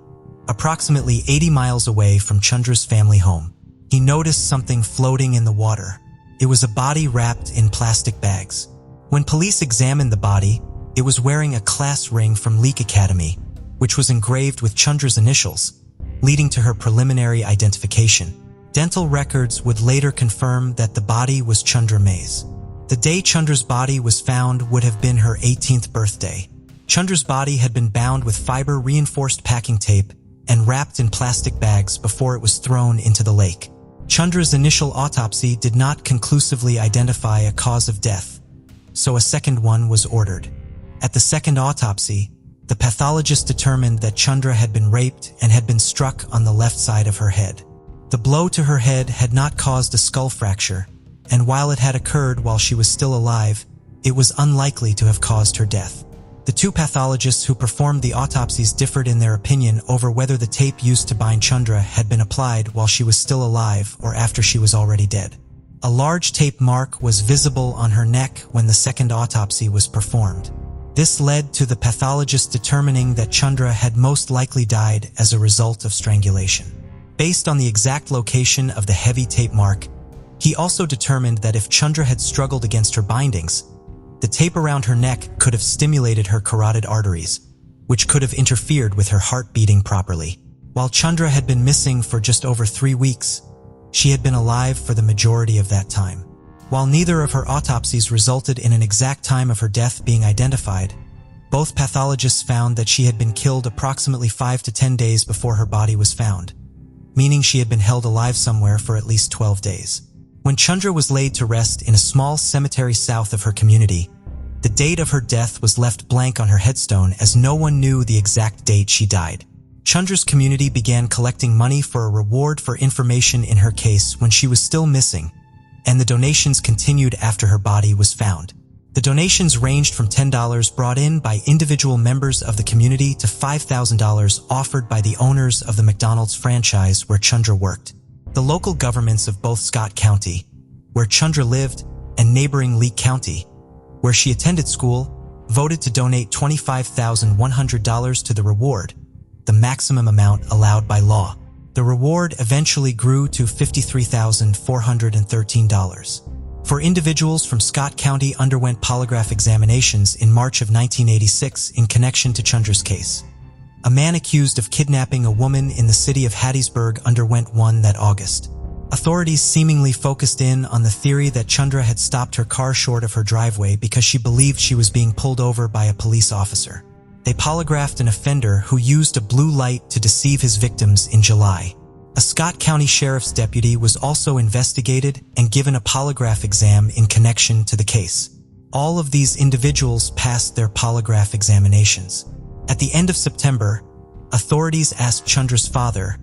approximately 80 miles away from Chundra's family home. He noticed something floating in the water. It was a body wrapped in plastic bags. When police examined the body, It was wearing a class ring from Leak Academy, which was engraved with Chundra's initials, leading to her preliminary identification. Dental records would later confirm that the body was Chundra May's. The day Chundra's body was found would have been her 18th birthday. Chundra's body had been bound with fiber-reinforced packing tape and wrapped in plastic bags before it was thrown into the lake. Chundra's initial autopsy did not conclusively identify a cause of death, so a second one was ordered. At the second autopsy, the pathologist determined that Chundra had been raped and had been struck on the left side of her head. The blow to her head had not caused a skull fracture, and while it had occurred while she was still alive, it was unlikely to have caused her death. The two pathologists who performed the autopsies differed in their opinion over whether the tape used to bind Chundra had been applied while she was still alive or after she was already dead. A large tape mark was visible on her neck when the second autopsy was performed. This led to the pathologist determining that Chundra had most likely died as a result of strangulation. Based on the exact location of the heavy tape mark, he also determined that if Chundra had struggled against her bindings, the tape around her neck could have stimulated her carotid arteries, which could have interfered with her heart beating properly. While Chundra had been missing for just over 3 weeks, she had been alive for the majority of that time. While neither of her autopsies resulted in an exact time of her death being identified, both pathologists found that she had been killed approximately 5 to 10 days before her body was found, meaning she had been held alive somewhere for at least 12 days. When Chundra was laid to rest in a small cemetery south of her community, the date of her death was left blank on her headstone as no one knew the exact date she died. Chundra's community began collecting money for a reward for information in her case when she was still missing, and the donations continued after her body was found. The donations ranged from $10 brought in by individual members of the community to $5,000 offered by the owners of the McDonald's franchise where Chundra worked. The local governments of both Scott County, where Chundra lived, and neighboring Leak County, where she attended school, voted to donate $25,100 to the reward, the maximum amount allowed by law. The reward eventually grew to $53,413. For individuals from Scott County underwent polygraph examinations in March of 1986 in connection to Chundra's case. A man accused of kidnapping a woman in the city of Hattiesburg underwent one that August. Authorities seemingly focused in on the theory that Chundra had stopped her car short of her driveway because she believed she was being pulled over by a police officer. They polygraphed an offender who used a blue light to deceive his victims in July. A Scott County Sheriff's deputy was also investigated and given a polygraph exam in connection to the case. All of these individuals passed their polygraph examinations. At the end of September, authorities asked Chundra's father,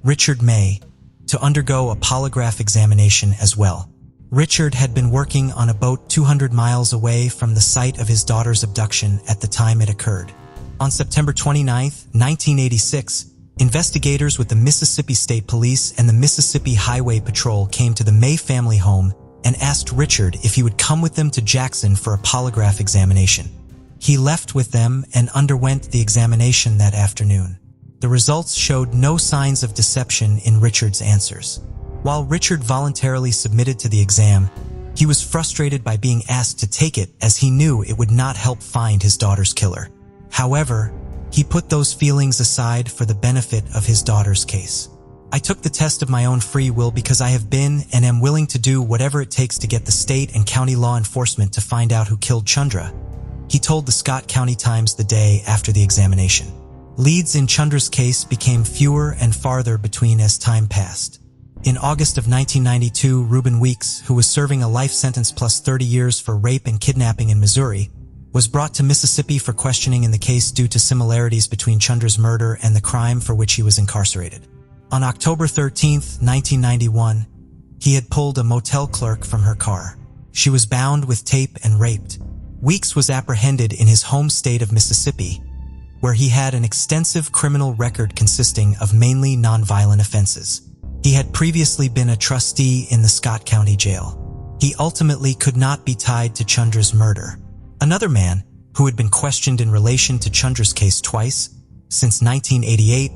Richard May, to undergo a polygraph examination as well. Richard had been working on a boat 200 miles away from the site of his daughter's abduction at the time it occurred. On September 29, 1986, investigators with the Mississippi State Police and the Mississippi Highway Patrol came to the May family home and asked Richard if he would come with them to Jackson for a polygraph examination. He left with them and underwent the examination that afternoon. The results showed no signs of deception in Richard's answers. While Richard voluntarily submitted to the exam, he was frustrated by being asked to take it as he knew it would not help find his daughter's killer. However, he put those feelings aside for the benefit of his daughter's case. I took the test of my own free will because I have been and am willing to do whatever it takes to get the state and county law enforcement to find out who killed Chundra, he told the Scott County Times the day after the examination. Leads in Chundra's case became fewer and farther between as time passed. In August of 1992, Reuben Weeks, who was serving a life sentence plus 30 years for rape and kidnapping in Missouri, was brought to Mississippi for questioning in the case due to similarities between Chundra's murder and the crime for which he was incarcerated. On October 13, 1991, he had pulled a motel clerk from her car. She was bound with tape and raped. Weeks was apprehended in his home state of Mississippi, where he had an extensive criminal record consisting of mainly nonviolent offenses. He had previously been a trustee in the Scott County Jail. He ultimately could not be tied to Chundra's murder. Another man, who had been questioned in relation to Chundra's case twice, since 1988,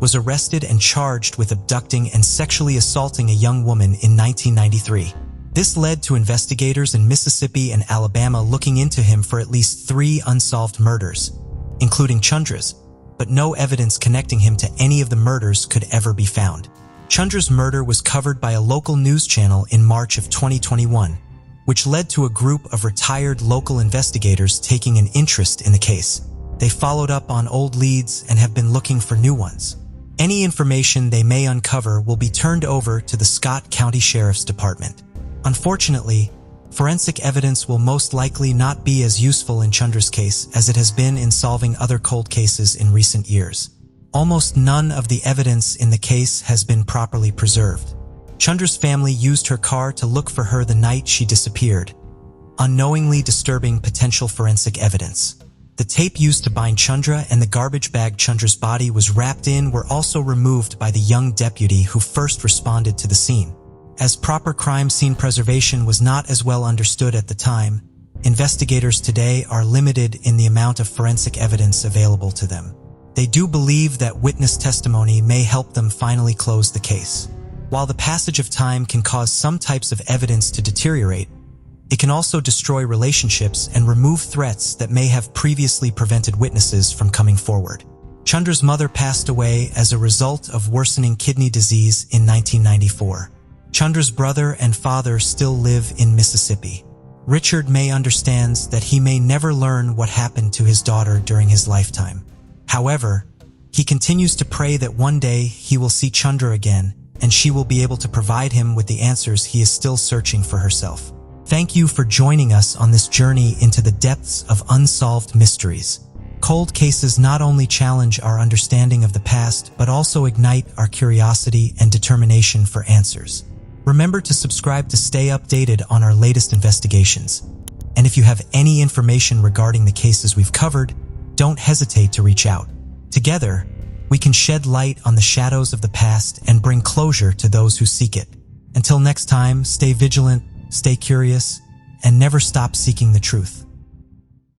was arrested and charged with abducting and sexually assaulting a young woman in 1993. This led to investigators in Mississippi and Alabama looking into him for at least 3 unsolved murders, including Chundra's, but no evidence connecting him to any of the murders could ever be found. Chundra's murder was covered by a local news channel in March of 2021, which led to a group of retired local investigators taking an interest in the case. They followed up on old leads and have been looking for new ones. Any information they may uncover will be turned over to the Scott County Sheriff's Department. Unfortunately, forensic evidence will most likely not be as useful in Chundra's case as it has been in solving other cold cases in recent years. Almost none of the evidence in the case has been properly preserved. Chundra's family used her car to look for her the night she disappeared, unknowingly disturbing potential forensic evidence. The tape used to bind Chundra and the garbage bag Chundra's body was wrapped in were also removed by the young deputy who first responded to the scene. As proper crime scene preservation was not as well understood at the time, investigators today are limited in the amount of forensic evidence available to them. They do believe that witness testimony may help them finally close the case. While the passage of time can cause some types of evidence to deteriorate, it can also destroy relationships and remove threats that may have previously prevented witnesses from coming forward. Chundra's mother passed away as a result of worsening kidney disease in 1994. Chundra's brother and father still live in Mississippi. Richard May understands that he may never learn what happened to his daughter during his lifetime. However, he continues to pray that one day he will see Chundra again and she will be able to provide him with the answers he is still searching for herself. Thank you for joining us on this journey into the depths of unsolved mysteries. Cold cases not only challenge our understanding of the past, but also ignite our curiosity and determination for answers. Remember to subscribe to stay updated on our latest investigations. And if you have any information regarding the cases we've covered, don't hesitate to reach out. Together, we can shed light on the shadows of the past and bring closure to those who seek it. Until next time, stay vigilant, stay curious, and never stop seeking the truth.